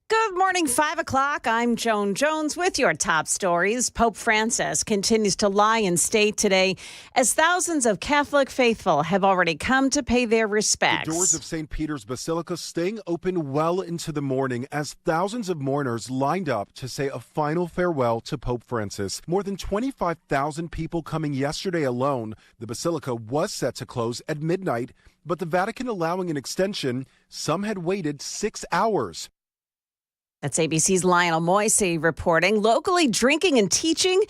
Good morning, 5 o'clock. I'm Joan Jones with your top stories. Pope Francis continues to lie in state today as thousands of Catholic faithful have already come to pay their respects. The doors of St. Peter's Basilica staying open well into the morning as thousands of mourners lined up to say a final farewell to Pope Francis. More than 25,000 people coming yesterday alone. The Basilica was set to close at midnight, but the Vatican allowing an extension. Some had waited 6 hours. That's ABC's Lionel Moisey reporting. Locally, drinking and teaching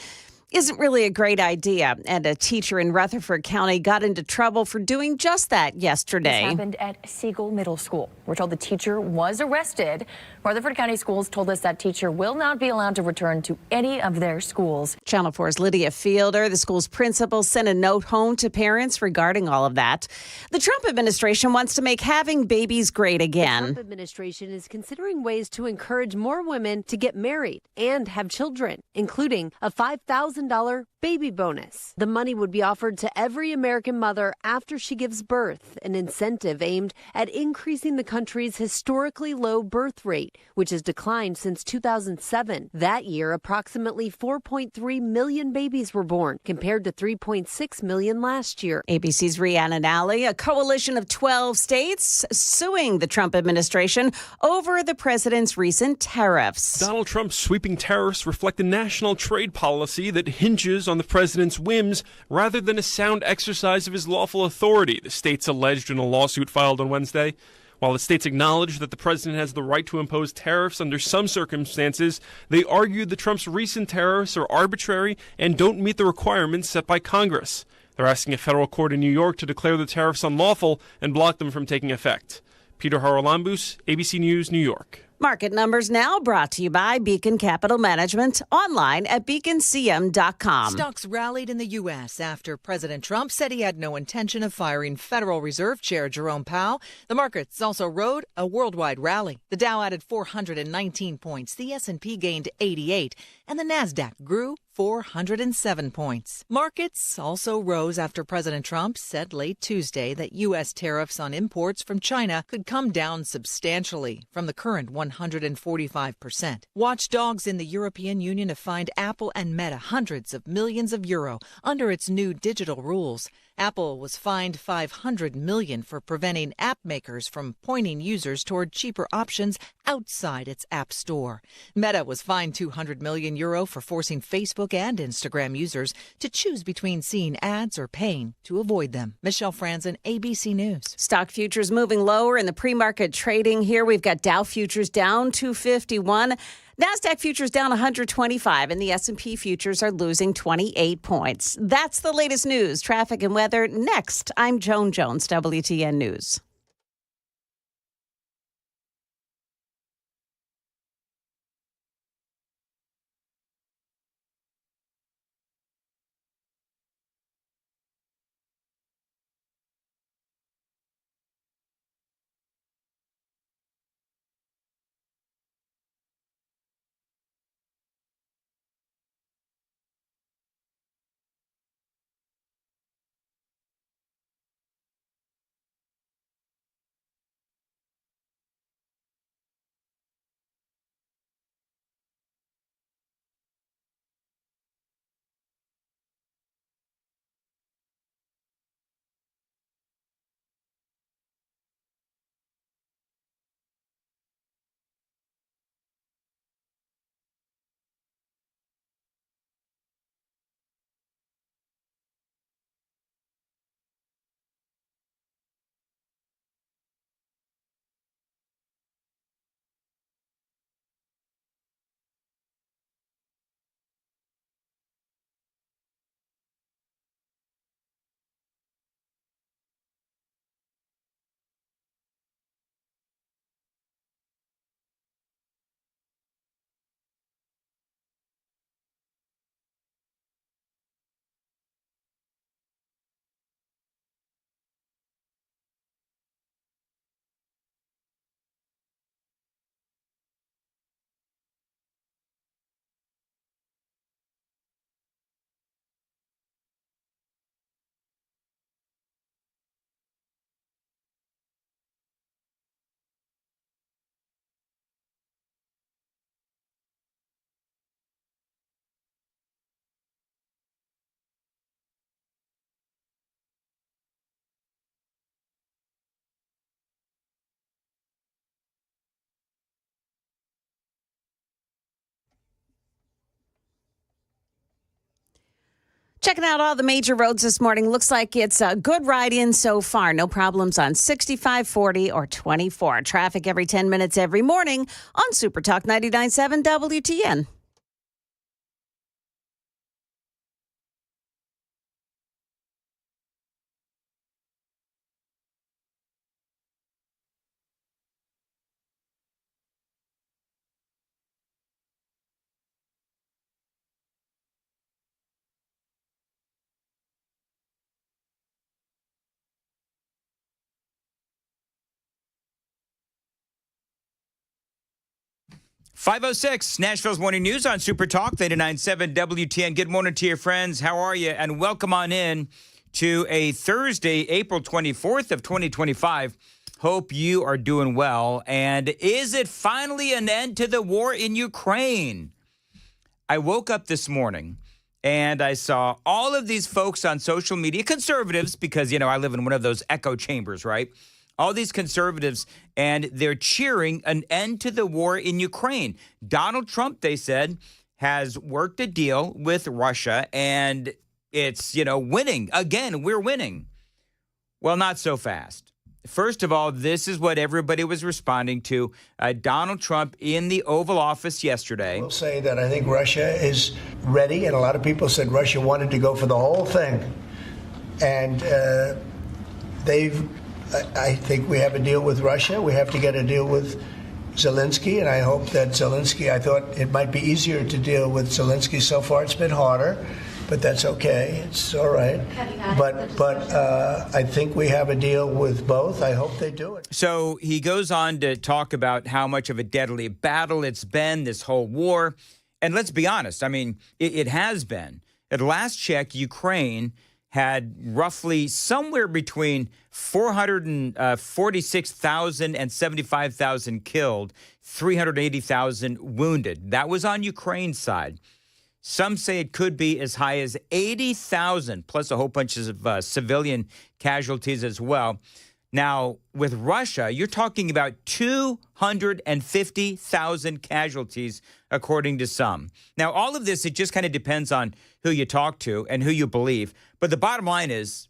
isn't really a great idea. And a teacher in Rutherford County got into trouble for doing just that yesterday. This happened at Siegel Middle School. We're told the teacher was arrested. Rutherford County Schools told us that teacher will not be allowed to return to any of their schools. Channel 4's Lydia Fielder, the school's principal, sent a note home to parents regarding all of that. The Trump administration wants to make having babies great again. The Trump administration is considering ways to encourage more women to get married and have children, including a $5,000 baby bonus. The money would be offered to every American mother after she gives birth, an incentive aimed at increasing the country's historically low birth rate, which has declined since 2007. That year, approximately 4.3 million babies were born, compared to 3.6 million last year. ABC's Rhiannon Alley, a coalition of 12 states suing the Trump administration over the president's recent tariffs. Donald Trump's sweeping tariffs reflect a national trade policy that hinges on the president's whims rather than a sound exercise of his lawful authority, the states alleged in a lawsuit filed on Wednesday. While the states acknowledge that the president has the right to impose tariffs under some circumstances, they argued that Trump's recent tariffs are arbitrary and don't meet the requirements set by Congress. They're asking a federal court in New York to declare the tariffs unlawful and block them from taking effect. Peter Haralambous, ABC News, New York. Market numbers now brought to you by Beacon Capital Management, online at beaconcm.com. Stocks rallied in the U.S. after President Trump said he had no intention of firing Federal Reserve Chair Jerome Powell. The markets also rode a worldwide rally. The Dow added 419 points, the S&P gained 88, and the Nasdaq grew 407 points. Markets also rose after President Trump said late Tuesday that U.S. tariffs on imports from China could come down substantially from the current 145%. Watchdogs in the European Union have fined Apple and Meta hundreds of millions of euro under its new digital rules. Apple was fined $500 million for preventing app makers from pointing users toward cheaper options outside its app store. Meta was fined €200 million for forcing Facebook and Instagram users to choose between seeing ads or paying to avoid them. Michelle Franzen, ABC News. Stock futures moving lower in the pre-market trading here. We've got Dow futures down 251. NASDAQ futures down 125, and the S&P futures are losing 28 points. That's the latest news, traffic, and weather. Next, I'm Joan Jones, WTN News. Checking out all the major roads this morning. Looks like it's a good ride in so far. No problems on 65, 40, or 24. Traffic every 10 minutes every morning on Super Talk 99.7 WTN. .506 Nashville's Morning News on Super Talk 99.7 WTN. Good morning to your friends. How are you? And welcome on in to a Thursday, April 24th of 2025. Hope you are doing well. And is it finally an end to the war in Ukraine? I woke up this morning and I saw all of these folks on social media, conservatives, because, I live in one of those echo chambers, right? All these conservatives, and they're cheering an end to the war in Ukraine. Donald Trump, they said, has worked a deal with Russia, and it's, winning. Again, we're winning. Well, not so fast. First of all, this is what everybody was responding to. Donald Trump in the Oval Office yesterday. I will say that I think Russia is ready, and a lot of people said Russia wanted to go for the whole thing. And I think we have a deal with Russia. We have to get a deal with Zelensky, and I hope that Zelensky, I thought it might be easier to deal with Zelensky. So far it's been harder, but that's okay. It's all right. But I think we have a deal with both. I hope they do it. So he goes on to talk about how much of a deadly battle it's been, this whole war. And let's be honest, it has been. At last check, Ukraine had roughly somewhere between 446,000 and 75,000 killed, 380,000 wounded. That was on Ukraine's side. Some say it could be as high as 80,000, plus a whole bunch of civilian casualties as well. Now, with Russia, you're talking about 250,000 casualties, according to some. Now, all of this, it just kind of depends on who you talk to and who you believe. But the bottom line is,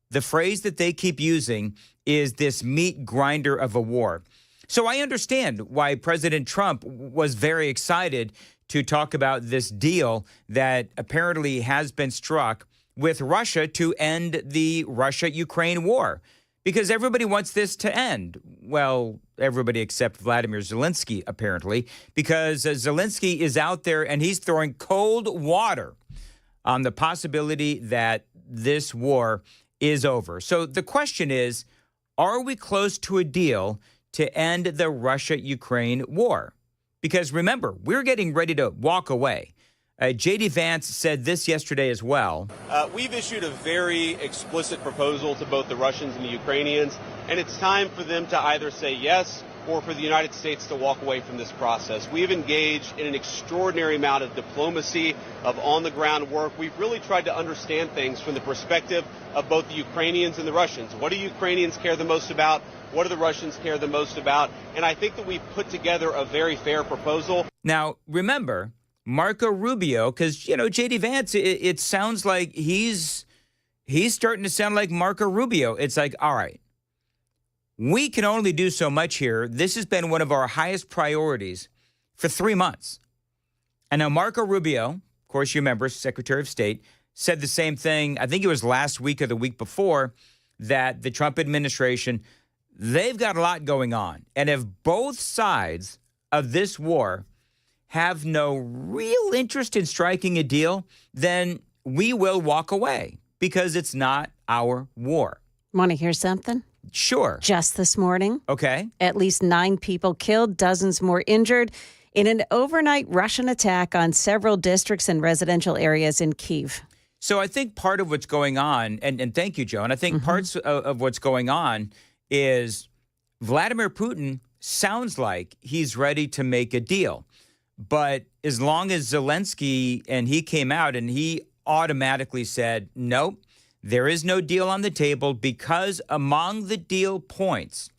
the phrase that they keep using is this meat grinder of a war. So I understand why President Trump was very excited to talk about this deal that apparently has been struck with Russia to end the Russia-Ukraine war. Because everybody wants this to end. Well, everybody except Vladimir Zelensky, apparently, because Zelensky is out there and he's throwing cold water on the possibility that this war is over. So the question is, are we close to a deal to end the Russia-Ukraine war? Because remember, we're getting ready to walk away. J.D. Vance said this yesterday as well. We've issued a very explicit proposal to both the Russians and the Ukrainians, and it's time for them to either say yes or for the United States to walk away from this process. We've engaged in an extraordinary amount of diplomacy, of on-the-ground work. We've really tried to understand things from the perspective of both the Ukrainians and the Russians. What do Ukrainians care the most about? What do the Russians care the most about? And I think that we've put together a very fair proposal. Now, remember, Marco Rubio, because, J.D. Vance, it sounds like he's starting to sound like Marco Rubio. It's like, all right, we can only do so much here. This has been one of our highest priorities for 3 months. And now Marco Rubio, of course, you remember, Secretary of State, said the same thing. I think it was last week or the week before, that the Trump administration, they've got a lot going on. And if both sides of this war have no real interest in striking a deal, then we will walk away because it's not our war. Want to hear something? Sure. Just this morning. Okay. At least 9 people killed, dozens more injured in an overnight Russian attack on several districts and residential areas in Kyiv. So I think part of what's going on, and thank you, Joan, I think parts of what's going on is Vladimir Putin sounds like he's ready to make a deal. But as long as Zelensky, and he came out and he automatically said, nope, there is no deal on the table, because among the deal points,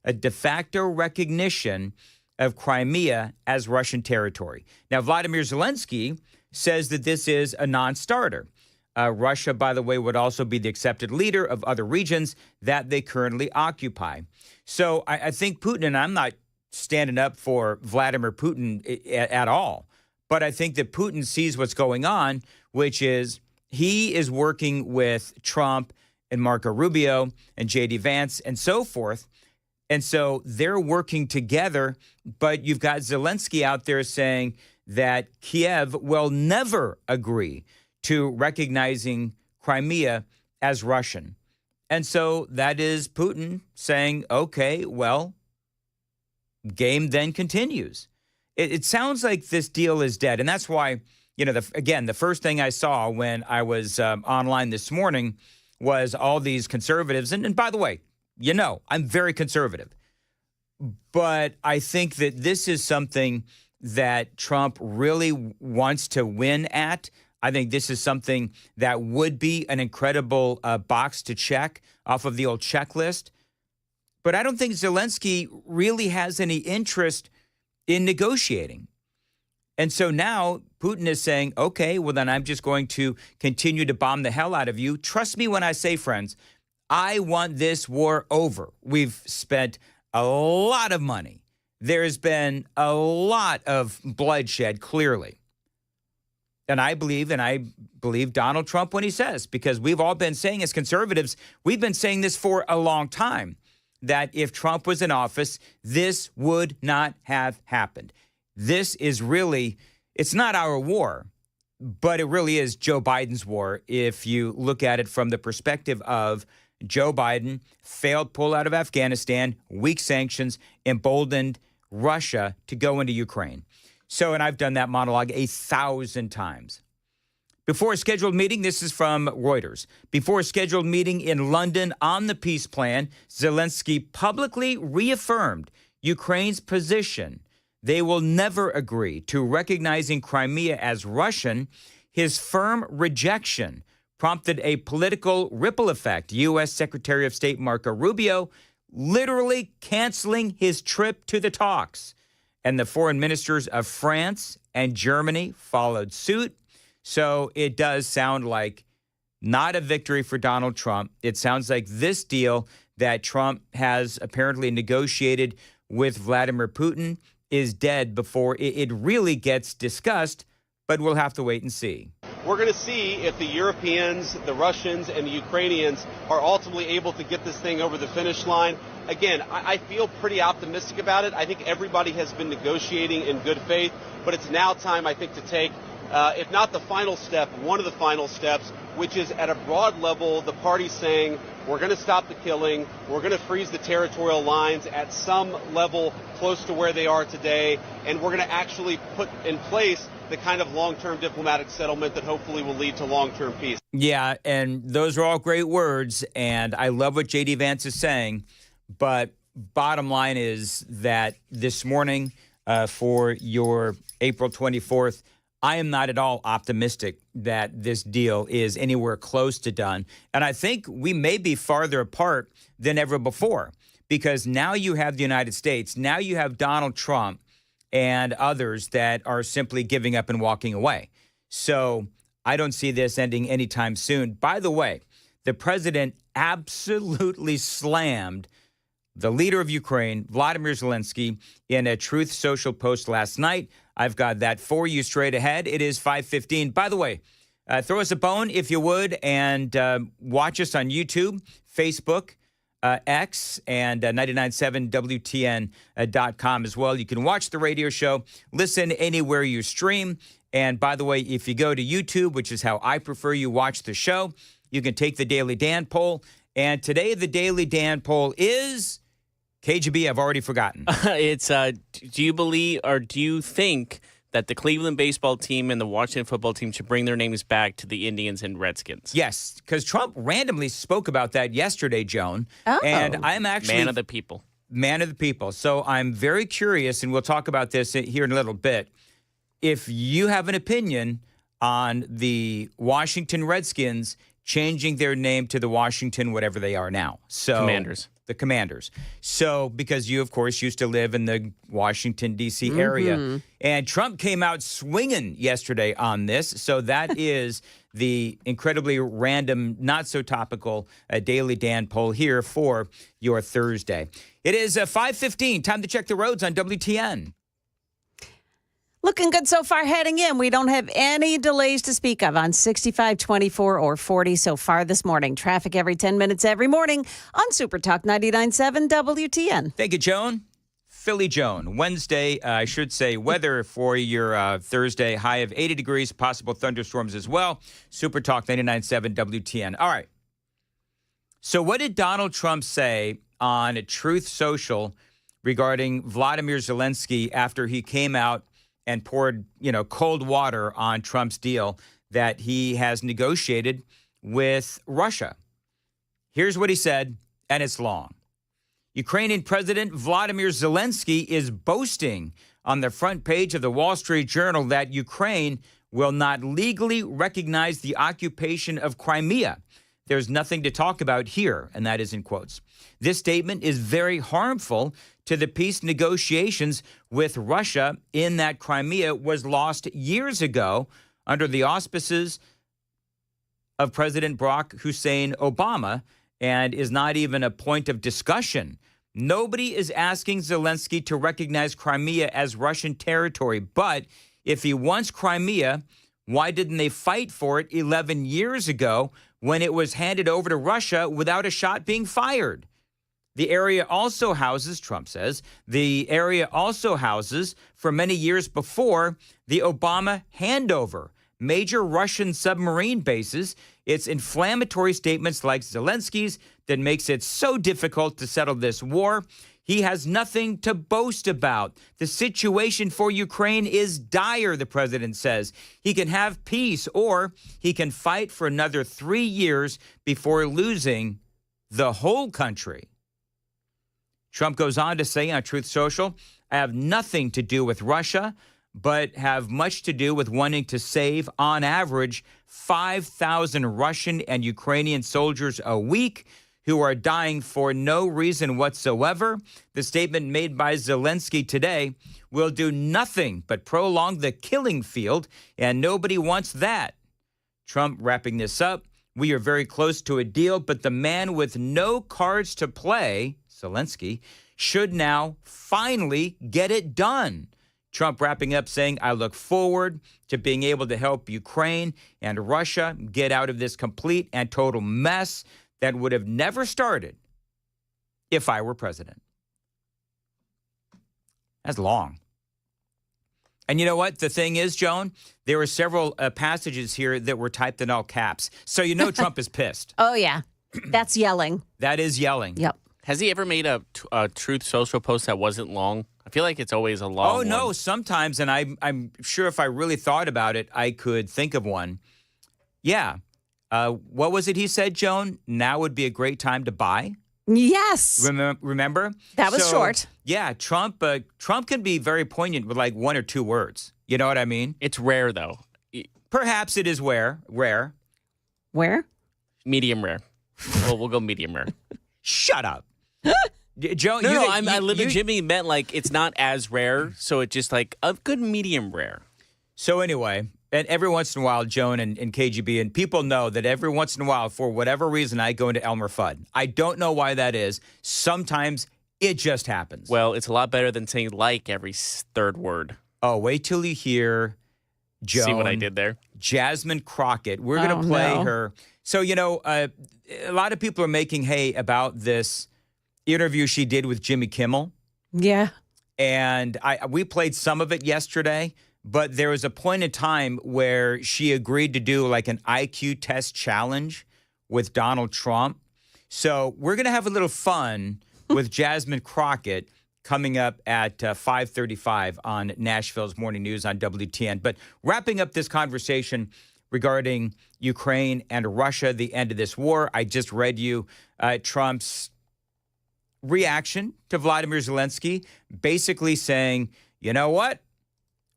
a de facto recognition of Crimea as Russian territory. Now, Vladimir Zelensky says that this is a non-starter. Russia, by the way, would also be the accepted leader of other regions that they currently occupy. So I think Putin, and I'm not standing up for Vladimir Putin at all, but I think that Putin sees what's going on, which is he is working with Trump and Marco Rubio and J.D. Vance and so forth. And so they're working together, but you've got Zelensky out there saying that Kiev will never agree to recognizing Crimea as Russian. And so that is Putin saying, okay, well, game then continues. It sounds like this deal is dead. And that's why, the first thing I saw when I was online this morning was all these conservatives. And by the way, I'm very conservative. But I think that this is something that Trump really wants to win at. I think this is something that would be an incredible box to check off of the old checklist. But I don't think Zelensky really has any interest in negotiating. And so now Putin is saying, okay, well, then I'm just going to continue to bomb the hell out of you. Trust me when I say, friends, I want this war over. We've spent a lot of money. There's been a lot of bloodshed, clearly. And I believe Donald Trump when he says, because we've all been saying as conservatives, we've been saying this for a long time, that if Trump was in office, this would not have happened. This is really, it's not our war, but it really is Joe Biden's war if you look at it from the perspective of Joe Biden, failed pull out of Afghanistan, weak sanctions, emboldened Russia to go into Ukraine. So, and I've done that monologue 1,000 times. Before a scheduled meeting, this is from Reuters. Before a scheduled meeting in London on the peace plan, Zelensky publicly reaffirmed Ukraine's position. They will never agree to recognizing Crimea as Russian. His firm rejection prompted a political ripple effect. U.S. Secretary of State Marco Rubio literally canceling his trip to the talks. And the foreign ministers of France and Germany followed suit. So it does sound like not a victory for Donald Trump. It sounds like this deal that Trump has apparently negotiated with Vladimir Putin is dead before it really gets discussed, but we'll have to wait and see. We're going to see if the Europeans, the Russians, and the Ukrainians are ultimately able to get this thing over the finish line. Again, I feel pretty optimistic about it. I think everybody has been negotiating in good faith, but it's now time, I think, to take, if not the final step, one of the final steps, which is at a broad level, the parties saying, we're going to stop the killing, we're going to freeze the territorial lines at some level close to where they are today, and we're going to actually put in place the kind of long-term diplomatic settlement that hopefully will lead to long-term peace. Yeah, and those are all great words, and I love what J.D. Vance is saying, but bottom line is that this morning for your April 24th, I am not at all optimistic that this deal is anywhere close to done. And I think we may be farther apart than ever before, because now you have the United States, now you have Donald Trump and others that are simply giving up and walking away. So I don't see this ending anytime soon. By the way, the president absolutely slammed the leader of Ukraine, Vladimir Zelensky, in a Truth Social post last night. I've got that for you straight ahead. It is 5:15. By the way, throw us a bone if you would, and watch us on YouTube, Facebook, X, and 997WTN.com as well. You can watch the radio show, listen anywhere you stream. And by the way, if you go to YouTube, which is how I prefer you watch the show, you can take the Daily Dan poll. And today, the Daily Dan poll is KGB. I've already forgotten. It's do you believe or do you think that the Cleveland baseball team and the Washington football team should bring their names back to the Indians and Redskins? Yes, because Trump randomly spoke about that yesterday, Joan. Oh. And I'm actually man of the people. Man of the people. So I'm very curious, and we'll talk about this here in a little bit. If you have an opinion on the Washington Redskins changing their name to the Washington whatever they are now. So Commanders. the commanders. So, because you, of course, used to live in the Washington, D.C. area. And Trump came out swinging yesterday on this. So that is the incredibly random, not so topical Daily Dan poll here for your Thursday. It is 5:15. Time to check the roads on WTN. Looking good so far heading in. We don't have any delays to speak of on 65, 24, or 40 so far this morning. Traffic every 10 minutes every morning on Super Talk 99.7 WTN. Thank you, Joan. Philly Joan. Wednesday, I should say, weather for your Thursday. High of 80 degrees, possible thunderstorms as well. Super Talk 99.7 WTN. All right. So what did Donald Trump say on Truth Social regarding Vladimir Zelensky after he came out and poured, cold water on Trump's deal that he has negotiated with Russia? Here's what he said, and it's long. Ukrainian President Vladimir Zelensky is boasting on the front page of the Wall Street Journal that Ukraine will not legally recognize the occupation of Crimea. There's nothing to talk about here, and that is in quotes. This statement is very harmful to the peace negotiations with Russia in that Crimea was lost years ago under the auspices of President Barack Hussein Obama and is not even a point of discussion. Nobody is asking Zelensky to recognize Crimea as Russian territory, but if he wants Crimea, why didn't they fight for it 11 years ago when it was handed over to Russia without a shot being fired? The area also houses, Trump says, for many years before the Obama handover, major Russian submarine bases. It's inflammatory statements like Zelensky's that makes it so difficult to settle this war. He has nothing to boast about. The situation for Ukraine is dire, the president says. He can have peace or he can fight for another 3 years before losing the whole country. Trump goes on to say on Truth Social, I have nothing to do with Russia, but have much to do with wanting to save, on average, 5,000 Russian and Ukrainian soldiers a week who are dying for no reason whatsoever. The statement made by Zelensky today will do nothing but prolong the killing field, and nobody wants that. Trump wrapping this up, we are very close to a deal, but the man with no cards to play, Zelensky, should now finally get it done. Trump wrapping up saying, I look forward to being able to help Ukraine and Russia get out of this complete and total mess that would have never started if I were president. That's long. And you know what? The thing is, Joan, there were several passages here that were typed in all caps. So you know Trump is pissed. Oh, yeah. That's yelling. That is yelling. Yep. Has he ever made a Truth Social post that wasn't long? I feel like it's always a long one. Oh, no, sometimes, and I'm sure if I really thought about it, I could think of one. Yeah. What was it he said, Joan? Now would be a great time to buy? Yes. Remember? That was short. Yeah, Trump can be very poignant with like one or two words. You know what I mean? It's rare, though. Perhaps it is rare. Where? Medium rare. We'll go medium rare. Shut up. Joe, I legitimately meant like it's not as rare, so it's just like a good medium rare. So anyway, and every once in a while, Joan and KGB, and people know that every once in a while, for whatever reason, I go into Elmer Fudd. I don't know why that is. Sometimes it just happens. Well, it's a lot better than saying like every third word. Oh, wait till you hear Joan. See what I did there? Jasmine Crockett. We're going to play her. So, a lot of people are making hay about this interview she did with Jimmy Kimmel. Yeah. And we played some of it yesterday, but there was a point in time where she agreed to do like an IQ test challenge with Donald Trump. So we're going to have a little fun with Jasmine Crockett coming up at 5:35 on Nashville's Morning News on WTN. But wrapping up this conversation regarding Ukraine and Russia, the end of this war, I just read you Trump's reaction to Vladimir Zelensky, basically saying, you know what?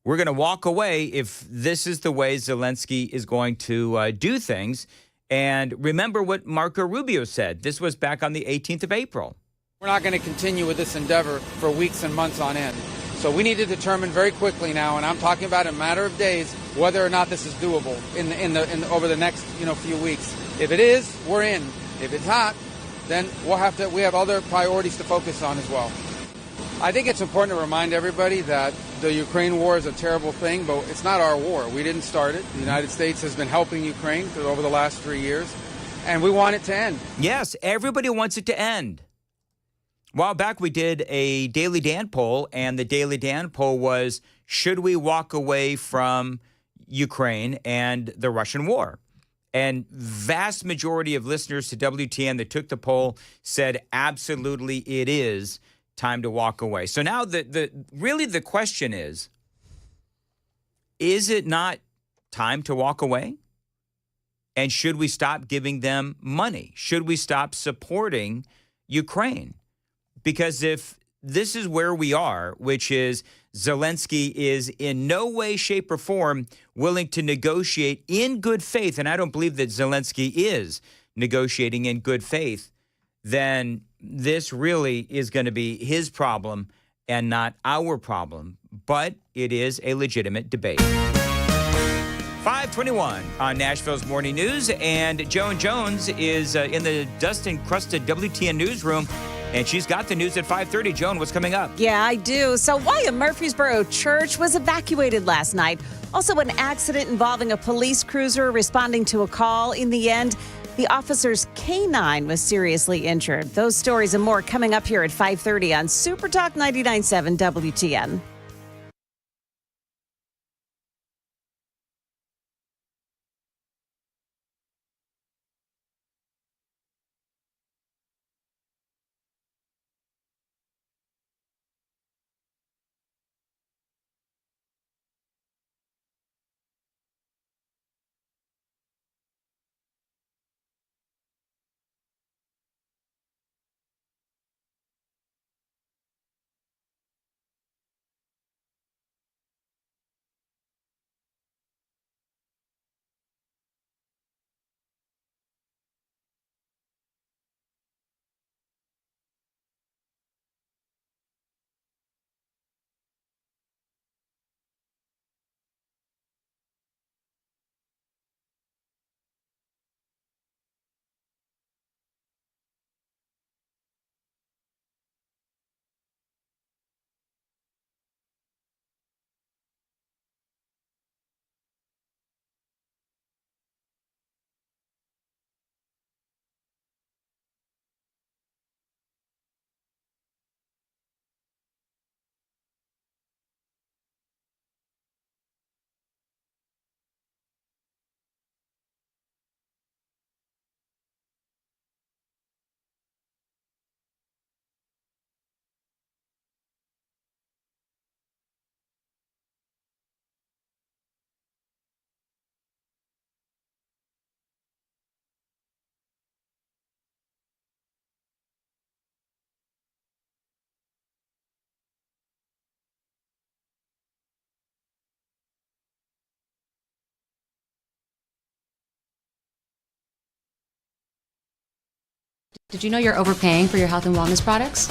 We're going to walk away if this is the way Zelensky is going to do things. And remember what Marco Rubio said. This was back on the 18th of April. We're not going to continue with this endeavor for weeks and months on end. So we need to determine very quickly now, and I'm talking about in a matter of days, whether or not this is doable over the next few weeks. If it is, we're in. If it's not, then we have other priorities to focus on as well. I think it's important to remind everybody that the Ukraine war is a terrible thing, but it's not our war. We didn't start it. The United States has been helping Ukraine over the last 3 years, and we want it to end. Yes, everybody wants it to end. A while back, we did a Daily Dan poll, and the Daily Dan poll was, should we walk away from Ukraine and the Russian war? And vast majority of listeners to WTN that took the poll said, absolutely, it is time to walk away. So now really the question is it not time to walk away? And should we stop giving them money? Should we stop supporting Ukraine? Because if this is where we are, which is Zelensky is in no way, shape, or form willing to negotiate in good faith, and I don't believe that Zelensky is negotiating in good faith, then this really is going to be his problem and not our problem. But it is a legitimate debate. 5:21 on Nashville's Morning News, and Joan Jones is in the dust-encrusted WTN newsroom. And she's got the news at 5:30. Joan, what's coming up? Yeah, I do. So William Murfreesboro Church was evacuated last night. Also, an accident involving a police cruiser responding to a call. In the end, the officer's canine was seriously injured. Those stories and more coming up here at 5:30 on Super Talk 99.7 WTN. Did you know you're overpaying for your health and wellness products?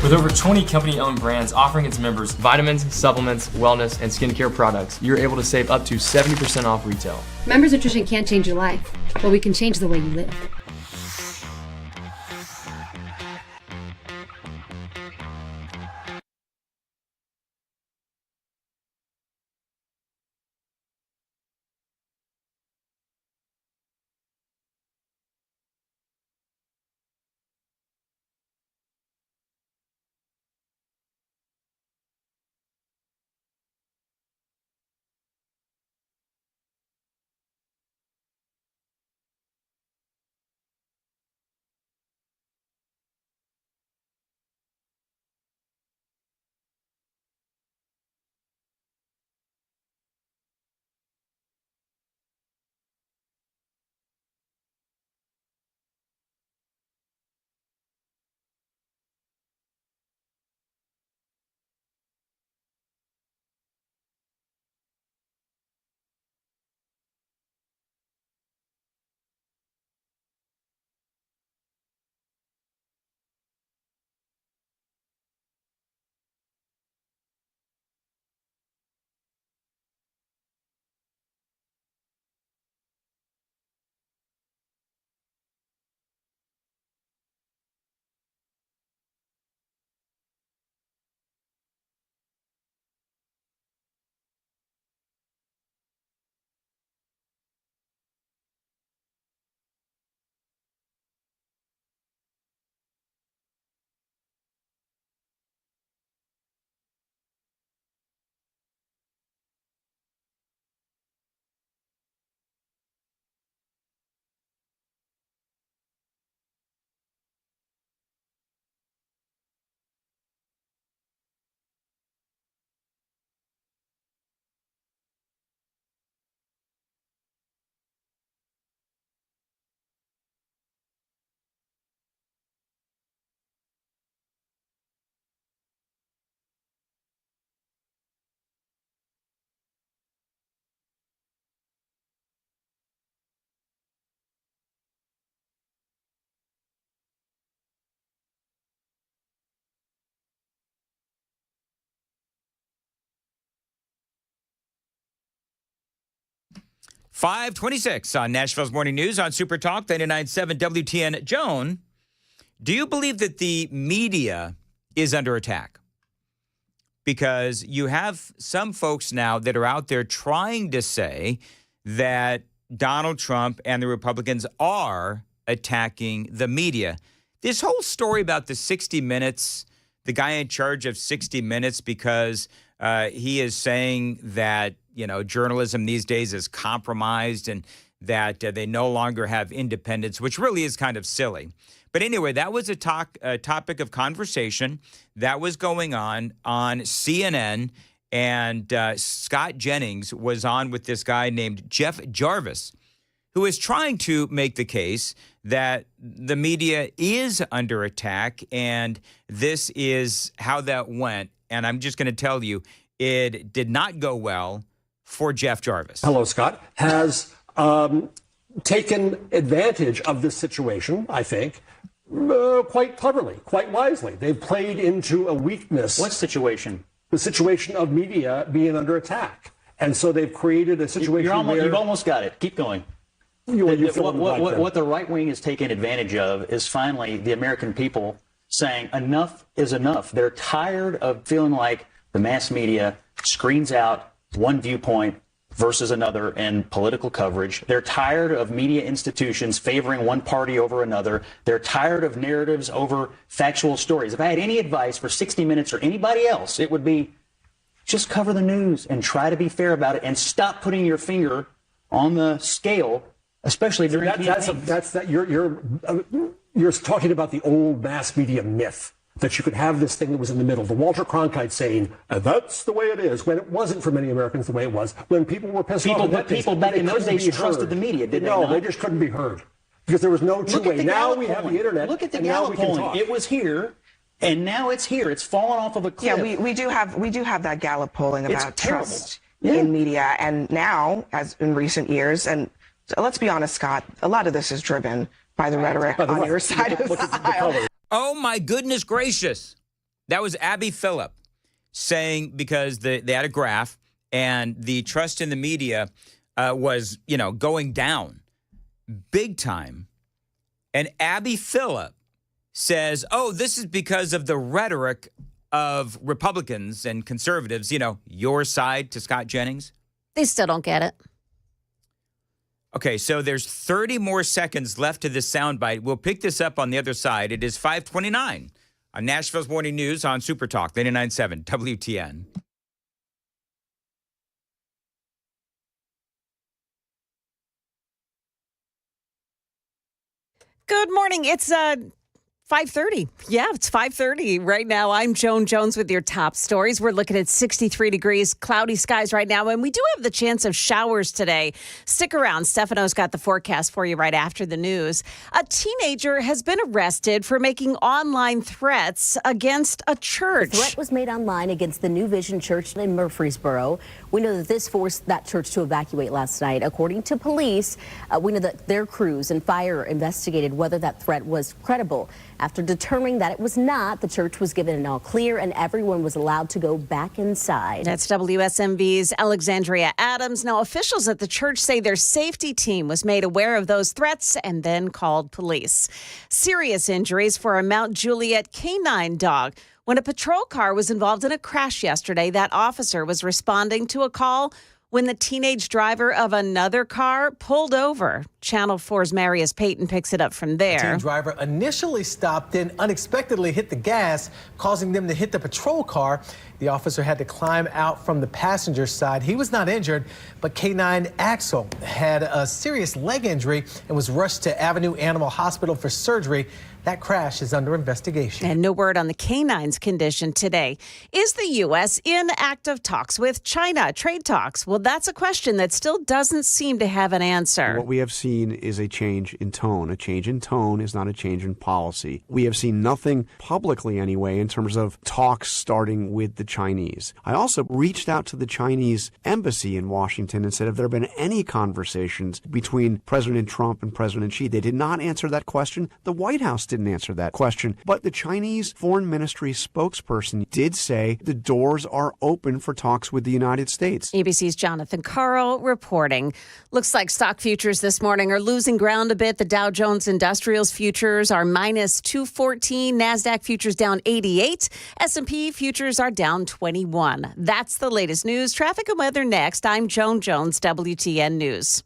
With over 20 company-owned brands offering its members vitamins, supplements, wellness, and skincare products, you're able to save up to 70% off retail. Members Nutrition can't change your life, but we can change the way you live. 526 on Nashville's Morning News on Super Talk 99.7 WTN. Joan, do you believe that the media is under attack? Because you have some folks now that are out there trying to say that Donald Trump and the Republicans are attacking the media. This whole story about the 60 Minutes, the guy in charge of 60 Minutes, because he is saying that, journalism these days is compromised and that they no longer have independence, which really is kind of silly. But anyway, that was a topic of conversation that was going on CNN, and Scott Jennings was on with this guy named Jeff Jarvis, who is trying to make the case that the media is under attack, and this is how that went. And I'm just going to tell you, it did not go well for Jeff Jarvis. Hello, Scott. Has taken advantage of this situation, I think, quite cleverly, quite wisely. They've played into a weakness. What situation? The situation of media being under attack. And so they've created a situation where... You've almost got it. Keep going. What the right wing is taking advantage of is finally the American people saying enough is enough. They're tired of feeling like the mass media screens out one viewpoint versus another in political coverage. They're tired of media institutions favoring one party over another. They're tired of narratives over factual stories. If I had any advice for 60 Minutes or anybody else, it would be just cover the news and try to be fair about it and stop putting your finger on the scale, especially during campaigns. You're talking about the old mass media myth that you could have this thing that was in the middle. The Walter Cronkite saying, that's the way it is, when it wasn't for many Americans the way it was. When people were pissed off. People back in those days trusted the media, did they not? No, they just couldn't be heard. Because there was no two-way. Now we have the internet. Look at the Gallup polling. It was here, and now it's here. It's fallen off of a cliff. Yeah, we do have that Gallup polling about trust in media. And now, as in recent years, and let's be honest, Scott, a lot of this is driven by the rhetoric on your side of the aisle. Oh, my goodness gracious. That was Abby Phillip saying, because they had a graph and the trust in the media was, going down big time. And Abby Phillip says, oh, this is because of the rhetoric of Republicans and conservatives, your side to Scott Jennings. They still don't get it. Okay, so there's 30 more seconds left to this soundbite. We'll pick this up on the other side. It is 5:29 on Nashville's Morning News on Super Talk 99.7 WTN. Good morning. It's 5:30. Yeah, it's 5:30 right now. I'm Joan Jones with your top stories. We're looking at 63 degrees, cloudy skies right now, and we do have the chance of showers today. Stick around. Stefano's got the forecast for you right after the news. A teenager has been arrested for making online threats against a church. The threat was made online against the New Vision Church in Murfreesboro. We know that this forced that church to evacuate last night. According to police, we know that their crews and fire investigated whether that threat was credible. After determining that it was not, the church was given an all clear and everyone was allowed to go back inside. That's WSMV's Alexandria Adams. Now, officials at the church say their safety team was made aware of those threats and then called police. Serious injuries for a Mount Juliet canine dog. When a patrol car was involved in a crash yesterday, that officer was responding to a call when the teenage driver of another car pulled over. Channel 4's Marius Payton picks it up from there. The teen driver initially stopped, then unexpectedly hit the gas, causing them to hit the patrol car. The officer had to climb out from the passenger side. He was not injured, but K9 Axel had a serious leg injury and was rushed to Avenue Animal Hospital for surgery. That crash is under investigation. And no word on the canine's condition today. Is the U.S. in active talks with China, trade talks? Well, that's a question that still doesn't seem to have an answer. What we have seen seen is a change in tone. A change in tone is not a change in policy. We have seen nothing publicly anyway in terms of talks starting with the Chinese. I also reached out to the Chinese embassy in Washington and said, have there been any conversations between President Trump and President Xi? They did not answer that question. The White House didn't answer that question. But the Chinese Foreign Ministry spokesperson did say the doors are open for talks with the United States. ABC's Jonathan Carl reporting. Looks like stock futures this morning are losing ground a bit. The Dow Jones Industrials futures are minus 214. NASDAQ futures down 88. S&P futures are down 21. That's the latest news. Traffic and weather next. I'm Joan Jones, WTN News.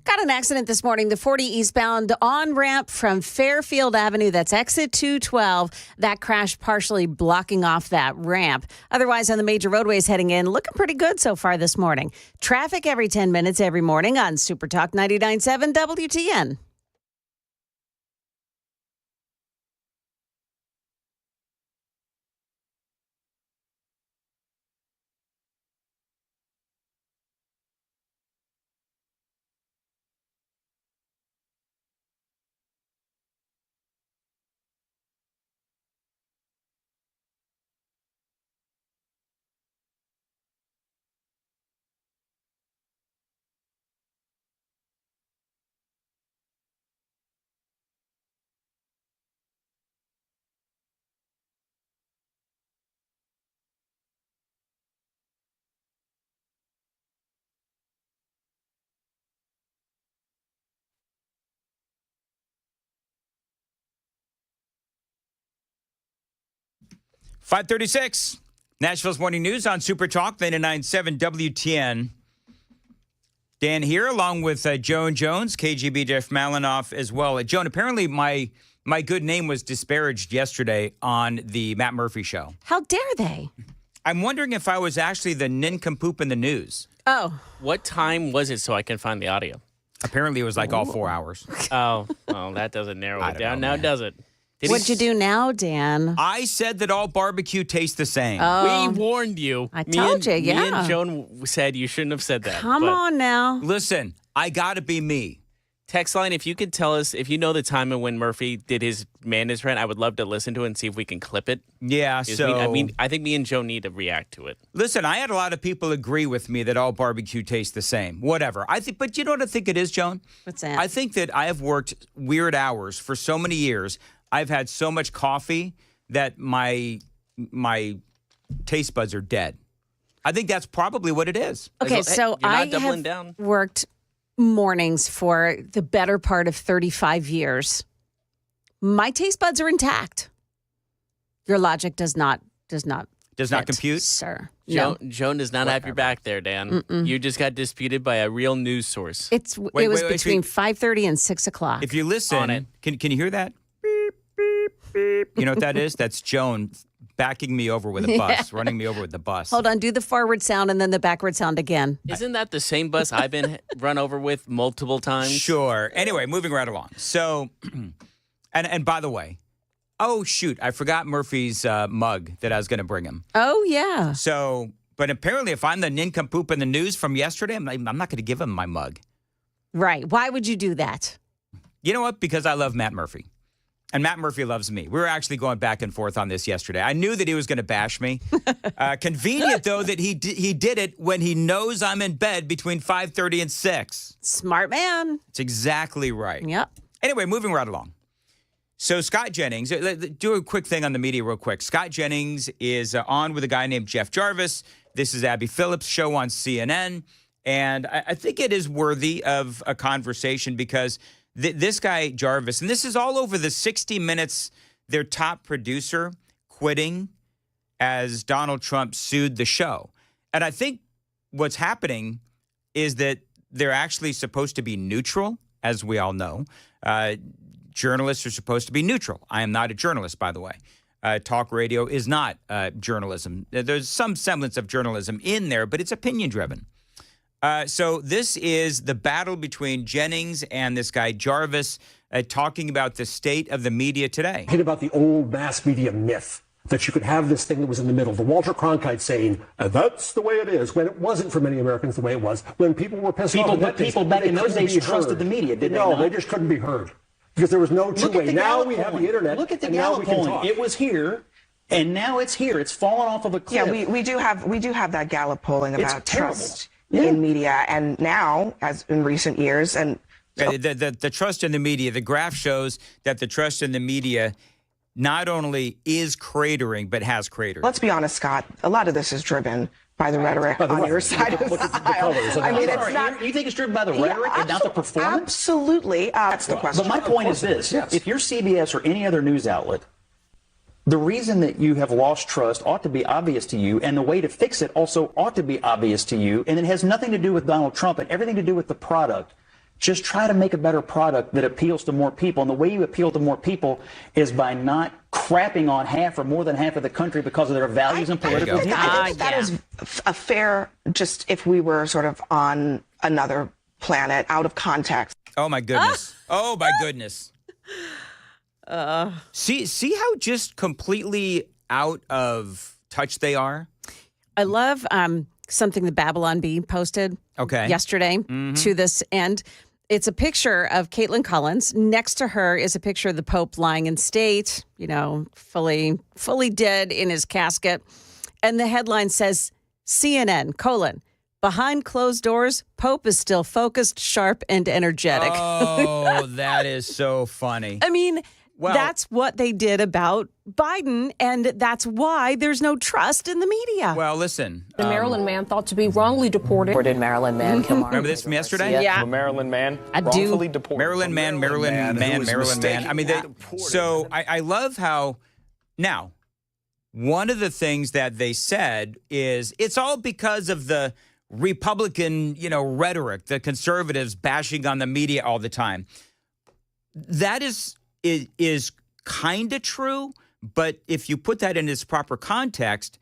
Got an accident this morning. The 40 eastbound on-ramp from Fairfield Avenue. That's exit 212. That crash partially blocking off that ramp. Otherwise, on the major roadways heading in, looking pretty good so far this morning. Traffic every 10 minutes every morning on Super Talk 99.7 WTN. 5:36. Nashville's Morning News on Super Talk 99.7 WTN. Dan here, along with Joan Jones, KGB Jeff Malinoff as well. Joan, apparently my good name was disparaged yesterday on the Matt Murphy show. How dare they? I'm wondering if I was actually the nincompoop in the news. Oh. What time was it so I can find the audio? Apparently it was like all 4 hours. Oh, well, that doesn't narrow it down now, does it? What'd you do now, Dan? I said that all barbecue tastes the same. Oh. We warned you. I told you, yeah. Me and Joan said you shouldn't have said that. Come on now. Listen, I got to be me. Text line, if you could tell us, if you know the time of when Murphy did his Madness rant, I would love to listen to it and see if we can clip it. Yeah, so... I think me and Joe need to react to it. Listen, I had a lot of people agree with me that all barbecue tastes the same. Whatever. But you know what I think it is, Joan? What's that? I think that I have worked weird hours for so many years. I've had so much coffee that my taste buds are dead. I think that's probably what it is. Okay, so I have worked mornings for the better part of 35 years. My taste buds are intact. Your logic does not compute, sir. Joan does not have your back there, Dan. Mm-mm. You just got disputed by a real news source. It was between 5:30 and 6 o'clock. If you listen, can you hear that? Beep, beep, beep. You know what that is? That's Joan backing me over with a bus, running me over with the bus. Hold on, do the forward sound and then the backward sound again. Isn't that the same bus I've been run over with multiple times? Sure. Anyway, moving right along. So, and by the way, oh shoot, I forgot Murphy's mug that I was going to bring him. Oh yeah. So, but apparently, if I'm the nincompoop in the news from yesterday, I'm not going to give him my mug. Right. Why would you do that? You know what? Because I love Matt Murphy. And Matt Murphy loves me. We were actually going back and forth on this yesterday. I knew that he was going to bash me. Convenient, though, that he did it when he knows I'm in bed between 5:30 and 6. Smart man. It's exactly right. Yep. Anyway, moving right along. So Scott Jennings, do a quick thing on the media real quick. Scott Jennings is on with a guy named Jeff Jarvis. This is Abby Phillips' show on CNN. And I think it is worthy of a conversation because this guy, Jarvis, and this is all over the 60 Minutes, their top producer quitting as Donald Trump sued the show. And I think what's happening is that they're actually supposed to be neutral, as we all know. Journalists are supposed to be neutral. I am not a journalist, by the way. Talk radio is not journalism. There's some semblance of journalism in there, but it's opinion-driven. So this is the battle between Jennings and this guy Jarvis talking about the state of the media today. Hit about the old mass media myth that you could have this thing that was in the middle. The Walter Cronkite saying, that's the way it is, when it wasn't for many Americans the way it was. When people were pissed off. But people back in those days trusted the media, did they not? No, they just couldn't be heard. Because there was no two-way. Now we have the internet. Look at the Gallup polling. It was here, and now it's here. It's fallen off of a cliff. Yeah, we do have that Gallup polling about trust in media, and now, as in recent years, and the trust in the media. The graph shows that the trust in the media not only is cratering, but has cratered. Let's be honest, Scott. A lot of this is driven by the rhetoric on your side of the aisle. I mean, it's not. You think it's driven by the rhetoric and not the performance? Absolutely. That's the question. But my point is this: if you're CBS or any other news outlet, the reason that you have lost trust ought to be obvious to you, and the way to fix it also ought to be obvious to you. And it has nothing to do with Donald Trump and everything to do with the product. Just try to make a better product that appeals to more people. And the way you appeal to more people is by not crapping on half or more than half of the country because of their values and political views. That is a fair, just if we were sort of on another planet, out of context. Oh, my goodness. Oh, my goodness. See how just completely out of touch they are? I love something the Babylon Bee posted yesterday to this end. It's a picture of Caitlin Collins. Next to her is a picture of the Pope lying in state, fully dead in his casket. And the headline says, CNN, behind closed doors, Pope is still focused, sharp, and energetic. Oh, that is so funny. I mean, that's what they did about Biden, and that's why there's no trust in the media. Well, listen. The Maryland man thought to be wrongly deported. Maryland man. Remember this from yesterday? Yeah. A Maryland man I do. wrongfully deported. Maryland man. I mean, so I love how now one of the things that they said is it's all because of the Republican, rhetoric, the conservatives bashing on the media all the time. That is kind of true, but if you put that in its proper context,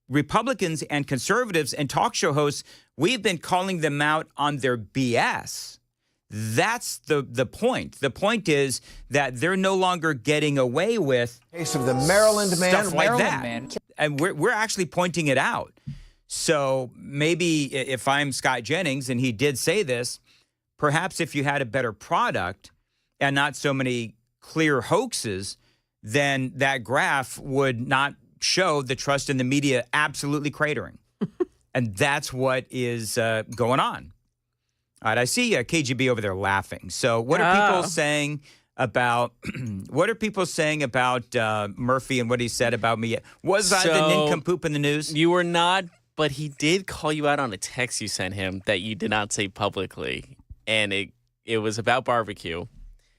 Republicans and conservatives and talk show hosts, we've been calling them out on their BS. That's the point. The point is that they're no longer getting away with case of the Maryland man, stuff like Maryland that. Man. And we're actually pointing it out. So maybe if I'm Scott Jennings and he did say this, perhaps if you had a better product and not so many clear hoaxes, then that graph would not show the trust in the media absolutely cratering. And that's what is going on. All right, I see KGB over there laughing. So what are people saying about Murphy and what he said about me? Was I the nincompoop in the news? You were not, but he did call you out on a text you sent him that you did not say publicly, and it was about barbecue.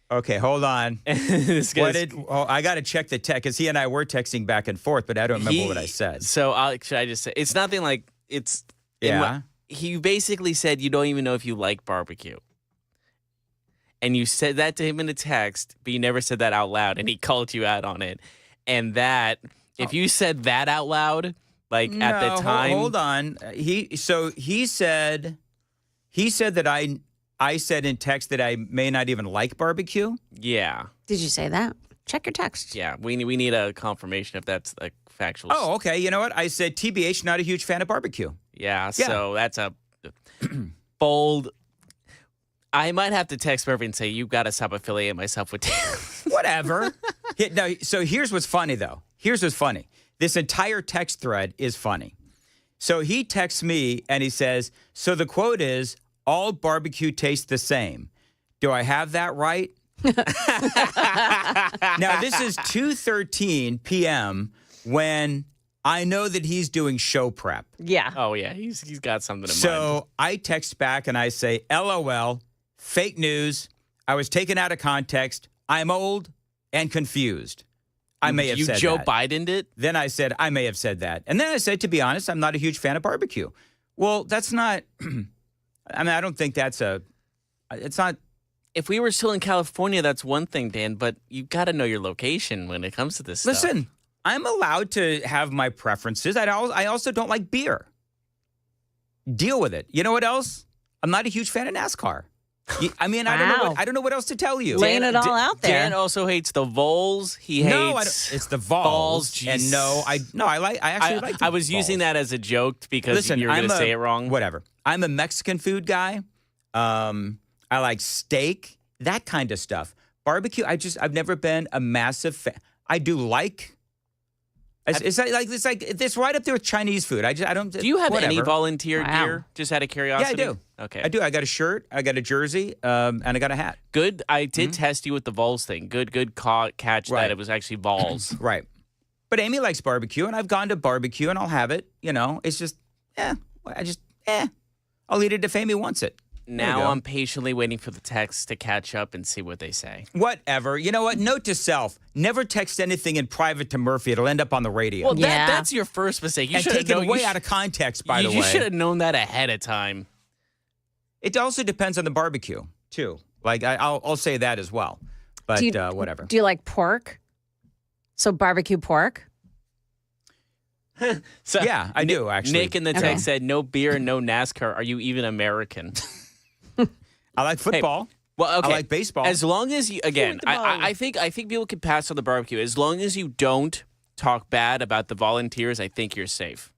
Okay, hold on. I got to check the text because he and I were texting back and forth, but I don't remember what I said. So should I just say it's nothing like it's. Yeah. He basically said you don't even know if you like barbecue. And you said that to him in a text, but you never said that out loud, and he called you out on it. And that, if you said that out loud, at the time. Hold on. He said that I said in text that I may not even like barbecue. Yeah. Did you say that? Check your text. Yeah, we need a confirmation if that's a factual. Oh, okay. You know what? I said TBH, not a huge fan of barbecue. Yeah, so that's a bold. I might have to text Murphy and say, you got to stop affiliating myself with Whatever. No, so here's what's funny, though. Here's what's funny. This entire text thread is funny. So he texts me and he says, so the quote is, all barbecue tastes the same. Do I have that right? Now, this is 2:13 p.m. when I know that he's doing show prep. Yeah. Oh, yeah. He's got something in mind. So I text back and I say, LOL, fake news. I was taken out of context. I'm old and confused. I may have said Joe that. Biden'd it? Then I said, I may have said that. And then I said, to be honest, I'm not a huge fan of barbecue. Well, that's not, I don't think it's not. If we were still in California, that's one thing, Dan, but you got to know your location when it comes to this stuff. Listen, I'm allowed to have my preferences. I also don't like beer. Deal with it. You know what else? I'm not a huge fan of NASCAR. I mean, Wow. I don't know what else to tell you. Laying it all out there. Dan also hates the Vols. He hates it's the Vols. Geez. And I actually like the I was Vols. using that as a joke because you were going to say it wrong. Whatever. I'm a Mexican food guy. I like steak, that kind of stuff. Barbecue, I've never been a massive fan. I do like. It's right up there with Chinese food. I don't. Do you have any whatever. volunteer gear? Just out of curiosity. Yeah, I do. Okay. I do. I got a shirt, I got a jersey, and I got a hat. Good. I did test you with the Vols thing. Good catch that it was actually Vols. Right. But Amy likes barbecue, and I've gone to barbecue, and I'll have it. It's just, I'll eat it if Amy wants it. Now I'm patiently waiting for the texts to catch up and see what they say. Whatever. You know what? Note to self, never text anything in private to Murphy. It'll end up on the radio. Well, that's your first mistake. You and should have taken way out of context, by the way. You should have known that ahead of time. It also depends on the barbecue, too. I'll say that as well. But whatever. Do you like pork? So barbecue pork? So, yeah, I do, actually. Nick in the text said, no beer, no NASCAR. Are you even American? I like football. Hey, well, okay. I like baseball. As long as you, again, I think people can pass on the barbecue. As long as you don't talk bad about the volunteers, I think you're safe.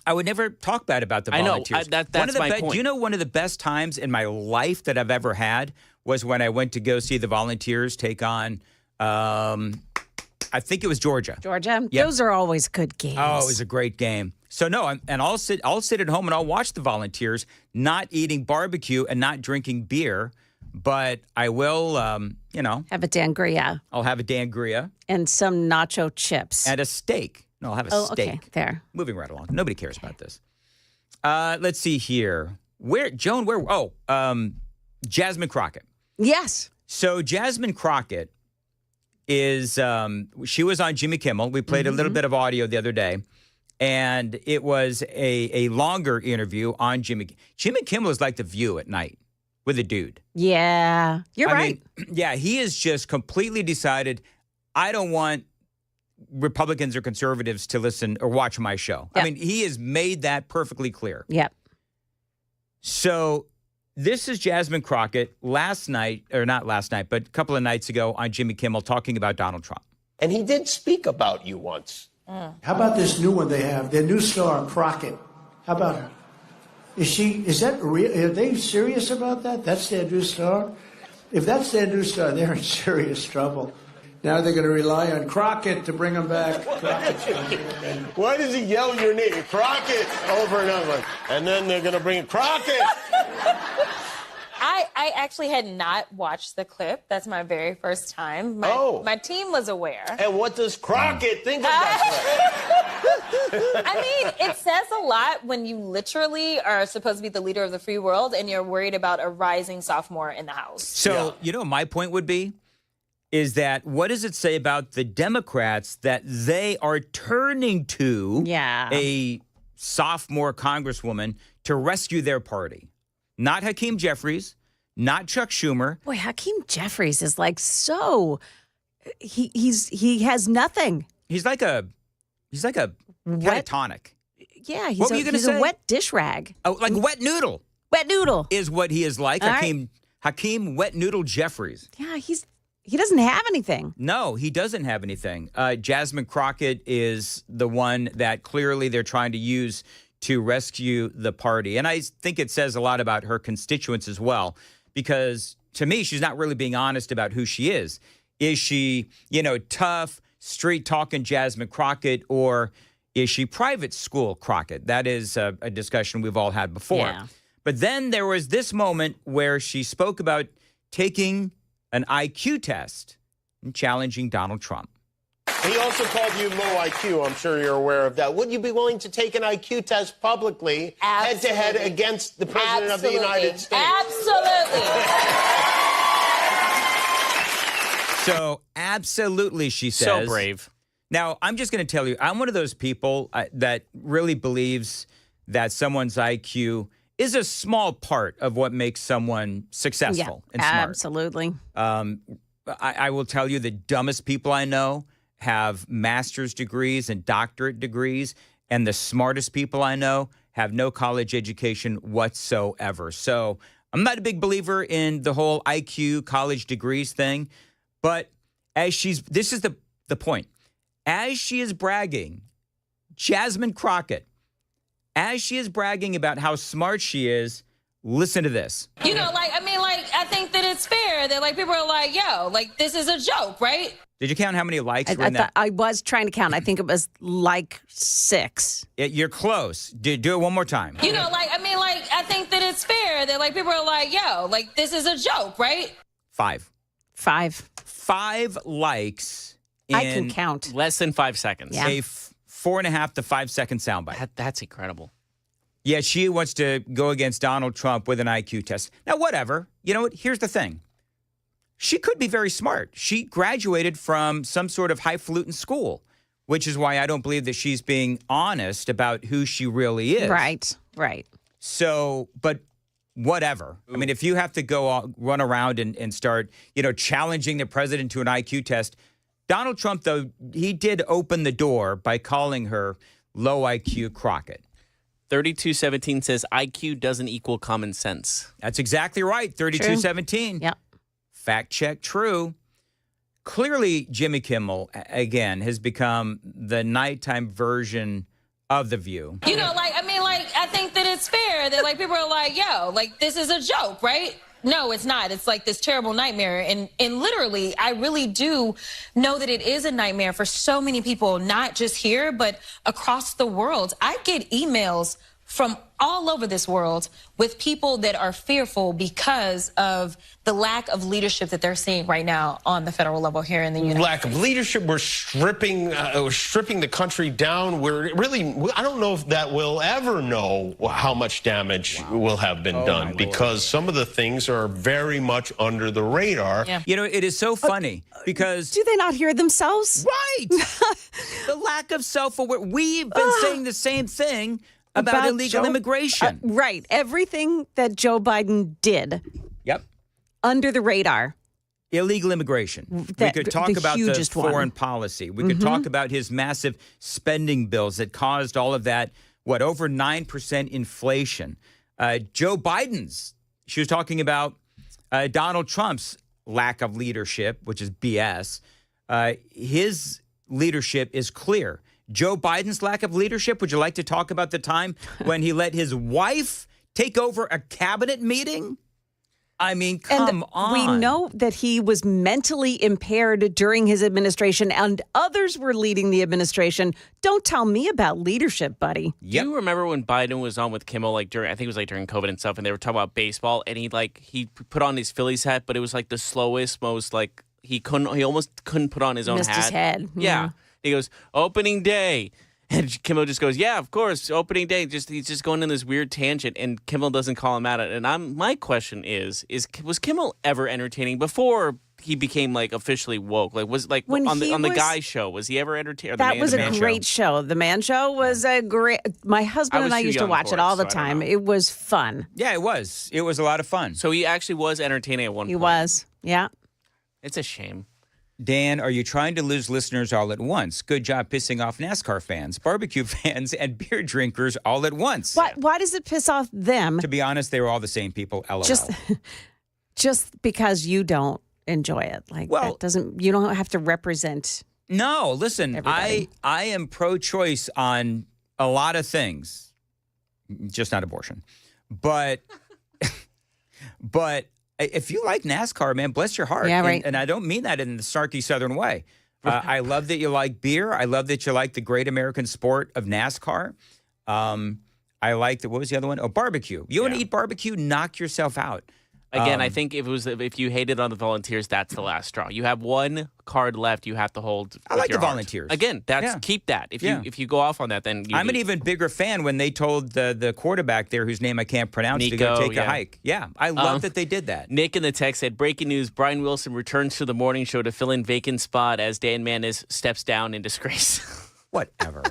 I would never talk bad about the volunteers. I know. That's my point. Do you know one of the best times in my life that I've ever had was when I went to go see the volunteers take on, I think it was Georgia. Georgia? Yep. Those are always good games. Oh, it was a great game. So no, I'll sit at home and I'll watch the volunteers, not eating barbecue and not drinking beer, but I will, have a dangria. I'll have a dangria and some nacho chips and a steak. No, I'll have a steak. Okay, there. Moving right along. Nobody cares about this. Let's see here. Joan? Jasmine Crockett. Yes. So Jasmine Crockett is she was on Jimmy Kimmel. We played a little bit of audio the other day, and it was a longer interview on Jimmy. Jimmy Kimmel is like The View at night with a dude. Yeah, you're right. Yeah, he has just completely decided, I don't want Republicans or conservatives to listen or watch my show. Yep. I mean, he has made that perfectly clear. Yep. So this is Jasmine Crockett last night, or not last night, but a couple of nights ago on Jimmy Kimmel talking about Donald Trump. And he did speak about you once. How about this new one they have? Their new star, Crockett. How about her? Is that real? Are they serious about that? That's their new star? If that's their new star, they're in serious trouble. Now they're going to rely on Crockett to bring them back. Why does he yell your name? Crockett over and over. And then they're going to bring Crockett. I actually had not watched the clip. That's my very first time. My team was aware. And what does Crockett think of that clip? I mean, it says a lot when you literally are supposed to be the leader of the free world and you're worried about a rising sophomore in the House. So, you know, my point would be, is that what does it say about the Democrats that they are turning to a sophomore congresswoman to rescue their party? Not Hakeem Jeffries, not Chuck Schumer. Boy, Hakeem Jeffries is like he has nothing. He's like a catatonic. Yeah, What were you gonna say? a wet dish rag. Oh, like wet noodle. Wet noodle is what he is like. Hakeem Wet Noodle Jeffries. Yeah, he doesn't have anything. No, he doesn't have anything. Jasmine Crockett is the one that clearly they're trying to use to rescue the party. And I think it says a lot about her constituents as well, because to me, she's not really being honest about who she is. Is she, tough, straight-talking Jasmine Crockett, or is she private school Crockett? That is a discussion we've all had before. Yeah. But then there was this moment where she spoke about taking an IQ test and challenging Donald Trump. He also called you low IQ. I'm sure you're aware of that. Would you be willing to take an IQ test publicly, head-to-head against the President of the United States? Absolutely. So, absolutely, she says. So brave. Now, I'm just going to tell you, I'm one of those people that really believes that someone's IQ is a small part of what makes someone successful and smart. Absolutely. I will tell you the dumbest people I know have master's degrees and doctorate degrees, and the smartest people I know have no college education whatsoever. So I'm not a big believer in the whole IQ college degrees thing, but this is the point. As she is bragging, Jasmine Crockett, as she is bragging about how smart she is, listen to this. I think that it's fair that people are like, yo, this is a joke, right? Did you count how many likes were in that? I was trying to count. I think it was 6. You're close. Do it one more time. I think that it's fair that people are like, yo, this is a joke, right? 5. 5 likes in I can count. Less than 5 seconds. Yeah. A 4.5 to 5 second soundbite. That's incredible. Yeah, she wants to go against Donald Trump with an IQ test. Now, whatever. You know what? Here's the thing. She could be very smart. She graduated from some sort of highfalutin school, which is why I don't believe that she's being honest about who she really is. Right. So, but whatever. I mean, if you have to go run around and start, challenging the president to an IQ test, Donald Trump, though, he did open the door by calling her low IQ Crockett. 3217 says IQ doesn't equal common sense. That's exactly right. 3217. Yep. Fact check, true. Clearly, Jimmy Kimmel, again, has become the nighttime version of The View. I think that it's fair that people are like, yo, this is a joke, right? No, it's not. It's this terrible nightmare. And literally, I really do know that it is a nightmare for so many people, not just here, but across the world. I get emails from all over this world with people that are fearful because of the lack of leadership that they're seeing right now on the federal level here in the United States. Lack of leadership. We're stripping the country down. I don't know if that we'll ever know how much damage will have been done, because some of the things are very much under the radar. Yeah. You know, it is so funny because... Do they not hear themselves? Right! The lack of self-awareness. We've been saying the same thing about illegal immigration. Right. Everything that Joe Biden did. Yep. Under the radar. Illegal immigration. We could talk about the foreign policy. We could talk about his massive spending bills that caused all of that, over 9% inflation. Joe Biden's, she was talking about Donald Trump's lack of leadership, which is BS. His leadership is clear. Joe Biden's lack of leadership, would you like to talk about the time when he let his wife take over a cabinet meeting? I mean, come on. We know that he was mentally impaired during his administration, and others were leading the administration. Don't tell me about leadership, buddy. Do you remember when Biden was on with Kimmel, I think it was during COVID and stuff, and they were talking about baseball, and he put on his Phillies hat, but it was the slowest, most he almost couldn't put on his own hat. Missed his head. Yeah. He goes, opening day. And Kimmel just goes, yeah, of course, opening day. He's just going in this weird tangent, and Kimmel doesn't call him out. And my question is was Kimmel ever entertaining before he became officially woke? On the Guy show, was he ever entertaining? That was a great show. The Man Show was a great. My husband and I used to watch it all the time. It was fun. Yeah, it was. It was a lot of fun. So he actually was entertaining at one point. He was. Yeah. It's a shame. Dan, are you trying to lose listeners all at once? Good job pissing off NASCAR fans, barbecue fans, and beer drinkers all at once. Why does it piss off them? To be honest, they were all the same people. LOL. Just because you don't enjoy it, that doesn't. You don't have to represent. No, listen. Everybody. I am pro-choice on a lot of things, just not abortion, but. If you like NASCAR, man, bless your heart. Yeah, right. And I don't mean that in the snarky Southern way. I love that you like beer. I love that you like the great American sport of NASCAR. I like what was the other one? Oh, barbecue. You want to eat barbecue? Knock yourself out. Again, I think if you hated on the volunteers, that's the last straw. You have one card left. You have to hold. I like the heart. volunteers. Again, keep that. If you go off on that, then I'm an even bigger fan when they told the quarterback there, whose name I can't pronounce, to go take a hike. Yeah, I love that they did that. Nick in the text said, breaking news, Brian Wilson returns to the morning show to fill in vacant spot as Dan Manis steps down in disgrace. Whatever.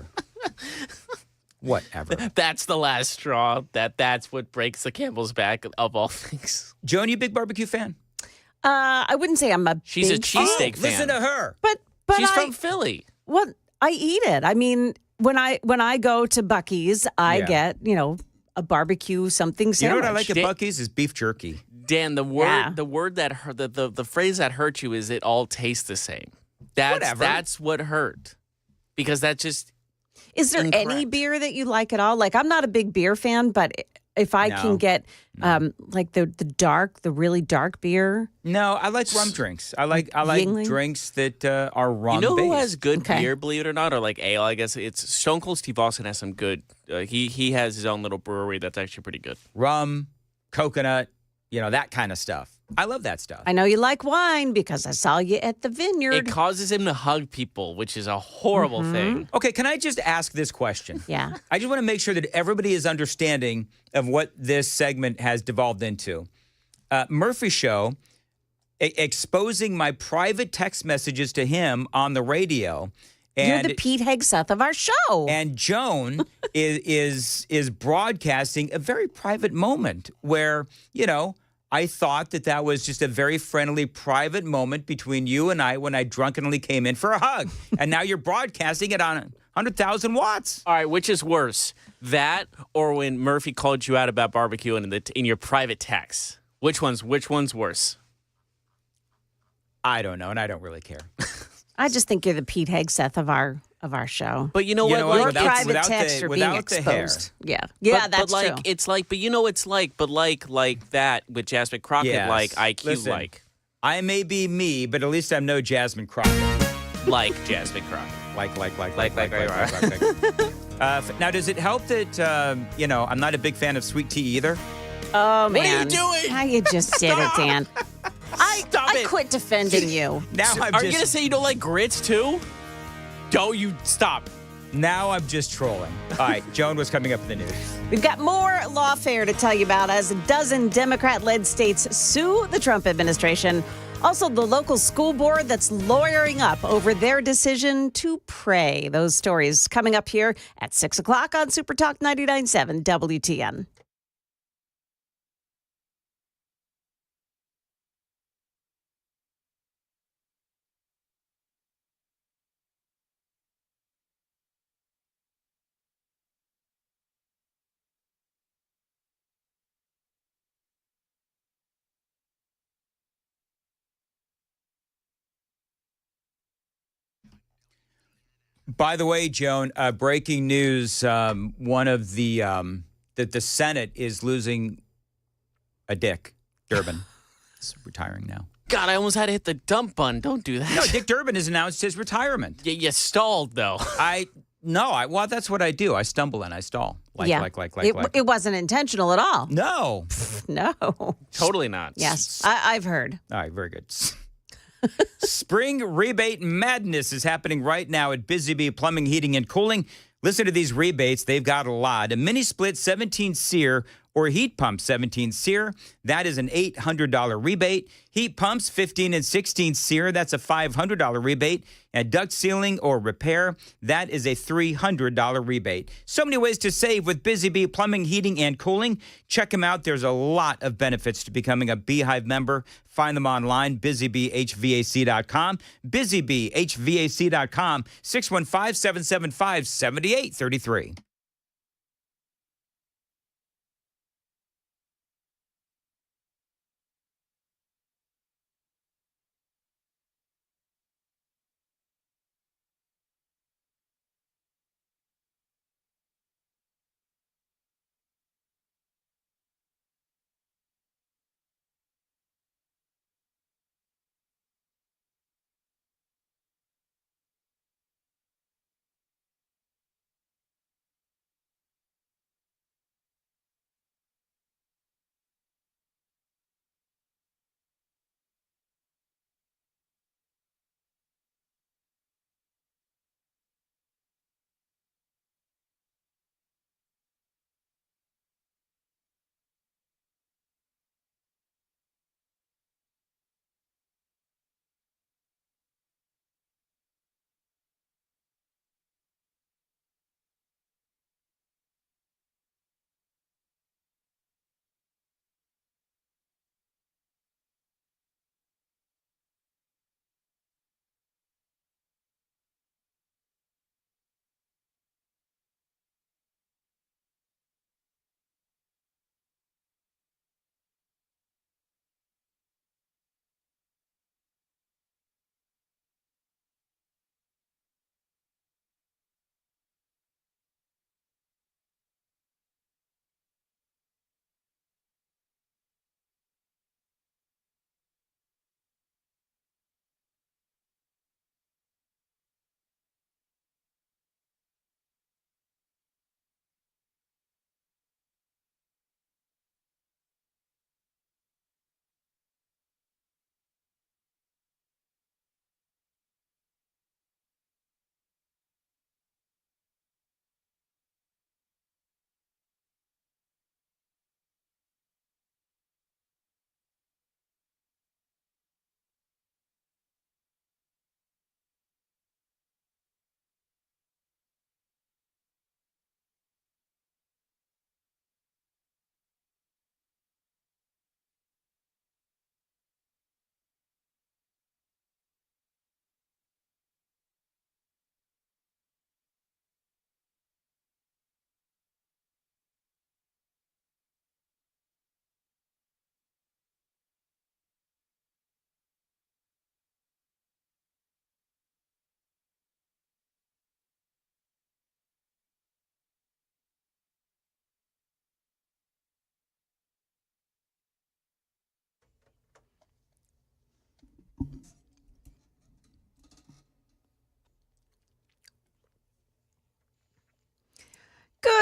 Whatever. That's the last straw. That's what breaks the camel's back of all things. Joan, you a big barbecue fan? I wouldn't say I'm a She's a cheesesteak fan. Listen to her. But she's from Philly. Well, I eat it. I mean, when I go to Buc-ee's, I get, a barbecue something sandwich. You know what I like at Buc-ee's is beef jerky. Dan, the word that hurt, the phrase that hurt you is it all tastes the same. That's what hurt. Because that just Is there any beer that you like at all? I'm not a big beer fan, but if I can get the really dark beer. No, I like rum drinks. I like Yingling? drinks that are rum based. You know who has good beer, believe it or not, or ale? I guess it's Stone Cold Steve Austin has some good. He has his own little brewery that's actually pretty good. Rum, coconut, that kind of stuff. I love that stuff. I know you like wine because I saw you at the vineyard. It causes him to hug people, which is a horrible thing. Okay, can I just ask this question? Yeah. I just want to make sure that everybody is understanding of what this segment has devolved into. Murphy Show, exposing my private text messages to him on the radio. And, you're the Pete Hegseth of our show. And Joan is broadcasting a very private moment where, I thought that was just a very friendly, private moment between you and I when I drunkenly came in for a hug. And now you're broadcasting it on 100,000 watts. All right, which is worse, that or when Murphy called you out about barbecue in your private text? Which one's worse? I don't know, and I don't really care. I just think you're the Pete Hegseth of our show. But you know what? Your private texts are being exposed. Yeah, that's true. It's like that with Jasmine Crockett, Yes. IQ, Listen, I may be me, but at least I'm no Jasmine Crockett. like Jasmine Crockett. Like. Now, does it help that, I'm not a big fan of sweet tea either? Oh, man. What are you doing? How you just did it, Dan. I quit defending you. Now Are you going to say you don't like grits, too? Don't you stop. Now I'm just trolling. All right, Joan, what's coming up in the news? We've got more lawfare to tell you about as a dozen Democrat-led states sue the Trump administration. Also, the local school board that's lawyering up over their decision to pray. Those stories coming up here at 6 o'clock on Super Talk 99.7 WTN. By the way, Joan, breaking news, one of the Senate is losing a dick. Durbin is retiring now. God, I almost had to hit the dump button. Don't do that. No, Dick Durbin has announced his retirement. You stalled, though. Well, that's what I do. I stumble and I stall. It wasn't intentional at all. No. No. Totally not. Yes, I've heard. All right, very good. Spring rebate madness is happening right now at Busy Bee Plumbing, Heating, and Cooling. Listen to these rebates. They've got a lot. A mini split 17 SEER or heat pump 17 SEER. That is an $800 rebate. Heat pumps 15 and 16 SEER. That's a $500 rebate. And duct sealing or repair, that is a $300 rebate. So many ways to save with Busy Bee Plumbing, Heating, and Cooling. Check them out. There's a lot of benefits to becoming a Beehive member. Find them online, busybeehvac.com, busybeehvac.com, 615-775-7833.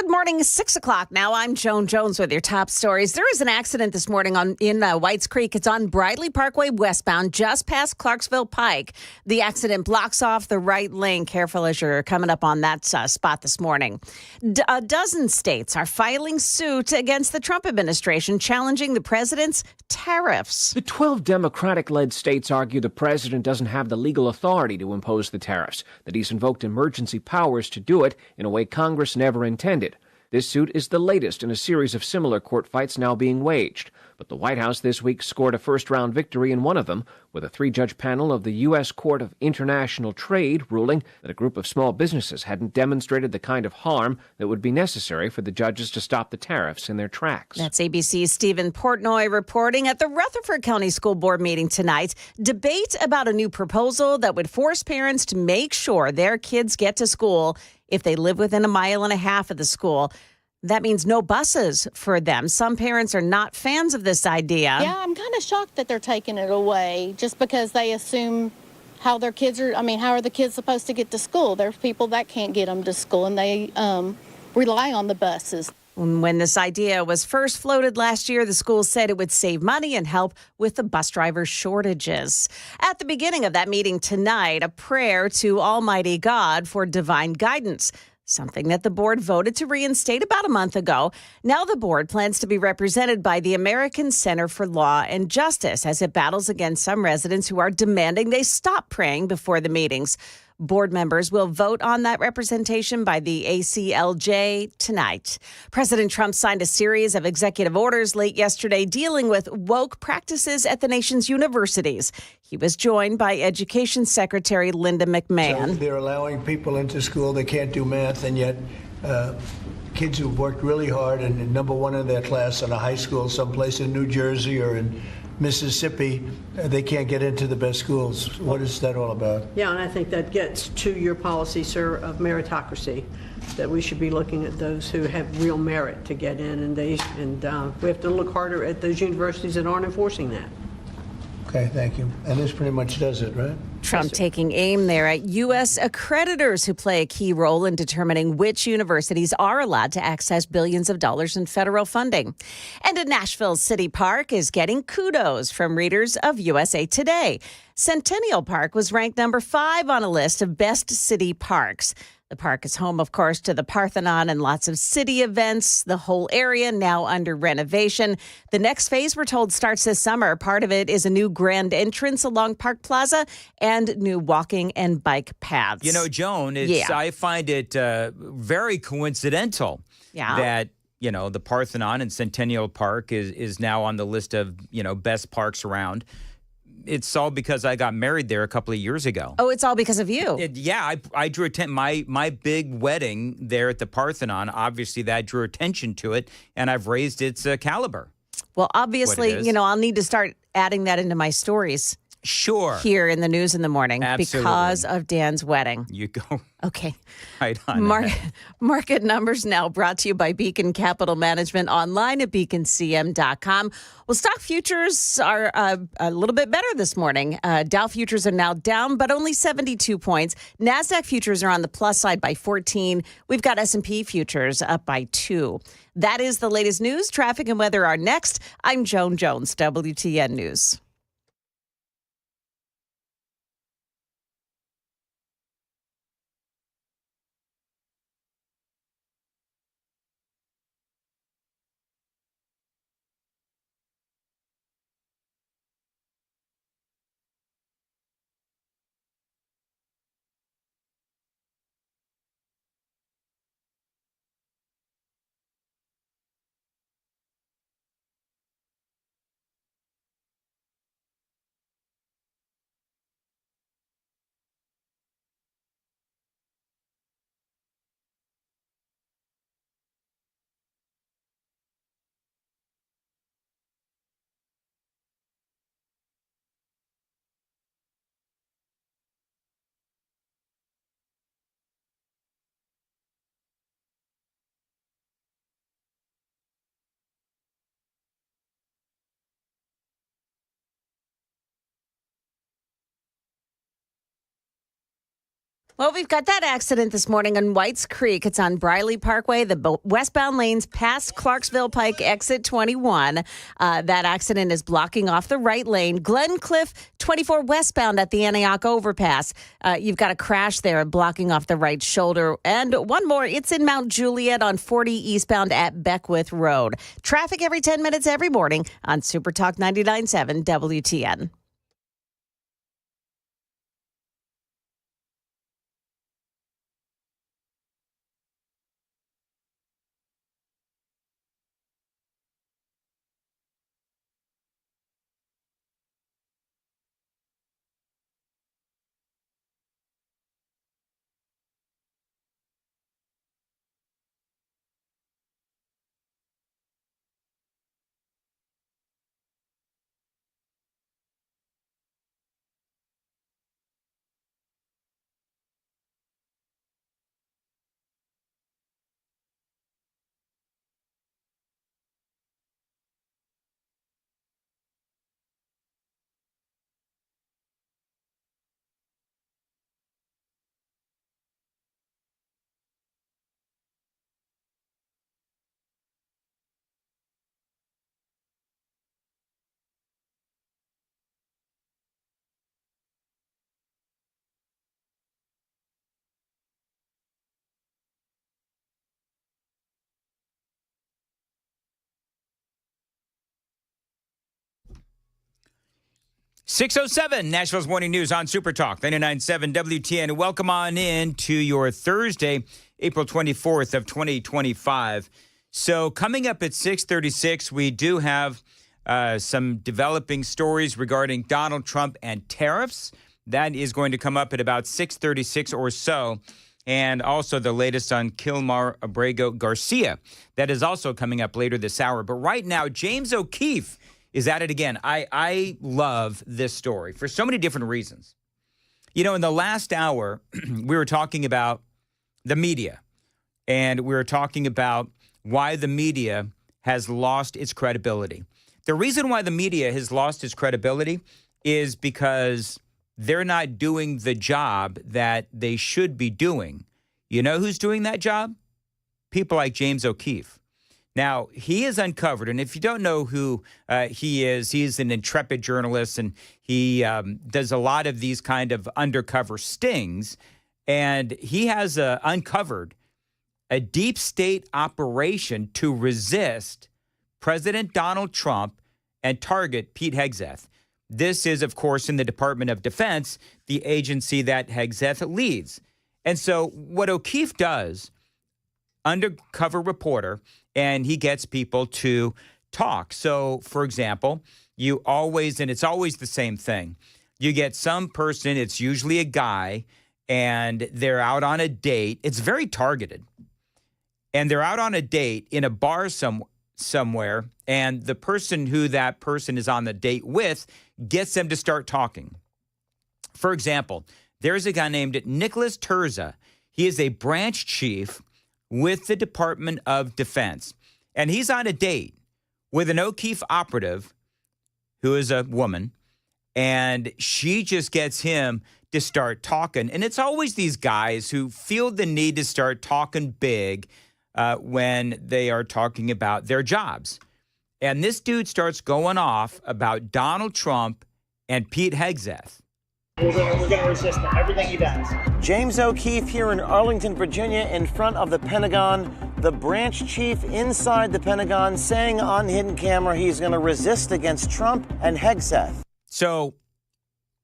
Good morning, 6 o'clock now. I'm Joan Jones with your top stories. There is an accident this morning in Whites Creek. It's on Bridley Parkway westbound, just past Clarksville Pike. The accident blocks off the right lane. Careful as you're coming up on that spot this morning. A dozen states are filing suit against the Trump administration, challenging the president's tariffs. The 12 Democratic-led states argue the president doesn't have the legal authority to impose the tariffs, that he's invoked emergency powers to do it in a way Congress never intended. This suit is the latest in a series of similar court fights now being waged. But the White House this week scored a first-round victory in one of them, with a 3-judge panel of the U.S. Court of International Trade ruling that a group of small businesses hadn't demonstrated the kind of harm that would be necessary for the judges to stop the tariffs in their tracks. That's ABC's Stephen Portnoy reporting. At the Rutherford County School Board meeting tonight, debate about a new proposal that would force parents to make sure their kids get to school if they live within a mile and a half of the school. That means no buses for them. Some parents are not fans of this idea. Yeah, I'm kind of shocked that they're taking it away just because they assume how their kids are. I mean, how are the kids supposed to get to school? There's people that can't get them to school, and they rely on the buses. When this idea was first floated last year, the school said it would save money and help with the bus driver shortages. At the beginning of that meeting tonight, a prayer to Almighty God for divine guidance, something that the board voted to reinstate about a month ago. Now the board plans to be represented by the American Center for Law and Justice as it battles against some residents who are demanding they stop praying before the meetings. Board members will vote on that representation by the ACLJ tonight. President Trump signed a series of executive orders late yesterday dealing with woke practices at the nation's universities. He was joined by Education Secretary Linda McMahon. So they're allowing people into school that can't do math, and yet kids who've worked really hard and number one in their class in a high school someplace in New Jersey or in Mississippi, they can't get into the best schools. What is that all about? Yeah, and I think that gets to your policy, sir, of meritocracy, that we should be looking at those who have real merit to get in, and we have to look harder at those universities that aren't enforcing that. Okay, thank you. And this pretty much does it, right? Trump taking aim there at U.S. accreditors who play a key role in determining which universities are allowed to access billions of dollars in federal funding. And a Nashville City Park is getting kudos from readers of USA Today. Centennial Park was ranked number 5 on a list of best city parks. The park is home, of course, to the Parthenon and lots of city events. The whole area now under renovation. The next phase, we're told, starts this summer. Part of it is a new grand entrance along Park Plaza and new walking and bike paths. You know, Joan, I find it very coincidental that, the Parthenon and Centennial Park is now on the list of, best parks around. It's all because I got married there a couple of years ago. Oh, it's all because of you. I drew attention. My big wedding there at the Parthenon, obviously that drew attention to it, and I've raised its caliber. Well, obviously, I'll need to start adding that into my stories. Sure. Here in the news in the morning. Absolutely. Because of Dan's wedding. You go. Okay. Right on. Market numbers now brought to you by Beacon Capital Management online at beaconcm.com. Well, stock futures are a little bit better this morning. Dow futures are now down, but only 72 points. NASDAQ futures are on the plus side by 14. We've got S&P futures up by 2. That is the latest news. Traffic and weather are next. I'm Joan Jones, WTN News. Well, we've got that accident this morning on Whites Creek. It's on Briley Parkway, the westbound lanes past Clarksville Pike, exit 21. That accident is blocking off the right lane. Glencliff 24 westbound at the Antioch overpass. You've got a crash there blocking off the right shoulder. And one more, it's in Mount Juliet on 40 eastbound at Beckwith Road. Traffic every 10 minutes every morning on Super Talk 99.7 WTN. .607 Nashville's Morning News on Super Talk 99.7 WTN. Welcome on in to your Thursday, April 24th of 2025. So coming up at 6:36, we do have some developing stories regarding Donald Trump and tariffs. That is going to come up at about 6:36 or so. And also the latest on Kilmar Abrego Garcia. That is also coming up later this hour. But right now, James O'Keefe is at it again. I love this story for so many different reasons. You know, in the last hour, we were talking about the media, and we were talking about why the media has lost its credibility. The reason why the media has lost its credibility is because they're not doing the job that they should be doing. You know who's doing that job? People like James O'Keefe. Now, he is uncovered, and if you don't know who he is an intrepid journalist, and he does a lot of these kind of undercover stings, and he has uncovered a deep state operation to resist President Donald Trump and target Pete Hegseth. This is, of course, in the Department of Defense, the agency that Hegseth leads. And so what O'Keefe does, undercover reporter, and he gets people to talk. So, for example, you always, and it's always the same thing, you get some person, it's usually a guy, and they're out on a date. It's very targeted. And they're out on a date in a bar somewhere, and the person who that person is on the date with gets them to start talking. For example, there's a guy named Nicholas Terza. He is a branch chief with the Department of Defense. And he's on a date with an O'Keefe operative who is a woman, and she just gets him to start talking. And it's always these guys who feel the need to start talking big when they are talking about their jobs. And this dude starts going off about Donald Trump and Pete Hegseth. We're going to resist everything he does. James O'Keefe here in Arlington, Virginia, in front of the Pentagon. The branch chief inside the Pentagon saying on hidden camera he's going to resist against Trump and Hegseth. So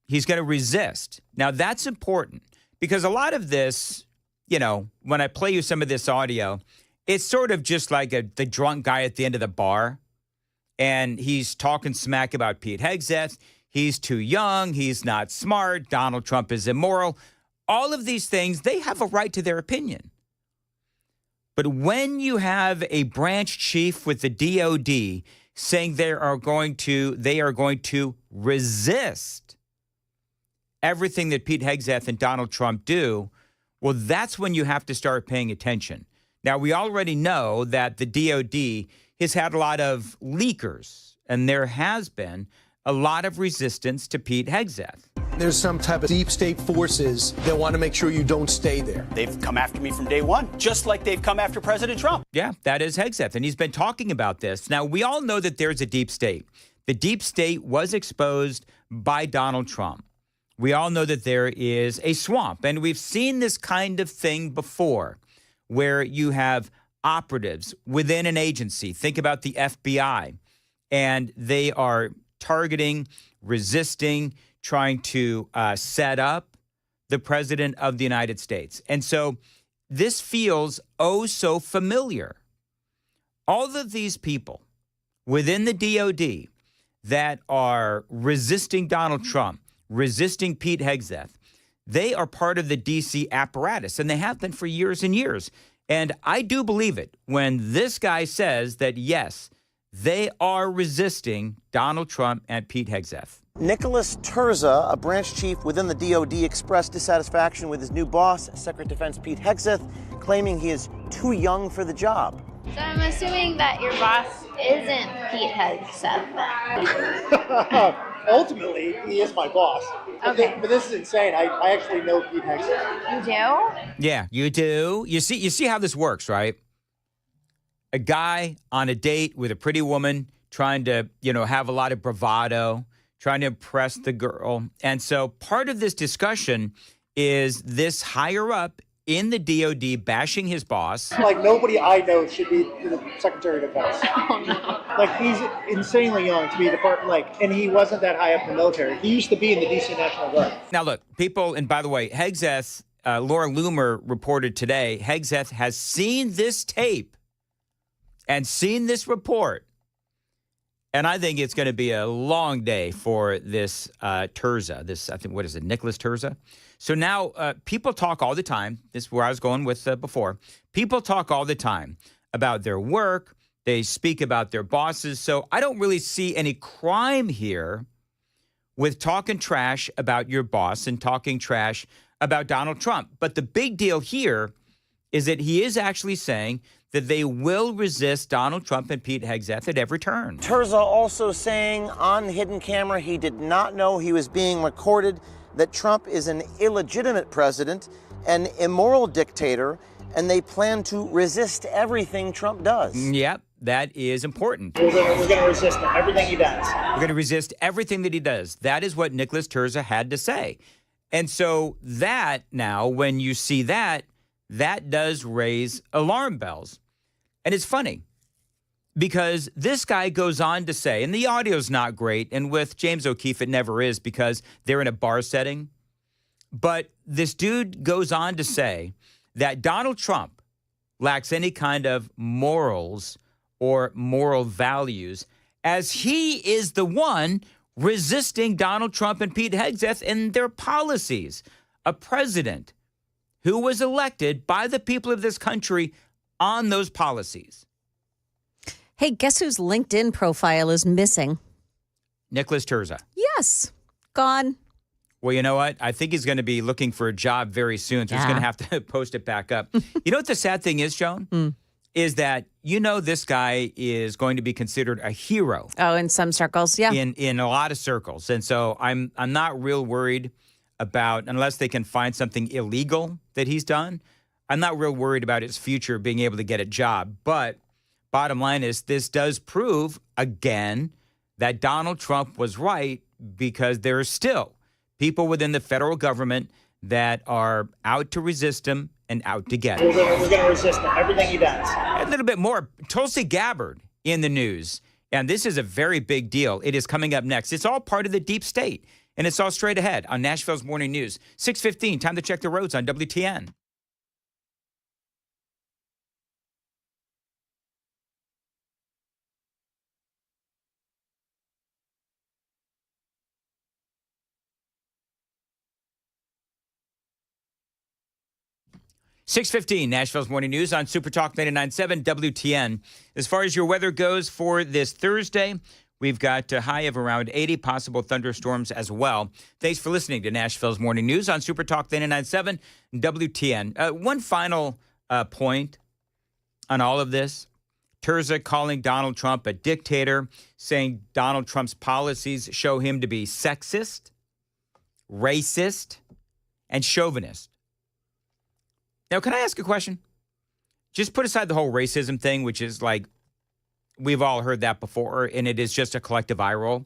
he's going to resist. Now, that's important because a lot of this, you know, when I play you some of this audio, it's sort of just like the drunk guy at the end of the bar, and he's talking smack about Pete Hegseth. He's too young. He's not smart. Donald Trump is immoral. All of these things, they have a right to their opinion. But when you have a branch chief with the DOD saying they are going to resist everything that Pete Hegseth and Donald Trump do, well, that's when you have to start paying attention. Now, we already know that the DOD has had a lot of leakers, and there has been a lot of resistance to Pete Hegseth. There's some type of deep state forces that want to make sure you don't stay there. They've come after me from day one, just like they've come after President Trump. Yeah, that is Hegseth, and he's been talking about this. Now, we all know that there's a deep state. The deep state was exposed by Donald Trump. We all know that there is a swamp, and we've seen this kind of thing before, where you have operatives within an agency. Think about the FBI, and they are targeting, resisting, trying to set up the president of the United States. And so this feels oh so familiar. All of these people within the DOD that are resisting Donald Trump, resisting Pete Hegseth, they are part of the D.C. apparatus, and they have been for years and years. And I do believe it when this guy says that, yes, they are resisting Donald Trump and Pete Hegseth. Nicholas Terza, a branch chief within the DOD, expressed dissatisfaction with his new boss, Secretary of Defense Pete Hegseth, claiming he is too young for the job. So I'm assuming that your boss isn't Pete Hegseth then. Ultimately, he is my boss. Okay. But this is insane. I actually know Pete Hegseth. You do? Yeah, you do. You see how this works, right? A guy on a date with a pretty woman trying to, have a lot of bravado, trying to impress the girl. And so part of this discussion is this higher up in the DOD bashing his boss. Like, nobody I know should be the Secretary of Defense. Oh, no. Like, he's insanely young to be and he wasn't that high up in the military. He used to be in the D.C. National Guard. Now, look, people, and by the way, Hegseth, Laura Loomer reported today, Hegseth has seen this tape and seen this report. And I think it's going to be a long day for this Terza, what is it, Nicholas Terza? So now people talk all the time. This is where I was going with before. People talk all the time about their work. They speak about their bosses. So I don't really see any crime here with talking trash about your boss and talking trash about Donald Trump. But the big deal here is that he is actually saying that they will resist Donald Trump and Pete Hegseth at every turn. Terza also saying on hidden camera he did not know he was being recorded, that Trump is an illegitimate president, an immoral dictator, and they plan to resist everything Trump does. Yep, that is important. We're going to resist him, everything he does. We're going to resist everything that he does. That is what Nicholas Terza had to say. And so that now, when you see that, that does raise alarm bells. And it's funny because this guy goes on to say, and the audio's not great, and with James O'Keefe it never is because they're in a bar setting, but this dude goes on to say that Donald Trump lacks any kind of morals or moral values, as he is the one resisting Donald Trump and Pete Hegseth and their policies. A president who was elected by the people of this country on those policies. Hey, guess whose LinkedIn profile is missing? Nicholas Terza. Yes. Gone. Well, you know what? I think he's going to be looking for a job very soon, so he's going to have to post it back up. You know what the sad thing is, Joan? Is that, this guy is going to be considered a hero. Oh, in some circles, yeah. In a lot of circles. And so I'm not real worried about, unless they can find something illegal that he's done, I'm not real worried about his future being able to get a job. But bottom line is this does prove, again, that Donald Trump was right, because there are still people within the federal government that are out to resist him and out to get him. We're going to resist him, everything he does. A little bit more. Tulsi Gabbard in the news. And this is a very big deal. It is coming up next. It's all part of the deep state. And it's all straight ahead on Nashville's Morning News. 6:15, time to check the roads on WTN. .6:15, Nashville's Morning News on Super Talk 99.7 WTN. As far as your weather goes for this Thursday, we've got a high of around 80, possible thunderstorms as well. Thanks for listening to Nashville's Morning News on Super Talk 99.7 WTN. One final point on all of this. Terza calling Donald Trump a dictator, saying Donald Trump's policies show him to be sexist. racist, and chauvinist. Now, can I ask a question? Just put aside the whole racism thing, which is like, we've all heard that before, and it is just a collective eye roll.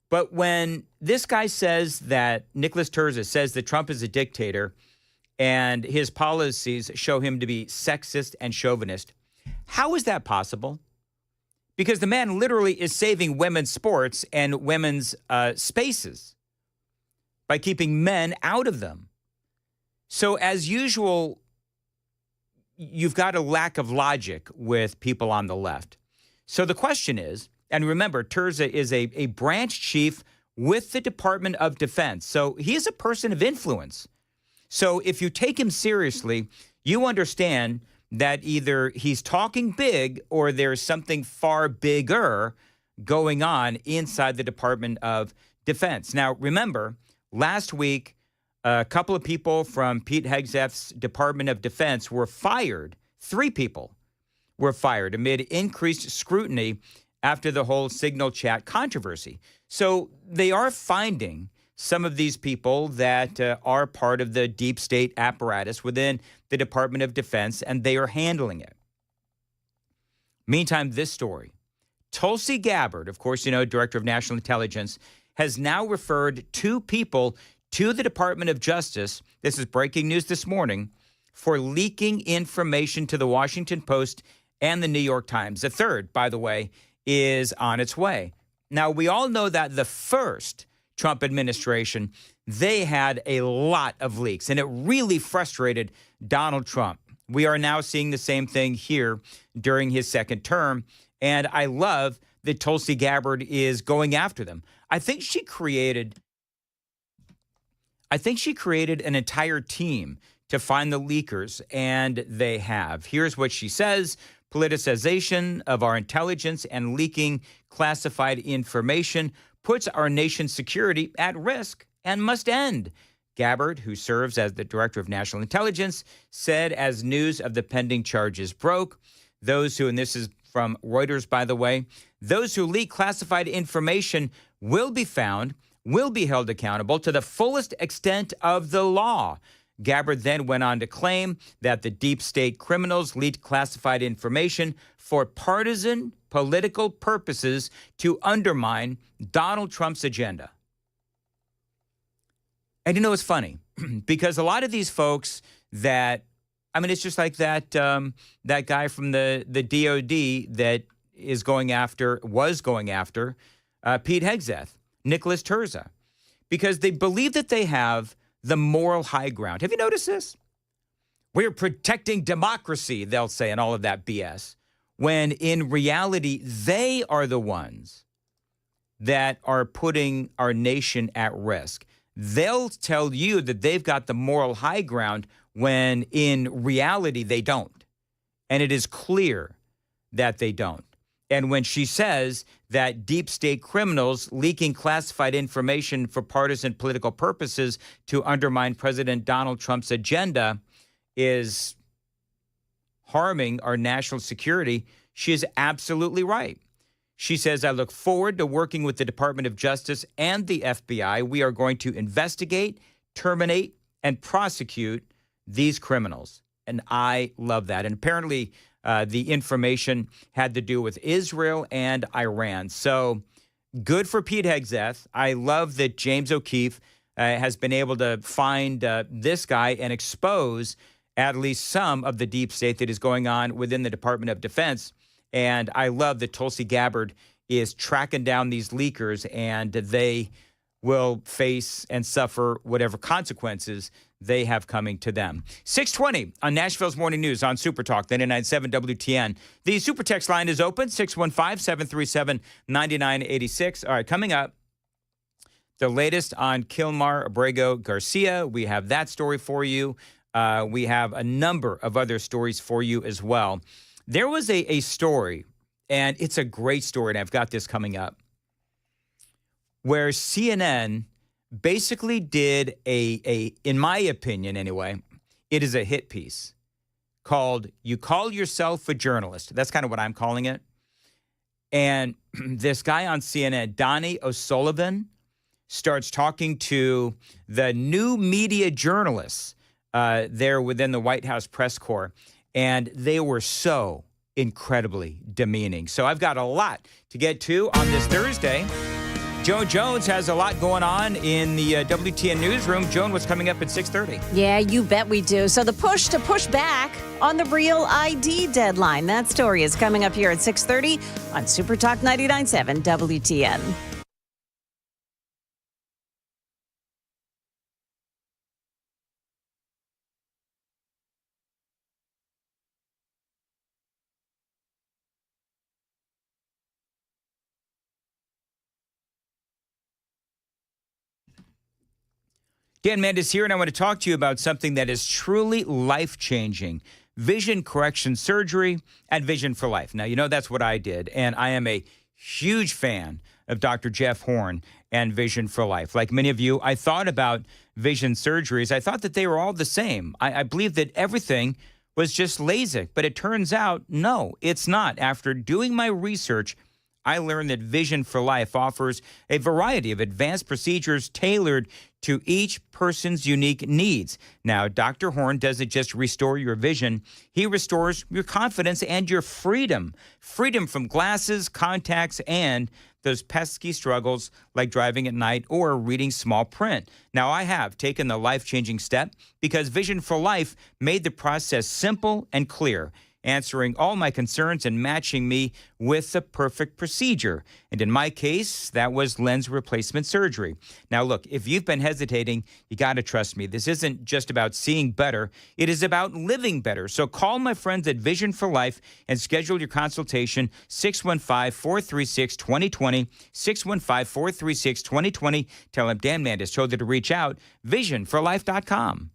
But when this guy says that, Nicholas Terza says that Trump is a dictator and his policies show him to be sexist and chauvinist, how is that possible? Because the man literally is saving women's sports and women's spaces by keeping men out of them. So as usual, you've got a lack of logic with people on the left. So the question is, and remember, Terza is a branch chief with the Department of Defense. So he is a person of influence. So if you take him seriously, you understand that either he's talking big or there's something far bigger going on inside the Department of Defense. Now, remember, last week, a couple of people from Pete Hegseth's Department of Defense were fired. 3 people were fired amid increased scrutiny after the whole Signal chat controversy. So they are finding some of these people that are part of the deep state apparatus within the Department of Defense, and they are handling it. Meantime, this story. Tulsi Gabbard, of course, you know, Director of National Intelligence, has now referred 2 people to the Department of Justice, this is breaking news this morning, for leaking information to the Washington Post and the New York Times. A third, by the way, is on its way. Now, we all know that the first Trump administration, they had a lot of leaks, and it really frustrated Donald Trump. We are now seeing the same thing here during his second term, and I love that Tulsi Gabbard is going after them. I think she created an entire team to find the leakers, and they have. Here's what she says: politicization of our intelligence and leaking classified information puts our nation's security at risk and must end. Gabbard, who serves as the Director of National Intelligence, said as news of the pending charges broke, those who, and this is from Reuters, by the way, those who leak classified information will be found, will be held accountable to the fullest extent of the law. Gabbard then went on to claim that the deep state criminals leaked classified information for partisan political purposes to undermine Donald Trump's agenda. And you know, it's funny because a lot of these folks that, I mean, it's just like that that guy from the DOD that was going after Pete Hegseth, Nicholas Terza, because they believe that they have the moral high ground. Have you noticed this? We're protecting democracy, they'll say, and all of that BS, when in reality, they are the ones that are putting our nation at risk. They'll tell you that they've got the moral high ground when in reality they don't. And it is clear that they don't. And when she says that deep state criminals leaking classified information for partisan political purposes to undermine President Donald Trump's agenda is harming our national security, she is absolutely right. She says, I look forward to working with the Department of Justice and the FBI. We are going to investigate, terminate, and prosecute these criminals. And I love that. And apparently, the information had to do with Israel and Iran. So good for Pete Hegseth. I love that James O'Keefe has been able to find this guy and expose at least some of the deep state that is going on within the Department of Defense. And I love that Tulsi Gabbard is tracking down these leakers, and they will face and suffer whatever consequences they have coming to them. 620 on Nashville's Morning News on Super Talk, 99.7 WTN. The Super Text line is open, 615-737-9986. All right, coming up, the latest on Kilmar Abrego Garcia. We have that story for you. We have a number of other stories for you as well. There was a story, and it's a great story, and I've got this coming up, where CNN basically did in my opinion anyway, it is a hit piece called You Call Yourself a Journalist. That's kind of what I'm calling it. And this guy on CNN, Donnie O'Sullivan, starts talking to the new media journalists there within the White House press corps, and they were so incredibly demeaning. So I've got a lot to get to on this Thursday. Joan Jones has a lot going on in the WTN newsroom. Joan, what's coming up at 6:30? Yeah, you bet we do. So the push to push back on the Real ID deadline. That story is coming up here at 6:30 on Super Talk 99.7 WTN. Dan Mendes here, and I want to talk to you about something that is truly life-changing. Vision correction surgery at Vision for Life. Now, you know that's what I did, and I am a huge fan of Dr. Jeff Horn and Vision for Life. Like many of you, I thought about vision surgeries. I thought that they were all the same. I believed that everything was just LASIK, but it turns out, no, it's not. After doing my research, I learned that Vision for Life offers a variety of advanced procedures tailored to each person's unique needs. Now, Dr. Horn doesn't just restore your vision, he restores your confidence and your freedom. Freedom from glasses, contacts, and those pesky struggles like driving at night or reading small print. Now, I have taken the life-changing step because Vision for Life made the process simple and clear, answering all my concerns and matching me with the perfect procedure. And in my case, that was lens replacement surgery. Now, look, if you've been hesitating, you got to trust me. This isn't just about seeing better. It is about living better. So call my friends at Vision for Life and schedule your consultation, 615-436-2020, 615-436-2020. Tell them Dan Mandis told you to reach out, visionforlife.com.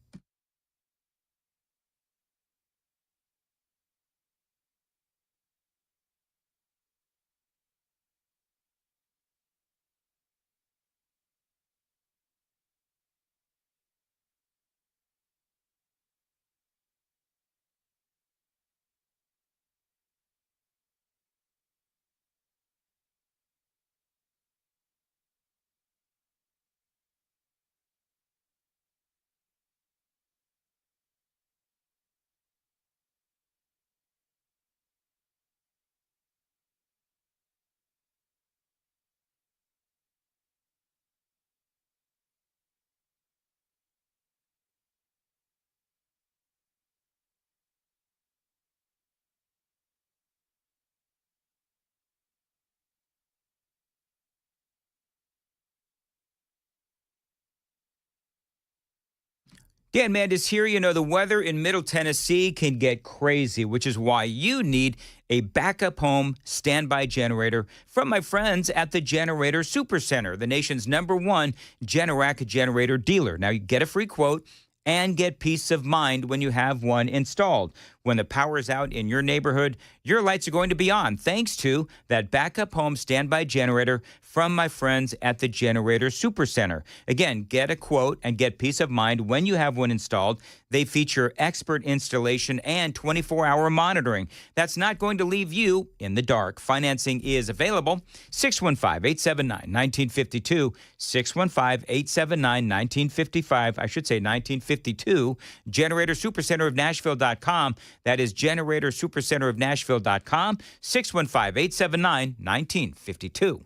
Dan Mandis here. You know, the weather in Middle Tennessee can get crazy, which is why you need a backup home standby generator from my friends at the Generator Supercenter, the nation's #1 Generac generator dealer. Now, you get a free quote and get peace of mind when you have one installed. When the power is out in your neighborhood, your lights are going to be on thanks to that backup home standby generator from my friends at the Generator Supercenter. Again, get a quote and get peace of mind when you have one installed. They feature expert installation and 24-hour monitoring. That's not going to leave you in the dark. Financing is available. 615-879-1952, 615-879-1955. I should say 1952. Generator Supercenter of Nashville.com. That is Generator Supercenter of Nashville.com, 615-879-1952.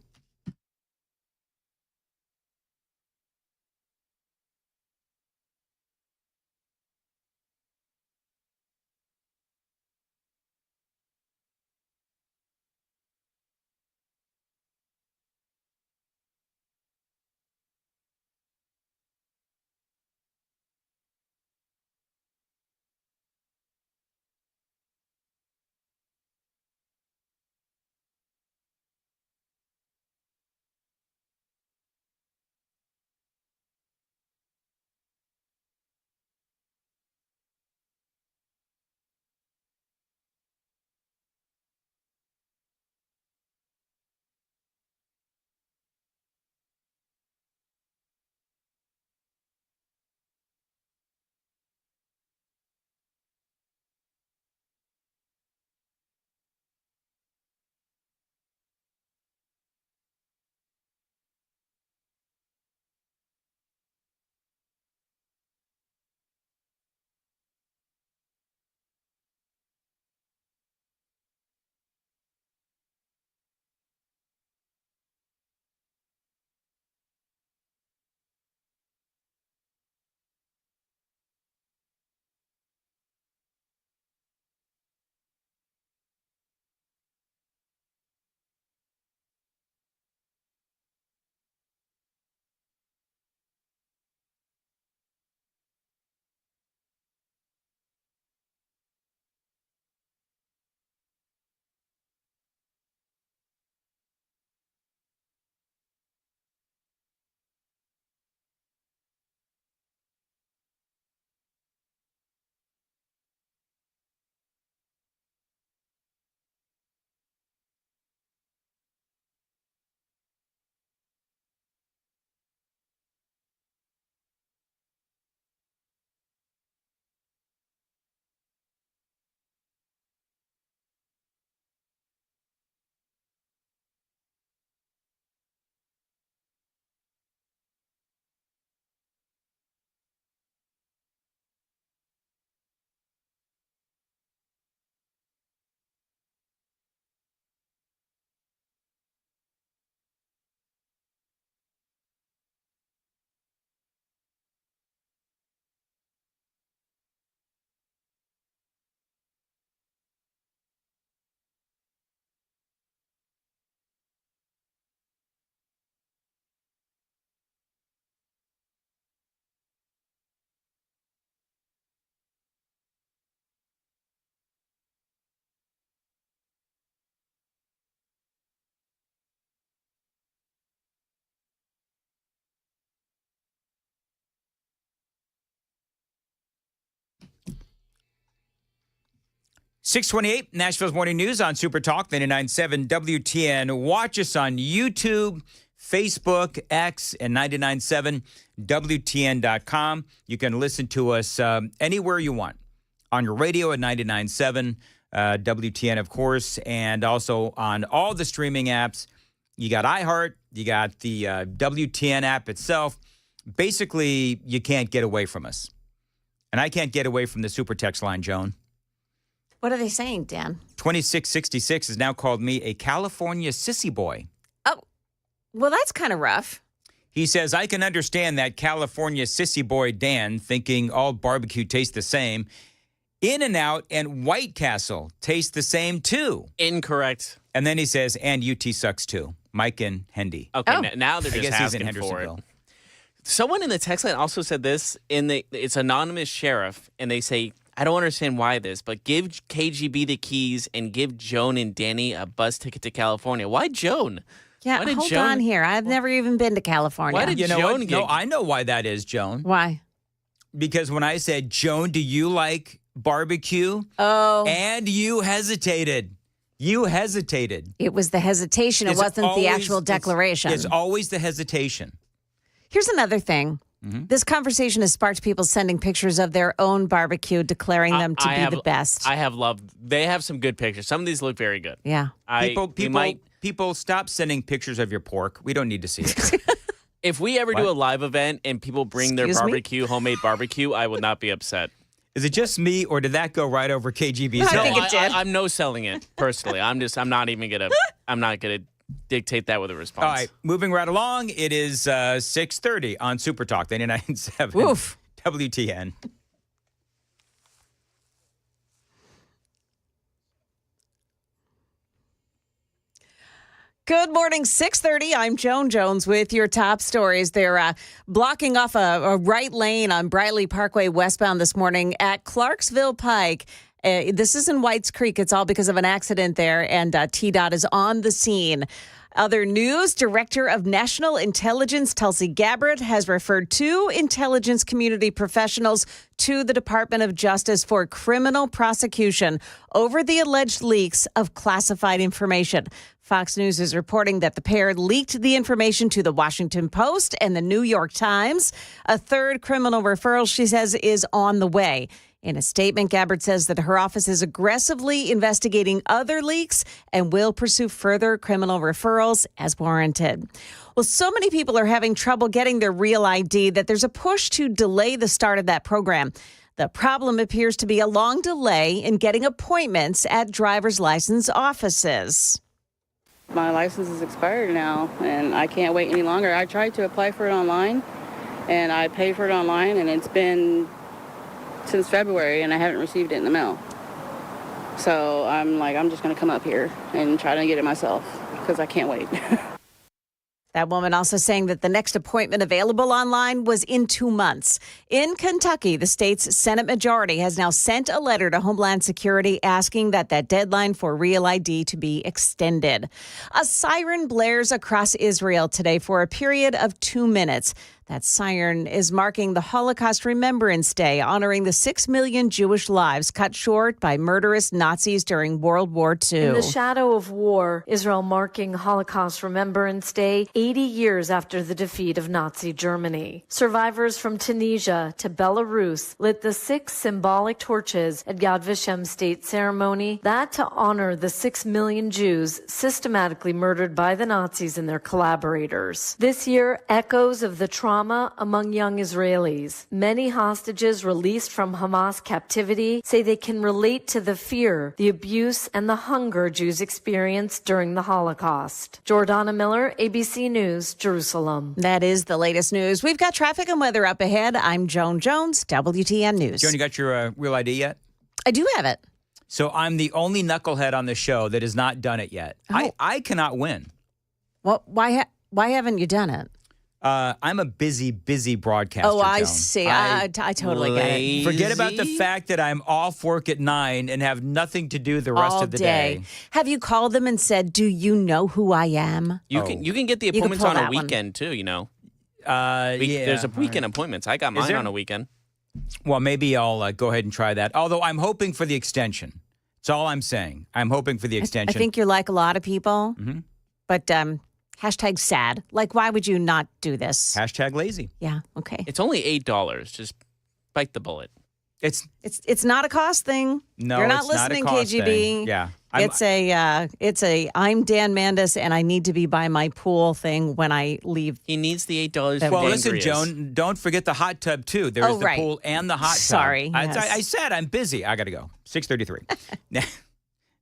628, Nashville's Morning News on Super Talk 99.7 WTN. Watch us on YouTube, Facebook, X, and 99.7 WTN.com. You can listen to us anywhere you want. On your radio at 99.7 WTN, of course, and also on all the streaming apps. You got iHeart, you got the WTN app itself. Basically, you can't get away from us. And I can't get away from the super text line, Joan. What are they saying, Dan? 2666 has now called me a California sissy boy. Oh, well, that's kind of rough. He says, I can understand that California sissy boy Dan thinking all barbecue tastes the same. In-N-Out and White Castle taste the same too. Incorrect. And then he says, and UT sucks too. Mike and Hendy. Okay, now they're just asking he's in for it. Hendersonville. Someone in the text line also said this. It's anonymous sheriff, and they say, I don't understand why this, but give KGB the keys and give Joan and Danny a bus ticket to California. Why Joan? Yeah, hold on here. I've never even been to California. Why did Joan get... No, I know why that is, Joan. Why? Because when I said, Joan, do you like barbecue? Oh. And you hesitated. You hesitated. It was the hesitation. It wasn't the actual declaration. It's always the hesitation. Here's another thing. Mm-hmm. This conversation has sparked people sending pictures of their own barbecue, declaring them to be the best. I have loved. They have some good pictures. Some of these look very good. Yeah. People stop sending pictures of your pork. We don't need to see it. If we ever do a live event and people bring their barbecue, homemade barbecue, I would not be upset. Is it just me, or did that go right over KGB's head? I think it did. I'm no selling it personally. I'm not gonna dictate that with a response. All right, moving right along. It is 6:30 on Super Talk 99.7 Oof. WTN. Good morning, 6:30. I'm Joan Jones with your top stories. They're blocking off a right lane on Briley Parkway westbound this morning at Clarksville Pike. This is in Whites Creek. It's all because of an accident there, and TDOT is on the scene. Other news, Director of National Intelligence Tulsi Gabbard has referred 2 intelligence community professionals to the Department of Justice for criminal prosecution over the alleged leaks of classified information. Fox News is reporting that the pair leaked the information to the Washington Post and the New York Times. A third criminal referral, she says, is on the way. In a statement, Gabbard says that her office is aggressively investigating other leaks and will pursue further criminal referrals as warranted. Well, so many people are having trouble getting their real ID that there's a push to delay the start of that program. The problem appears to be a long delay in getting appointments at driver's license offices. My license is expired now, and I can't wait any longer. I tried to apply for it online, and I paid for it online, and it's been since February, and I haven't received it in the mail. So I'm just going to come up here and try to get it myself because I can't wait. That woman also saying that the next appointment available online was in 2 months. In Kentucky, the state's Senate majority has now sent a letter to Homeland Security asking that deadline for real ID to be extended. A siren blares across Israel today for a period of 2 minutes. That siren is marking the Holocaust Remembrance Day, honoring the 6 million Jewish lives cut short by murderous Nazis during World War II. In the shadow of war, Israel marking Holocaust Remembrance Day 80 years after the defeat of Nazi Germany. Survivors from Tunisia to Belarus lit the 6 symbolic torches at Yad Vashem state ceremony, that to honor the 6 million Jews systematically murdered by the Nazis and their collaborators. This year, echoes of the trauma among young Israelis. Many hostages released from Hamas captivity say they can relate to the fear, the abuse, and the hunger Jews experienced during the Holocaust. Jordana Miller, ABC News, Jerusalem. That is the latest news. We've got traffic and weather up ahead. I'm Joan Jones, WTN News. Joan, you got your real ID yet? I do have it. So I'm the only knucklehead on the show that has not done it yet. Oh. I cannot win. Well, why haven't you done it? I'm a busy broadcaster. Oh, I Joan. see. I totally get it. Forget about the fact that I'm off work at 9 and have nothing to do the rest of the day. Have you called them and said, "Do you know who I am?" You can get the appointments on a weekend too. You know. Yeah. There's a weekend appointments. I got mine on a weekend. Well, maybe I'll go ahead and try that. Although I'm hoping for the extension. That's all I'm saying. I'm hoping for the extension. I think you're like a lot of people, but hashtag sad. Like, why would you not do this? Hashtag lazy. Yeah, okay. It's only $8. Just bite the bullet. It's not a cost thing. No, you're not it's not a listening, cost KGB. thing. Yeah. It's a I'm Dan Mandis and I need to be by my pool thing when I leave. He needs the $8. Well, listen, Joan, don't forget the hot tub, too. There's the pool and the hot tub. Sorry. Yes. I said I'm busy. I got to go. 6:33.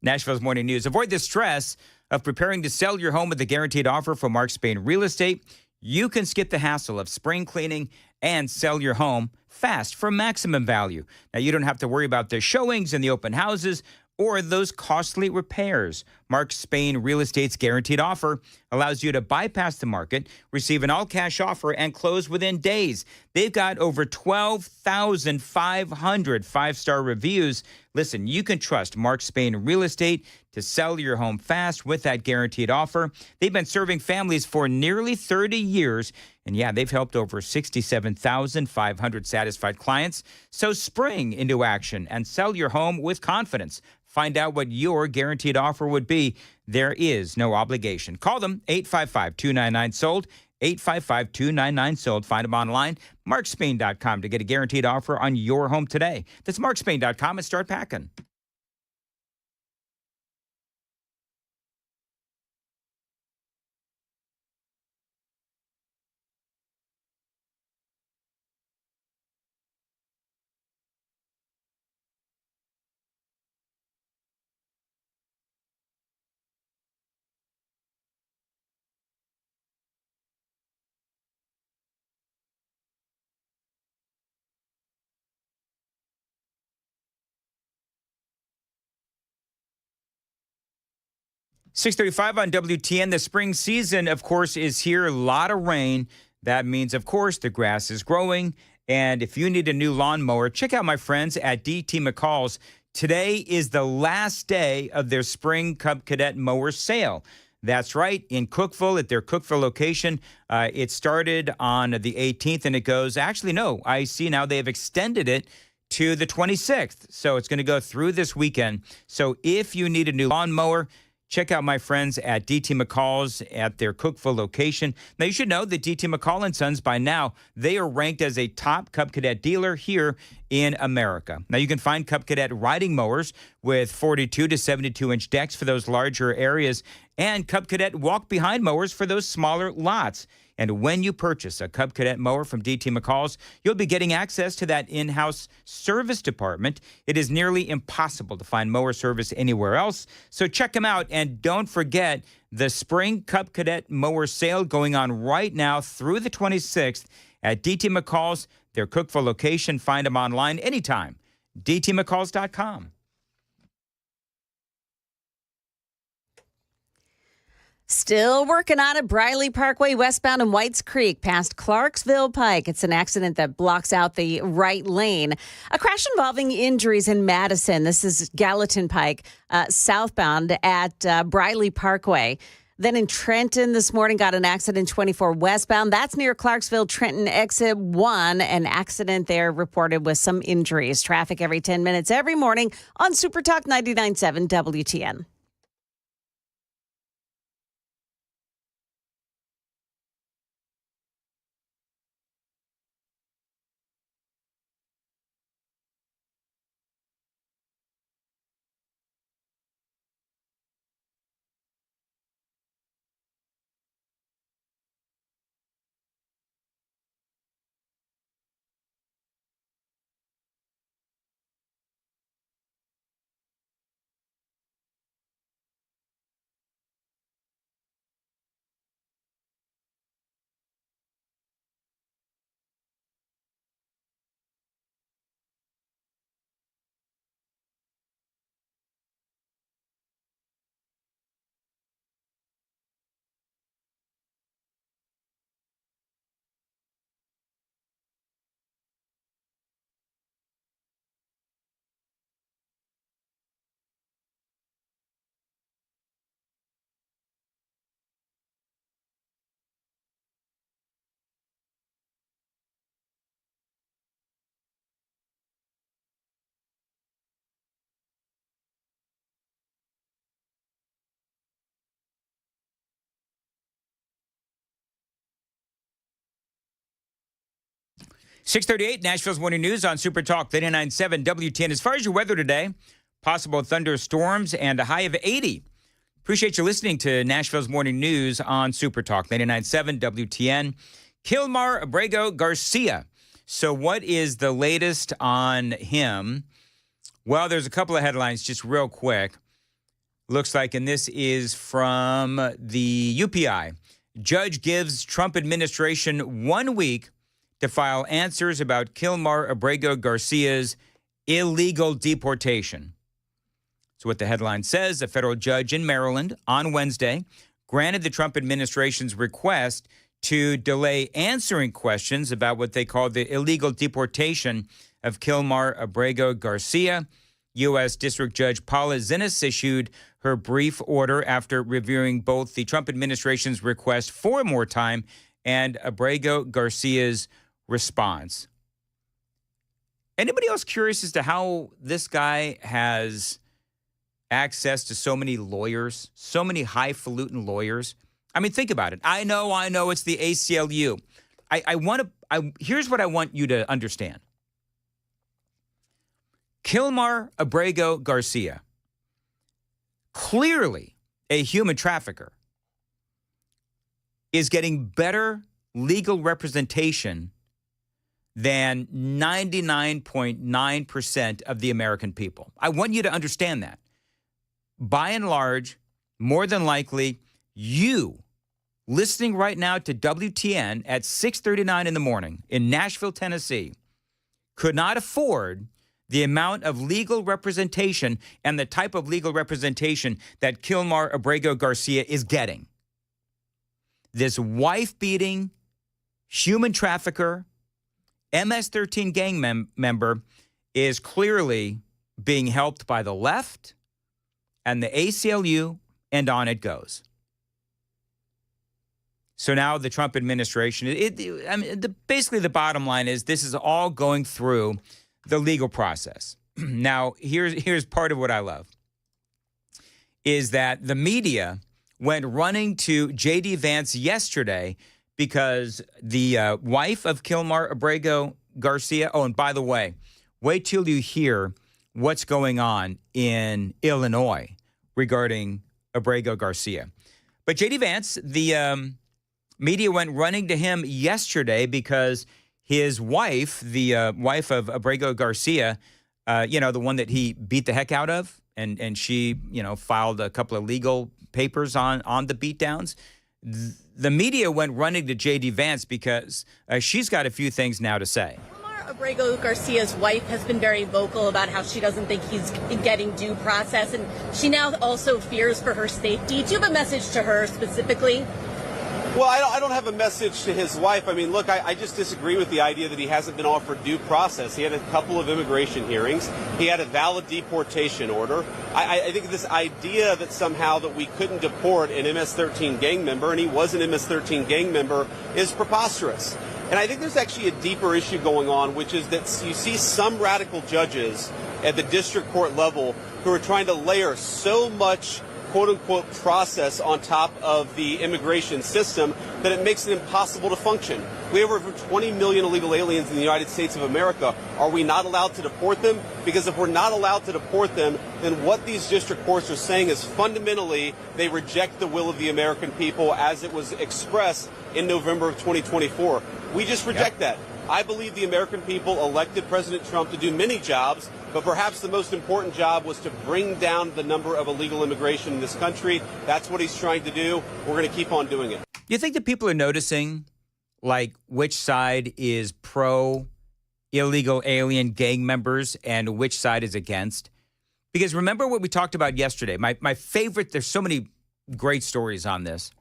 Nashville's Morning News. Avoid the stress of preparing to sell your home with a guaranteed offer from Mark Spain Real Estate. You can skip the hassle of spring cleaning and sell your home fast for maximum value. Now, you don't have to worry about the showings and the open houses or those costly repairs. Mark Spain Real Estate's guaranteed offer allows you to bypass the market, receive an all-cash offer, and close within days. They've got over 12,500 five-star reviews. Listen, you can trust Mark Spain Real Estate to sell your home fast with that guaranteed offer. They've been serving families for nearly 30 years. And yeah, they've helped over 67,500 satisfied clients. So spring into action and sell your home with confidence. Find out what your guaranteed offer would be. There is no obligation. Call them 855-299-SOLD, 855-299-SOLD. Find them online, markspain.com, to get a guaranteed offer on your home today. That's markspain.com and start packing. .635 on WTN. The spring season, of course, is here. A lot of rain. That means, of course, the grass is growing. And if you need a new lawnmower, check out my friends at DT McCall's. Today is the last day of their spring Cub Cadet mower sale. That's right, in Cookeville, at their Cookeville location. It started on the 18th, and it goes, actually, no, I see now they have extended it to the 26th. So it's going to go through this weekend. So if you need a new lawnmower, check out my friends at DT McCall's at their Cookeville location. Now, you should know that DT McCall & Sons, by now, they are ranked as a top Cub Cadet dealer here in America. Now, you can find Cub Cadet riding mowers with 42 to 72-inch decks for those larger areas and Cub Cadet walk-behind mowers for those smaller lots. And when you purchase a Cub Cadet mower from DT McCall's, you'll be getting access to that in-house service department. It is nearly impossible to find mower service anywhere else. So check them out. And don't forget the Spring Cub Cadet mower sale going on right now through the 26th at DT McCall's, their Cookeville location. Find them online anytime. DTMcCalls.com. Still working on it. Briley Parkway westbound in Whites Creek past Clarksville Pike. It's an accident that blocks out the right lane. A crash involving injuries in Madison. This is Gallatin Pike southbound at Briley Parkway. Then in Trenton this morning, got an accident 24 westbound. That's near Clarksville Trenton exit 1. An accident there reported with some injuries. Traffic every 10 minutes every morning on Super Talk 99.7 WTN. 6:38, Nashville's Morning News on Super Talk 99.7 WTN. As far as your weather today, possible thunderstorms and a high of 80. Appreciate you listening to Nashville's Morning News on Super Talk 99.7 WTN. Kilmar Abrego Garcia. So what is the latest on him? Well, there's a couple of headlines just real quick. Looks like, and this is from the UPI. Judge gives Trump administration 1 week to file answers about Kilmar Abrego Garcia's illegal deportation. So what the headline says, a federal judge in Maryland on Wednesday granted the Trump administration's request to delay answering questions about what they call the illegal deportation of Kilmar Abrego Garcia. U.S. District Judge Paula Zinnes issued her brief order after reviewing both the Trump administration's request for more time and Abrego Garcia's response. Anybody else curious as to how this guy has access to so many lawyers, so many highfalutin lawyers? I mean, think about it. I know it's the ACLU. Here's what I want you to understand. Kilmar Abrego Garcia, clearly a human trafficker, is getting better legal representation than 99.9% of the American people. I want you to understand that. By and large, more than likely, you listening right now to WTN at 6:39 in the morning in Nashville, Tennessee, could not afford the amount of legal representation and the type of legal representation that Kilmar Abrego Garcia is getting. This wife-beating, human trafficker, MS-13 gang member is clearly being helped by the left and the ACLU, and on it goes. So now the Trump administration, basically the bottom line is this is all going through the legal process. Now, here's part of what I love, is that the media went running to J.D. Vance yesterday because the wife of Kilmar Abrego Garcia, oh, and by the way, wait till you hear what's going on in Illinois regarding Abrego Garcia. But J.D. Vance, the media went running to him yesterday because his wife, the wife of Abrego Garcia, the one that he beat the heck out of, and she, filed a couple of legal papers on the beatdowns. The media went running to J.D. Vance because she's got a few things now to say. Abrego Garcia's wife has been very vocal about how she doesn't think he's getting due process, and she now also fears for her safety. Do you have a message to her specifically? Well, I don't have a message to his wife. I mean, look, I just disagree with the idea that he hasn't been offered due process. He had a couple of immigration hearings. He had a valid deportation order. I think this idea that somehow that we couldn't deport an MS-13 gang member, and he was an MS-13 gang member, is preposterous. And I think there's actually a deeper issue going on, which is that you see some radical judges at the district court level who are trying to layer so much quote-unquote process on top of the immigration system that it makes it impossible to function. We have over 20 million illegal aliens in the United States of America. Are we not allowed to deport them? Because if we're not allowed to deport them, then what these district courts are saying is fundamentally they reject the will of the American people as it was expressed in November of 2024. We just reject that. I believe the American people elected President Trump to do many jobs, but perhaps the most important job was to bring down the number of illegal immigration in this country. That's what he's trying to do. We're going to keep on doing it. You think that people are noticing, like, which side is pro illegal alien gang members and which side is against? Because remember what we talked about yesterday. My favorite, there's so many great stories on this.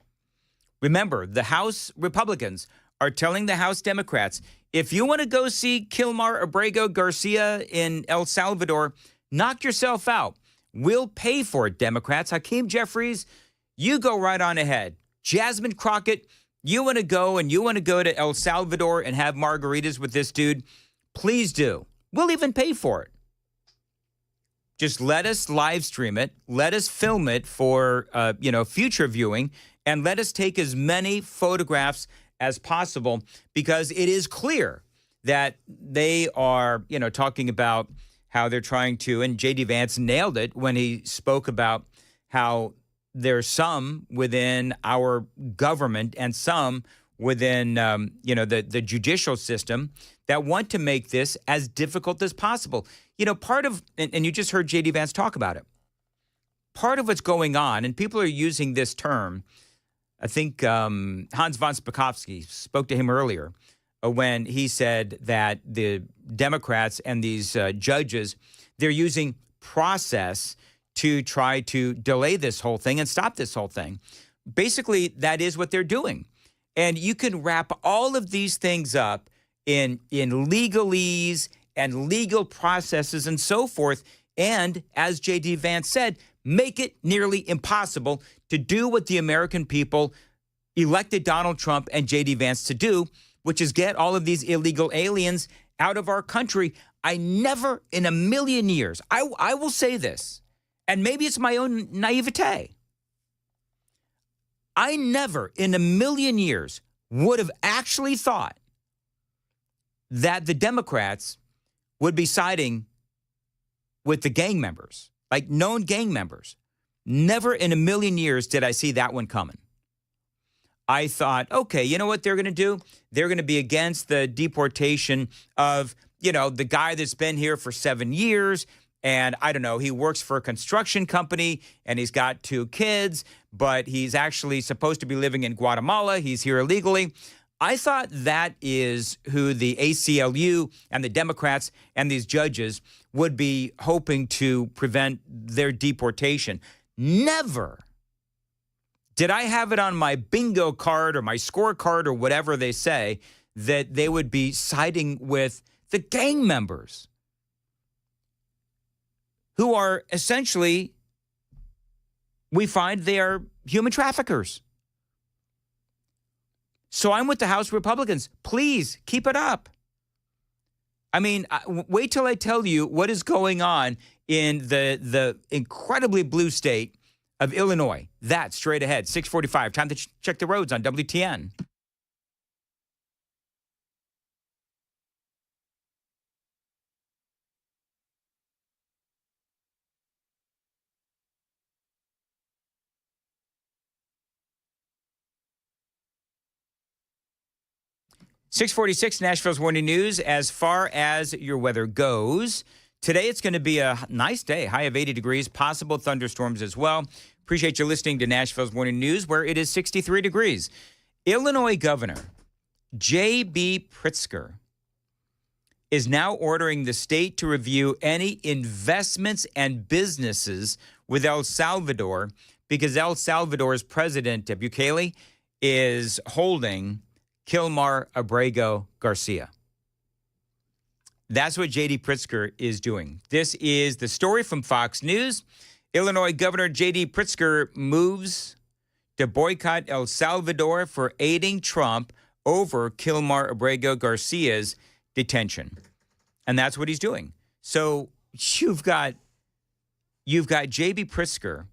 Remember, the House Republicans are telling the House Democrats, if you want to go see Kilmar Abrego Garcia in El Salvador, knock yourself out. We'll pay for it, Democrats. Hakeem Jeffries, you go right on ahead. Jasmine Crockett, you want to go to El Salvador and have margaritas with this dude? Please do. We'll even pay for it. Just let us live stream it. Let us film it for, future viewing, and let us take as many photographs as possible, because it is clear that they are, talking about how they're trying to, and J.D. Vance nailed it when he spoke about how there's some within our government and some within, the judicial system that want to make this as difficult as possible. Part of, and you just heard J.D. Vance talk about it, part of what's going on, and people are using this term, I think Hans von Spakovsky spoke to him earlier when he said that the Democrats and these judges, they're using process to try to delay this whole thing and stop this whole thing. Basically, that is what they're doing. And you can wrap all of these things up in legalese and legal processes and so forth. And as J.D. Vance said, make it nearly impossible to do what the American people elected Donald Trump and J.D. Vance to do, which is get all of these illegal aliens out of our country. I never in a million years, I will say this, and maybe it's my own naivete, I never in a million years would have actually thought that the Democrats would be siding with the gang members, like known gang members. Never in a million years did I see that one coming. I thought, okay, you know what they're going to do? They're going to be against the deportation of, the guy that's been here for 7 years. And I don't know, he works for a construction company and he's got 2 kids, but he's actually supposed to be living in Guatemala. He's here illegally. I thought that is who the ACLU and the Democrats and these judges would be hoping to prevent their deportation. Never did I have it on my bingo card or my scorecard or whatever they say that they would be siding with the gang members, who are essentially, we find they are human traffickers. So I'm with the House Republicans. Please keep it up. I mean, wait till I tell you what is going on in the incredibly blue state of Illinois. That's straight ahead, 645. Time to check the roads on WTN. .646 Nashville's Morning News. As far as your weather goes, today it's going to be a nice day, high of 80 degrees, possible thunderstorms as well. Appreciate you listening to Nashville's Morning News, where it is 63 degrees. Illinois Governor J.B. Pritzker is now ordering the state to review any investments and businesses with El Salvador because El Salvador's president, Bukele, is holding Kilmar Abrego Garcia. That's what J.D. Pritzker is doing. This is the story from Fox News. Illinois Governor J.D. Pritzker moves to boycott El Salvador for aiding Trump over Kilmar Abrego Garcia's detention. And that's what he's doing. So you've got J.B. Pritzker,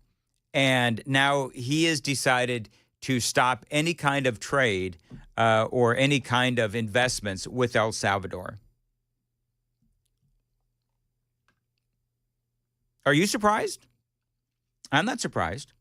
and now he has decided to stop any kind of trade or any kind of investments with El Salvador. Are you surprised? I'm not surprised.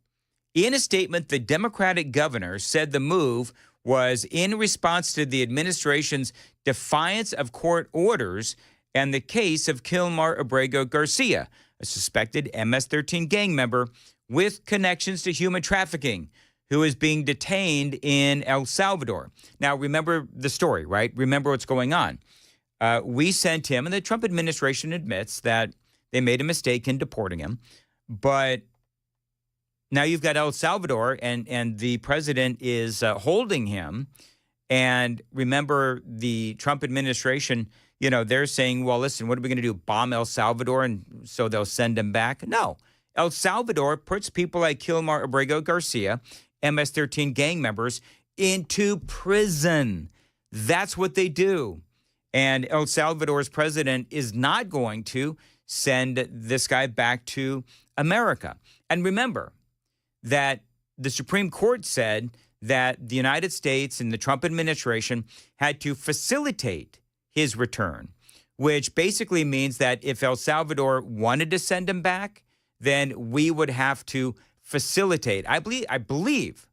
In a statement, the Democratic governor said the move was in response to the administration's defiance of court orders and the case of Kilmar Abrego Garcia, a suspected MS-13 gang member with connections to human trafficking, who is being detained in El Salvador. Now, remember the story, right? Remember what's going on. We sent him, and the Trump administration admits that they made a mistake in deporting him. But now you've got El Salvador, and the president is holding him. And remember, the Trump administration, they're saying, well, listen, what are we going to do, bomb El Salvador, and so they'll send him back? No. El Salvador puts people like Kilmar Abrego Garcia, MS-13 gang members, into prison. That's what they do. And El Salvador's president is not going to send this guy back to America. And remember that the Supreme Court said that the United States and the Trump administration had to facilitate his return, which basically means that if El Salvador wanted to send him back, then we would have to facilitate. I believe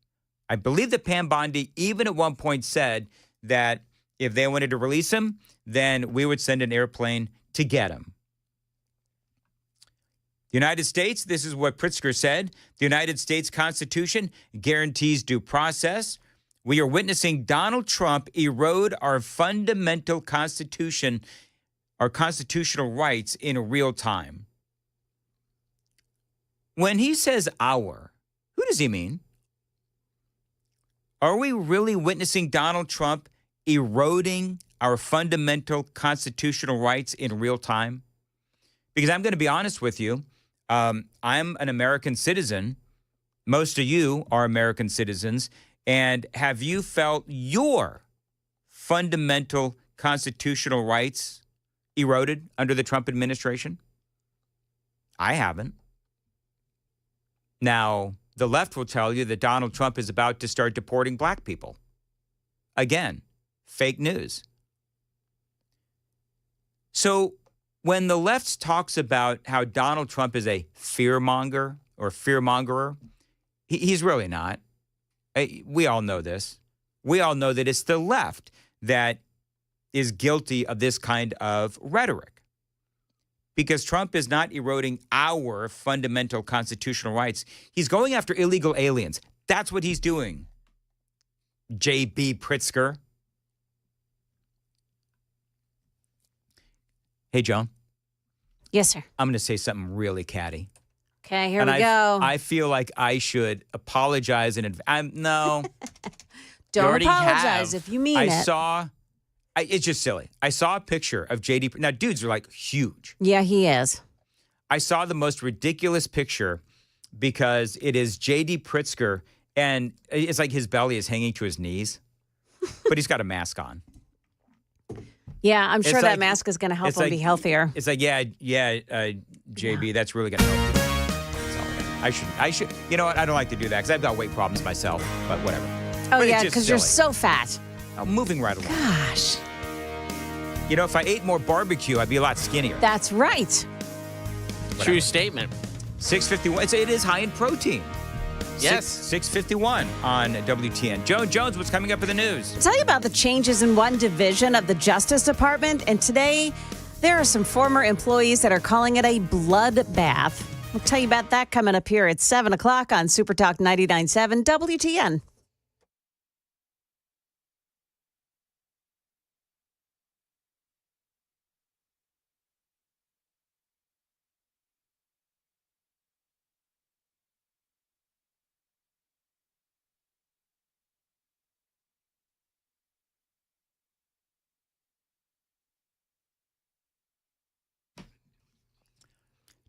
that Pam Bondi even at one point said that if they wanted to release him, then we would send an airplane to get him. The United States, this is what Pritzker said, the United States Constitution guarantees due process. We are witnessing Donald Trump erode our fundamental constitution, our constitutional rights in real time. When he says our, who does he mean? Are we really witnessing Donald Trump eroding our fundamental constitutional rights in real time? Because I'm going to be honest with you, I'm an American citizen. Most of you are American citizens. And have you felt your fundamental constitutional rights eroded under the Trump administration? I haven't. Now, the left will tell you that Donald Trump is about to start deporting black people. Again, fake news. So when the left talks about how Donald Trump is a fearmonger or fearmongerer, he's really not. We all know this. We all know that it's the left that is guilty of this kind of rhetoric. Because Trump is not eroding our fundamental constitutional rights. He's going after illegal aliens. That's what he's doing. J.B. Pritzker. Hey, Joan. Yes, sir. I'm going to say something really catty. Okay, here we go. I feel like I should apologize in advance. No. Don't apologize if you mean it. It's just silly. I saw a picture of JD. Now, dudes are like huge. Yeah, he is. I saw the most ridiculous picture because it is JD Pritzker, and it's like his belly is hanging to his knees, but he's got a mask on. Yeah, I'm sure that mask is going to help him be healthier. It's like, JB, that's really going to help you. I should, you know what? I don't like to do that because I've got weight problems myself, but whatever. Oh, but yeah, because you're so fat. I'm moving right along. Gosh. You know, if I ate more barbecue, I'd be a lot skinnier. That's right. Whatever. True statement. 651. It is high in protein. Yes. 651 on WTN. Joan Jones, what's coming up in the news? I'll tell you about the changes in one division of the Justice Department. And today, there are some former employees that are calling it a bloodbath. We'll tell you about that coming up here at 7 o'clock on Super Talk 99.7 WTN.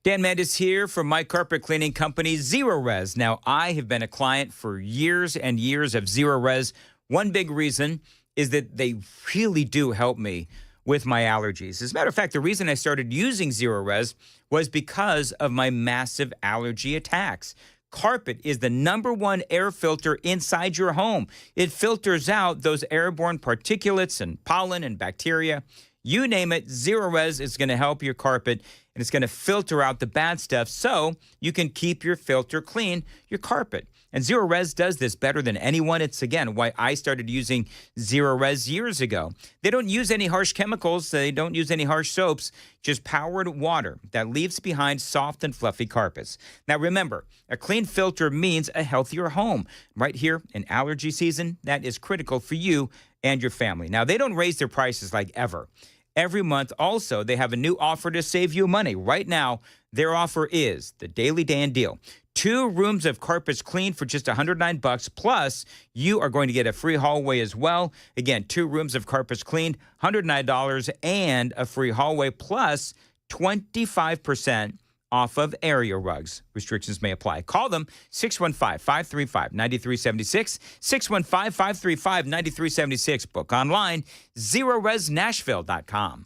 Dan Mandis here from my carpet cleaning company, Zero Res. Now, I have been a client for years and years of Zero Res. One big reason is that they really do help me with my allergies. As a matter of fact, the reason I started using Zero Res was because of my massive allergy attacks. Carpet is the #1 air filter inside your home. It filters out those airborne particulates and pollen and bacteria. You name it, Zero Res is going to help your carpet, and it's going to filter out the bad stuff so you can keep your filter clean, your carpet. And Zero Res does this better than anyone. It's, again, why I started using Zero Res years ago. They don't use any harsh chemicals. They don't use any harsh soaps, just powered water that leaves behind soft and fluffy carpets. Now, remember, a clean filter means a healthier home. Right here in allergy season, that is critical for you and your family. Now, they don't raise their prices like ever. Every month, also, they have a new offer to save you money. Right now, their offer is the Daily Dan Deal. 2 rooms of carpets cleaned for just $109, plus you are going to get a free hallway as well. Again, 2 rooms of carpets cleaned, $109, and a free hallway, plus 25% off of area rugs. Restrictions may apply. Call them 615-535-9376, 615-535-9376. Book online, ZeroResNashville.com.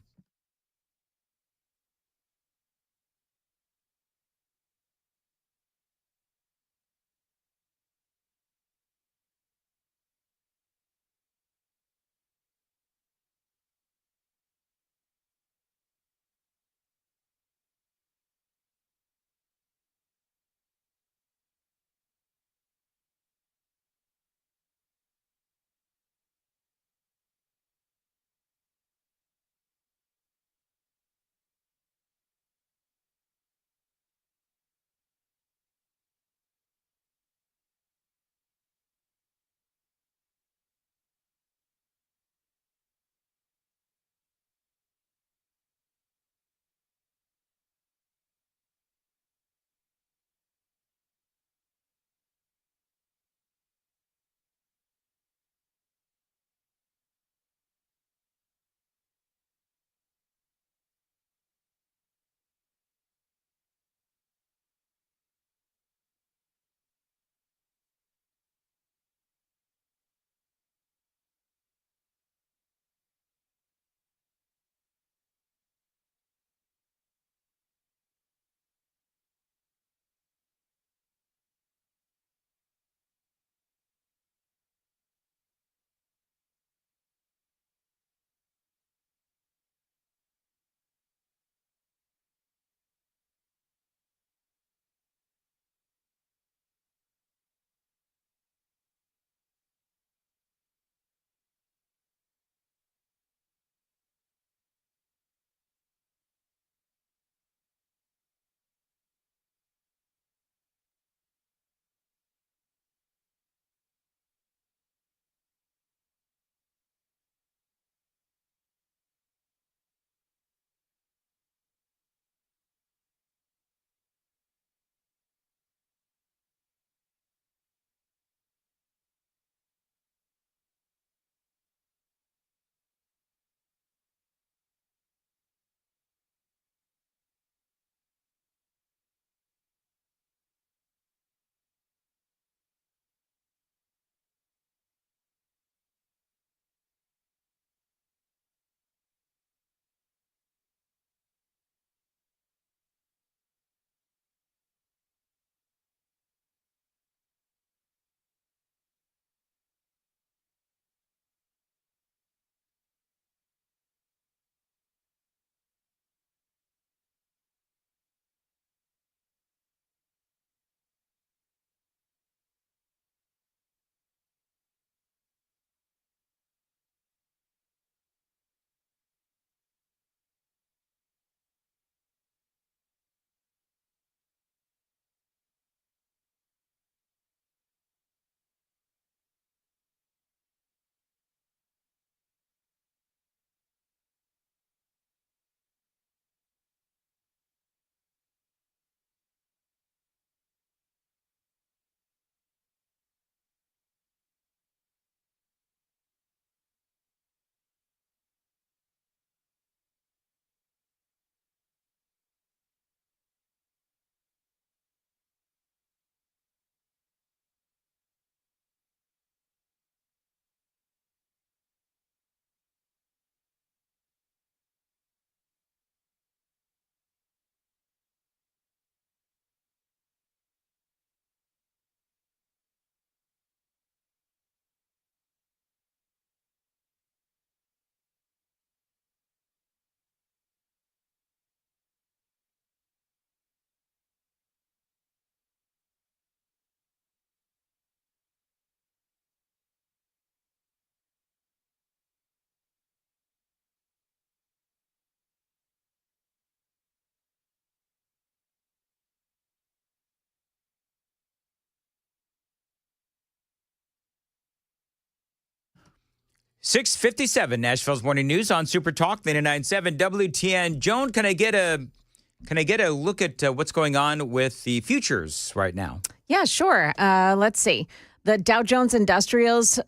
6:57, Nashville's Morning News on Super Talk 99.7 WTN. Joan, can I get a look at what's going on with the futures right now? Yeah, sure. Let's see. The Dow Jones Industrials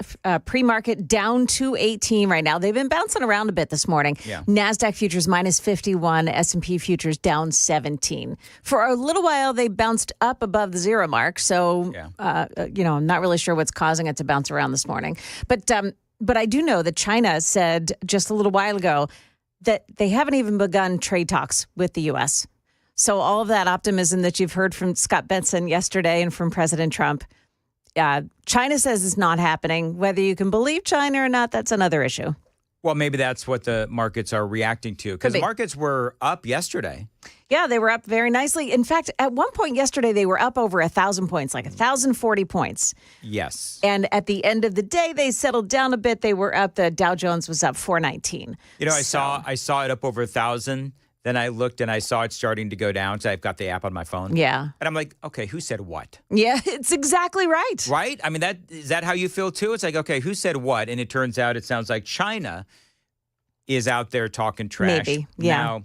pre-market down 218 right now. They've been bouncing around a bit this morning. Yeah. NASDAQ futures minus 51, S&P futures down 17. For a little while, they bounced up above the zero mark. So, I'm not really sure what's causing it to bounce around this morning. But I do know that China said just a little while ago that they haven't even begun trade talks with the U.S. So all of that optimism that you've heard from Scott Bentsen yesterday and from President Trump, China says it's not happening. Whether you can believe China or not, that's another issue. Well, maybe that's what the markets are reacting to, because the markets were up yesterday. Yeah, they were up very nicely. In fact, at one point yesterday, they were up over 1,000 points, like 1,040 points. Yes. And at the end of the day, they settled down a bit. They were up. The Dow Jones was up 419. I saw it up over 1,000. Then I looked and I saw it starting to go down. So I've got the app on my phone. Yeah. And I'm like, okay, who said what? Yeah, it's exactly right. Right? I mean, is that how you feel too? It's like, okay, who said what? And it turns out it sounds like China is out there talking trash. Maybe, yeah.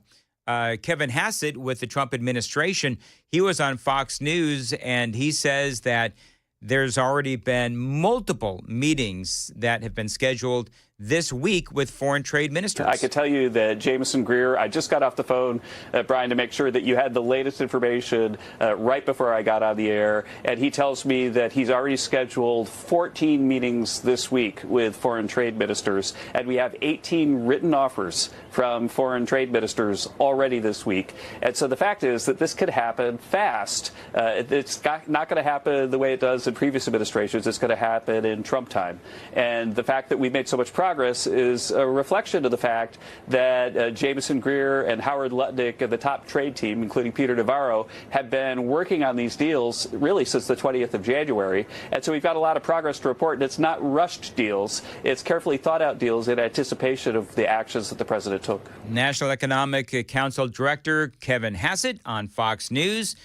Now, Kevin Hassett with the Trump administration, he was on Fox News and he says that there's already been multiple meetings that have been scheduled this week with foreign trade ministers. I could tell you that Jameson Greer, I just got off the phone, Brian, to make sure that you had the latest information right before I got on the air. And he tells me that he's already scheduled 14 meetings this week with foreign trade ministers. And we have 18 written offers from foreign trade ministers already this week. And so the fact is that this could happen fast. It's not going to happen the way it does in previous administrations. It's going to happen in Trump time. And the fact that we've made so much progress is a reflection of the fact that Jameson Greer and Howard Lutnick and the top trade team, including Peter Navarro, have been working on these deals really since the 20th of January. And so we've got a lot of progress to report, and it's not rushed deals. It's carefully thought out deals in anticipation of the actions that the president took. National Economic Council Director Kevin Hassett on Fox News.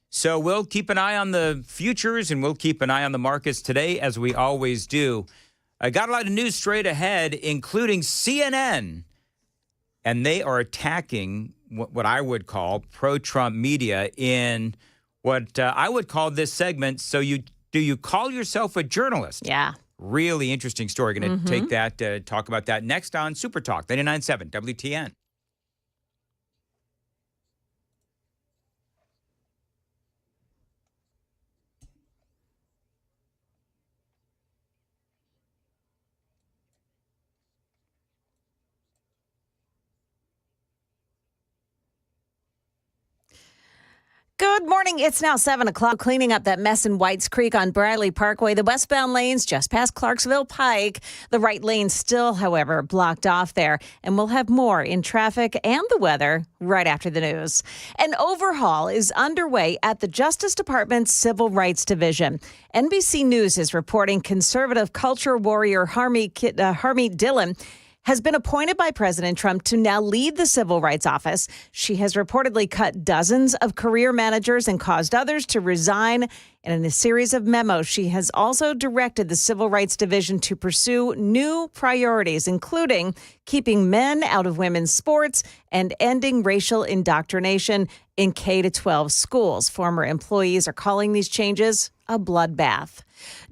So we'll keep an eye on the futures and we'll keep an eye on the markets today, as we always do. I got a lot of news straight ahead, including CNN, and they are attacking what I would call pro-Trump media in what I would call this segment. So do you call yourself a journalist? Yeah. Really interesting story. Going to take that, talk about that next on Super Talk 99.7 WTN. Good morning. It's now 7 o'clock. Cleaning up that mess in Whites Creek on Bradley Parkway. The westbound lanes just past Clarksville Pike. The right lane still, however, blocked off there. And we'll have more in traffic and the weather right after the news. An overhaul is underway at the Justice Department's Civil Rights Division. NBC News is reporting conservative culture warrior Harmeet Dillon has been appointed by President Trump to now lead the Civil Rights Office. She has reportedly cut dozens of career managers and caused others to resign. And in a series of memos, she has also directed the Civil Rights Division to pursue new priorities, including keeping men out of women's sports and ending racial indoctrination in K-12 schools. Former employees are calling these changes a bloodbath.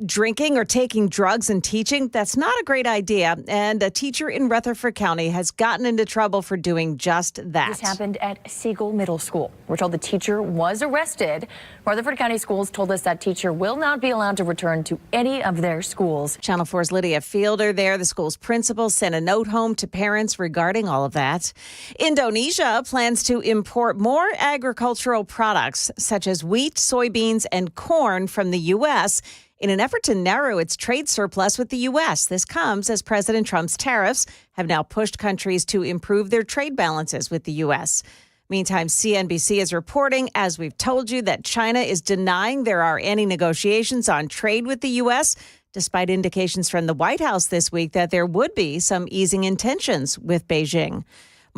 Drinking or taking drugs and teaching, that's not a great idea. And a teacher in Rutherford County has gotten into trouble for doing just that. This happened at Siegel Middle School. We're told the teacher was arrested. Rutherford County Schools told us that teacher will not be allowed to return to any of their schools. Channel 4's Lydia Fielder there. The school's principal sent a note home to parents regarding all of that. Indonesia plans to import more agricultural products such as wheat, soybeans, and corn from the U.S. in an effort to narrow its trade surplus with the U.S. This comes as President Trump's tariffs have now pushed countries to improve their trade balances with the U.S. Meantime, CNBC is reporting, as we've told you, that China is denying there are any negotiations on trade with the U.S., despite indications from the White House this week that there would be some easing in tensions with Beijing.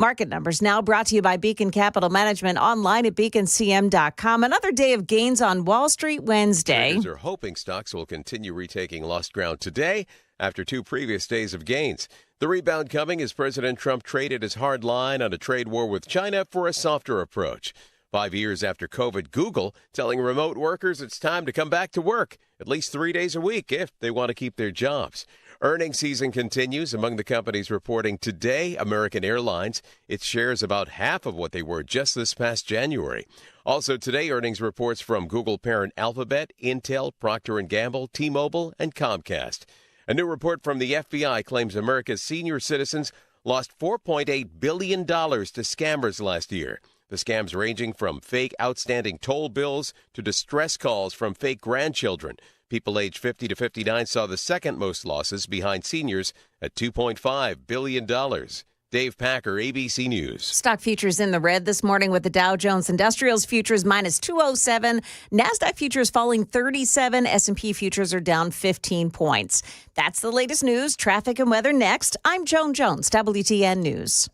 Market numbers now brought to you by Beacon Capital Management, online at beaconcm.com. Another day of gains on Wall Street Wednesday. Traders are hoping stocks will continue retaking lost ground today after 2 previous days of gains. The rebound coming as President Trump traded his hard line on a trade war with China for a softer approach. 5 years after COVID, Google telling remote workers it's time to come back to work at least 3 days a week if they want to keep their jobs. Earnings season continues. Among the companies reporting today, American Airlines. Its shares about half of what they were just this past January. Also today, earnings reports from Google parent Alphabet, Intel, Procter & Gamble, T-Mobile, and Comcast. A new report from the FBI claims America's senior citizens lost $4.8 billion to scammers last year. The scams ranging from fake outstanding toll bills to distress calls from fake grandchildren. People aged 50 to 59 saw the second most losses behind seniors at $2.5 billion. Dave Packer, ABC News. Stock futures in the red this morning with the Dow Jones Industrials futures minus 207. NASDAQ futures falling 37. S&P futures are down 15 points. That's the latest news, traffic and weather next. I'm Joan Jones, WTN News.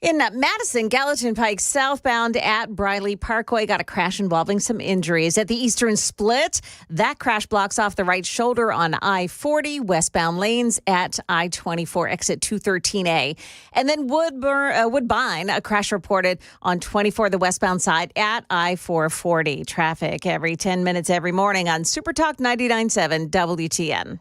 In Madison, Gallatin Pike southbound at Briley Parkway got a crash involving some injuries. At the Eastern Split, that crash blocks off the right shoulder on I-40, westbound lanes at I-24, exit 213A. And then Woodbine, a crash reported on 24, the westbound side at I-440. Traffic every 10 minutes every morning on Super Talk 99.7 WTN.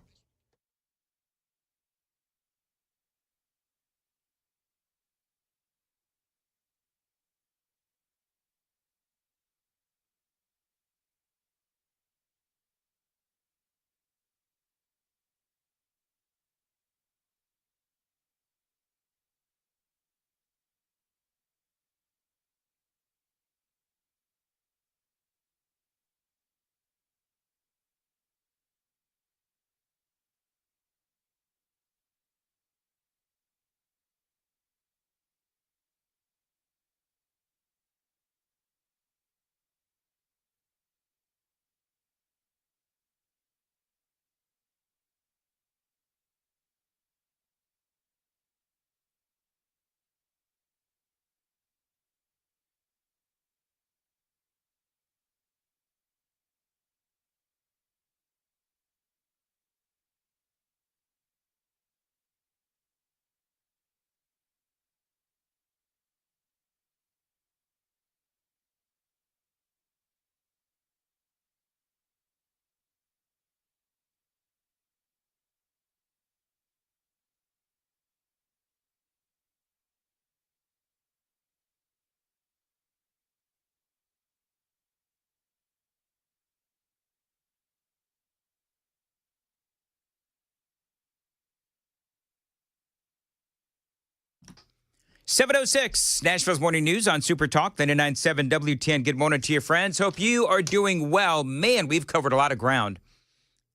.706, Nashville's Morning News on Super Talk 99.7 WTN. Good morning to your friends. Hope you are doing well. Man, we've covered a lot of ground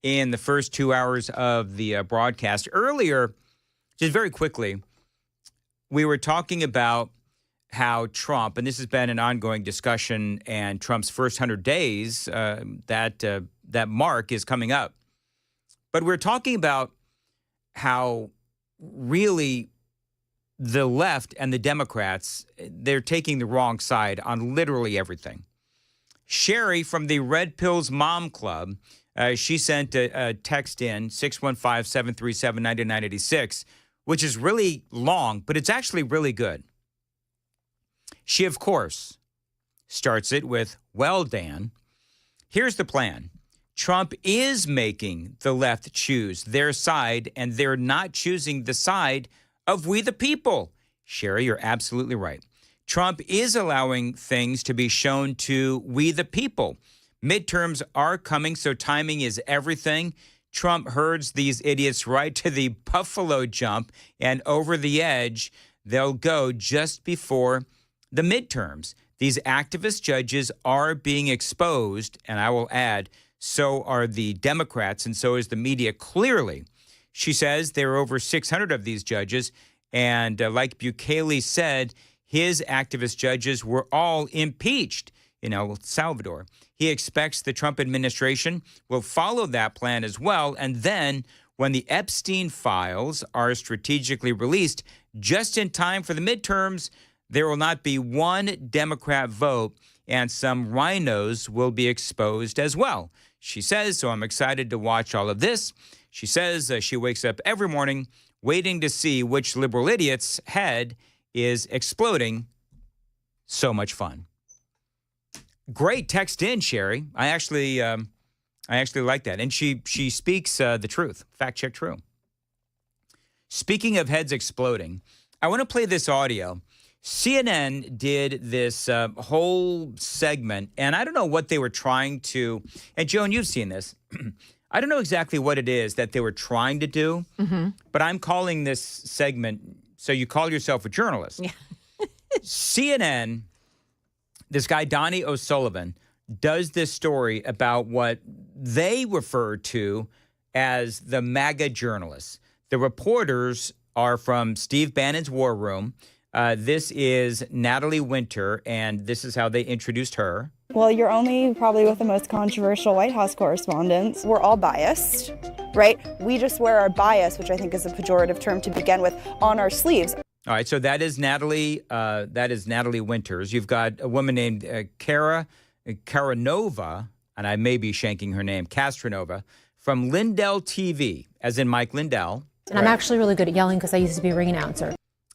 in the first 2 hours of the broadcast. Earlier, just very quickly, we were talking about how Trump, and this has been an ongoing discussion, and Trump's first 100 days, that mark is coming up. But we're talking about how really the left and the Democrats, they're taking the wrong side on literally everything. Sherry from the Red Pills Mom Club, she sent a text in, 615-737-9986, which is really long, but it's actually really good. She, of course, starts it with, well, Dan, here's the plan. Trump is making the left choose their side, and they're not choosing the side of we the people. Sherry, you're absolutely right. Trump is allowing things to be shown to we the people. Midterms are coming, so timing is everything. Trump herds these idiots right to the buffalo jump, and over the edge, they'll go just before the midterms. These activist judges are being exposed, and I will add, so are the Democrats, and so is the media clearly. She says there are over 600 of these judges, and like Bukele said, his activist judges were all impeached in El Salvador. He expects the Trump administration will follow that plan as well, and then when the Epstein files are strategically released just in time for the midterms, there will not be one Democrat vote, and some rhinos will be exposed as well. She says, so I'm excited to watch all of this. She says she wakes up every morning waiting to see which liberal idiot's head is exploding. So much fun. Great text in, Sherry. I actually like that. And she speaks the truth. Fact check true. Speaking of heads exploding, I want to play this audio. CNN did this whole segment, and I don't know what they were trying to, and Joan, you've seen this. I don't know exactly what it is that they were trying to do, but I'm calling this segment, so you call yourself a journalist. Yeah. CNN, this guy, Donnie O'Sullivan, does this story about what they refer to as the MAGA journalists. The reporters are from Steve Bannon's War Room. This is Natalie Winter, and this is how they introduced her. Well, you're only probably with the most controversial White House correspondents. We're all biased, right? We just wear our bias, which I think is a pejorative term to begin with, on our sleeves. All right, so that is Natalie Winters. You've got a woman named Karanova, and I may be shanking her name, Castronova, from Lindell TV, as in Mike Lindell. And I'm actually really good at yelling because I used to be a ring announcer.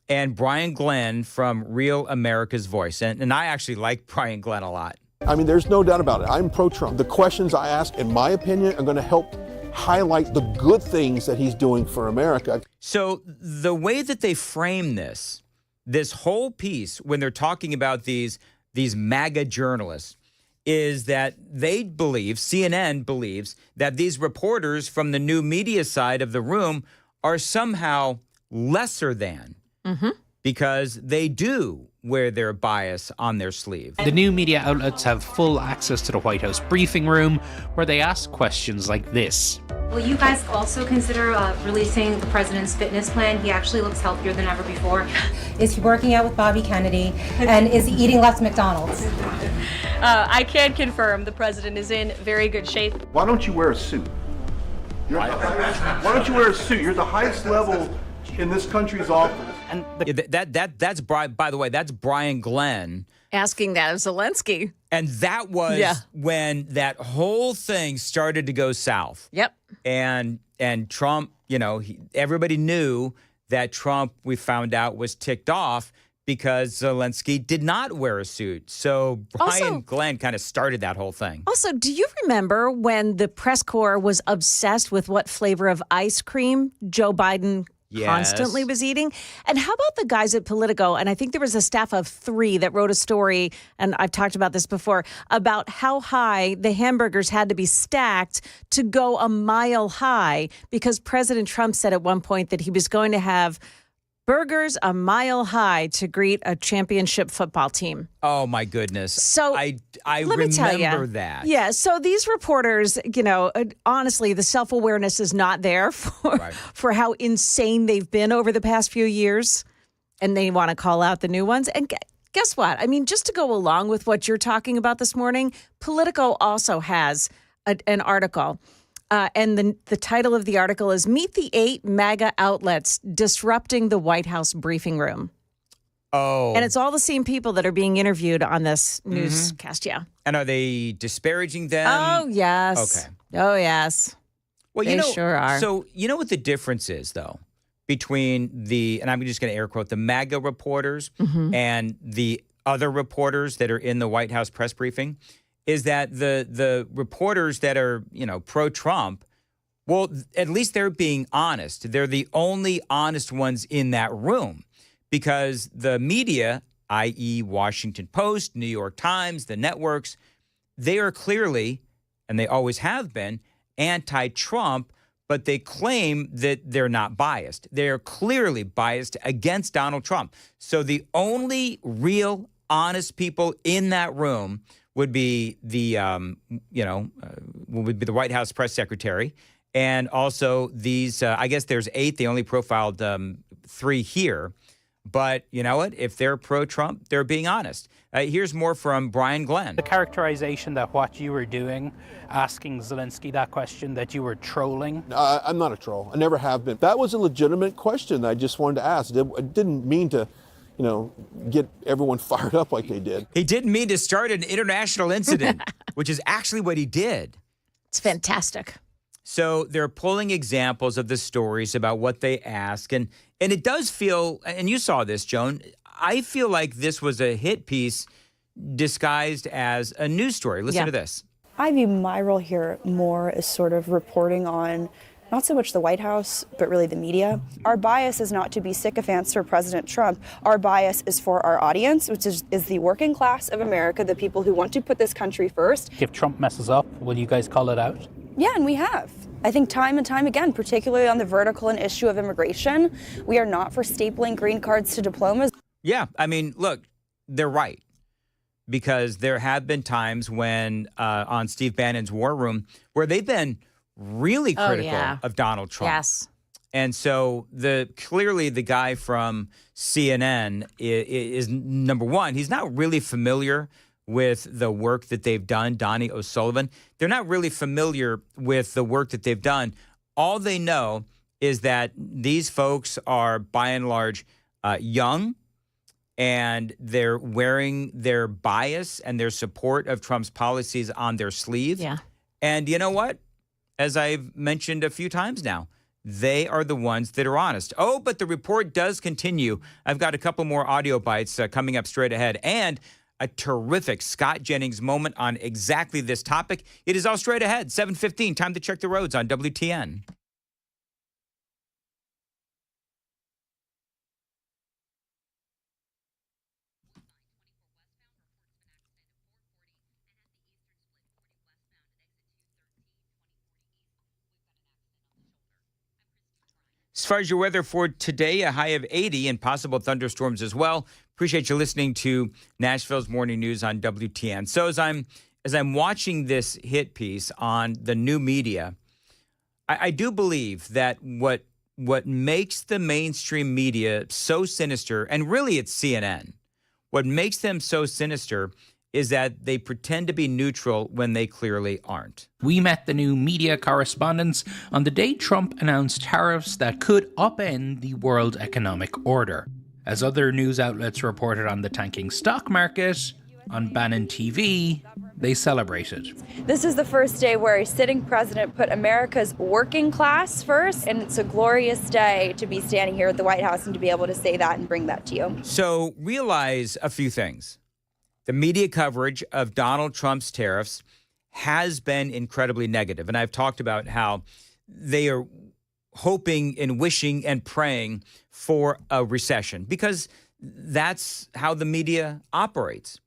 And Brian Glenn from Real America's Voice. And I actually like Brian Glenn a lot. I mean, there's no doubt about it. I'm pro-Trump. The questions I ask, in my opinion, are going to help highlight the good things that he's doing for America. So the way that they frame this whole piece, when they're talking about these MAGA journalists, is that they believe, CNN believes, that these reporters from the new media side of the room are somehow lesser than. Because they do wear their bias on their sleeve. The new media outlets have full access to the White House briefing room where they ask questions like this. Will you guys also consider releasing the president's fitness plan? He actually looks healthier than ever before. Is he working out with Bobby Kennedy? And is he eating less McDonald's? I can confirm the president is in very good shape. Why don't you wear a suit? Why don't you wear a suit? You're the highest level in this country's office. And that's by the way, that's Brian Glenn asking that of Zelensky. And that was when that whole thing started to go south. Yep. And Trump, everybody knew that Trump, we found out, was ticked off because Zelensky did not wear a suit. So Brian Glenn kind of started that whole thing. Also, do you remember when the press corps was obsessed with what flavor of ice cream Joe Biden constantly was eating? And how about the guys at Politico? And I think there was a staff of 3 that wrote a story, and I've talked about this before, about how high the hamburgers had to be stacked to go a mile high, because President Trump said at one point that he was going to have burgers a mile high to greet a championship football team. Oh, my goodness. So I let me tell remember you, that. Yeah. So these reporters, honestly, the self-awareness is not there for how insane they've been over the past few years. And they want to call out the new ones. And guess what? I mean, just to go along with what you're talking about this morning, Politico also has an article. And the title of the article is Meet the 8 MAGA Outlets Disrupting the White House Briefing Room. Oh. And it's all the same people that are being interviewed on this newscast, yeah. And are they disparaging them? Oh, yes. Okay. Oh, yes. Well, they sure are. So you know what the difference is, though, between and I'm just going to air quote, the MAGA reporters and the other reporters that are in the White House press briefing, is that the reporters that are, pro-Trump, well, at least they're being honest. They're the only honest ones in that room. Because the media, i.e. Washington Post, New York Times, the networks, they are clearly, and they always have been, anti-Trump, but they claim that they're not biased. They are clearly biased against Donald Trump. So the only real honest people in that room would be the, would be the White House press secretary. And also these, I guess there's 8. They only profiled 3 here. But you know what? If they're pro-Trump, they're being honest. Here's more from Brian Glenn. The characterization that what you were doing, asking Zelensky that question, that you were trolling. I'm not a troll. I never have been. That was a legitimate question I just wanted to ask. I didn't mean to, get everyone fired up like they did. He didn't mean to start an international incident, which is actually what he did. It's fantastic. So they're pulling examples of the stories about what they ask. And it does feel, and you saw this, Joan, I feel like this was a hit piece disguised as a news story. Listen to this. I view my role here more as sort of reporting on not so much the White House, but really the media. Our bias is not to be sycophants for President Trump. Our bias is for our audience, which is the working class of America, the people who want to put this country first. If Trump messes up, will you guys call it out? Yeah, and we have. I think time and time again, particularly on the vertical and issue of immigration, we are not for stapling green cards to diplomas. Yeah, I mean, look, they're right. Because there have been times when on Steve Bannon's War Room where they've been really critical of Donald Trump. Yes. And so clearly the guy from CNN is number one, he's not really familiar with the work that they've done, Donnie O'Sullivan. They're not really familiar with the work that they've done. All they know is that these folks are, by and large, young, and they're wearing their bias and their support of Trump's policies on their sleeve. Yeah. And you know what? As I've mentioned a few times now, they are the ones that are honest. Oh, but the report does continue. I've got a couple more audio bites coming up straight ahead. And a terrific Scott Jennings moment on exactly this topic. It is all straight ahead, 7:15. Time to check the roads on WTN. As far as your weather for today, a high of 80 and possible thunderstorms as well. Appreciate you listening to Nashville's Morning News on WTN. So as I'm watching this hit piece on the new media, I do believe that what makes the mainstream media so sinister, and really it's CNN, what makes them so sinister is that they pretend to be neutral when they clearly aren't. We met the new media correspondents on the day Trump announced tariffs that could upend the world economic order. As other news outlets reported on the tanking stock market, on Bannon TV, they celebrated. This is the first day where a sitting president put America's working class first, and it's a glorious day to be standing here at the White House and to be able to say that and bring that to you. So realize a few things. The media coverage of Donald Trump's tariffs has been incredibly negative. And I've talked about how they are hoping and wishing and praying for a recession because that's how the media operates.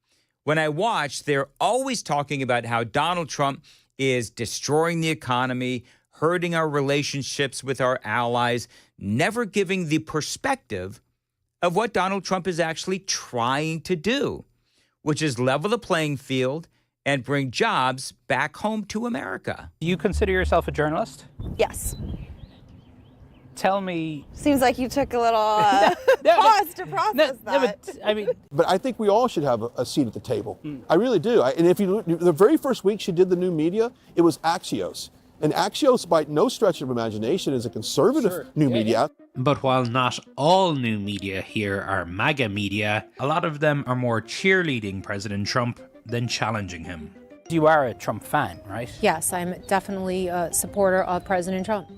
When I watch, they're always talking about how Donald Trump is destroying the economy, hurting our relationships with our allies, never giving the perspective of what Donald Trump is actually trying to do, which is level the playing field and bring jobs back home to America. Do you consider yourself a journalist? Yes. Tell me. Seems like you took a little pause to process that. But I think we all should have a seat at the table. I really do. And if you look, the very first week she did the new media, it was Axios. And Axios, by no stretch of imagination, is a conservative new media. But while not all new media here are MAGA media, a lot of them are more cheerleading President Trump than challenging him. You are a Trump fan, right? Yes, I'm definitely a supporter of President Trump.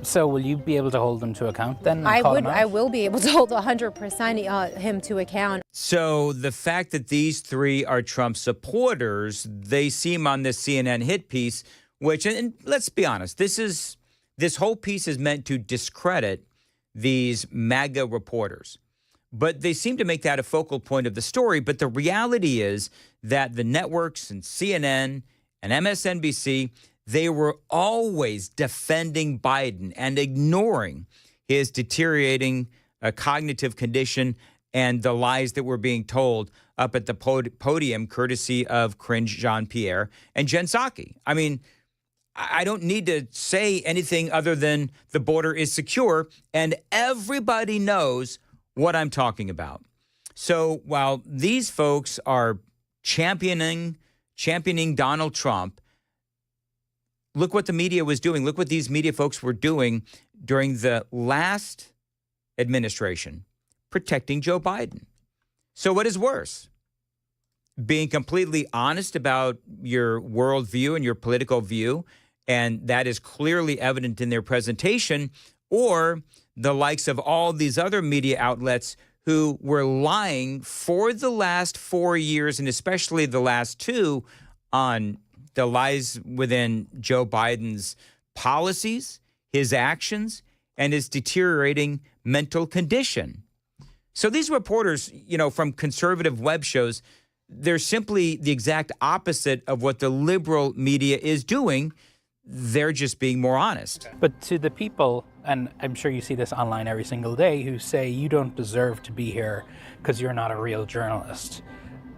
So will you be able to hold them to account then? I will be able to hold 100% him to account. So the fact that these three are Trump supporters, they seem on this CNN hit piece, which, and let's be honest, this whole piece is meant to discredit these MAGA reporters. But they seem to make that a focal point of the story. But the reality is that the networks and CNN and MSNBC, they were always defending Biden and ignoring his deteriorating cognitive condition and the lies that were being told up at the podium, courtesy of Cringe Jean-Pierre and Jen Psaki. I mean, I don't need to say anything other than the border is secure, and everybody knows what I'm talking about. So while these folks are championing Donald Trump, look what the media was doing. Look what these media folks were doing during the last administration, protecting Joe Biden. So what is worse? Being completely honest about your worldview and your political view, and that is clearly evident in their presentation, or the likes of all these other media outlets who were lying for the last 4 years, and especially the last 2, on the lies within Joe Biden's policies, his actions, and his deteriorating mental condition. So these reporters, from conservative web shows, they're simply the exact opposite of what the liberal media is doing. They're just being more honest. But to the people, and I'm sure you see this online every single day, who say you don't deserve to be here because you're not a real journalist,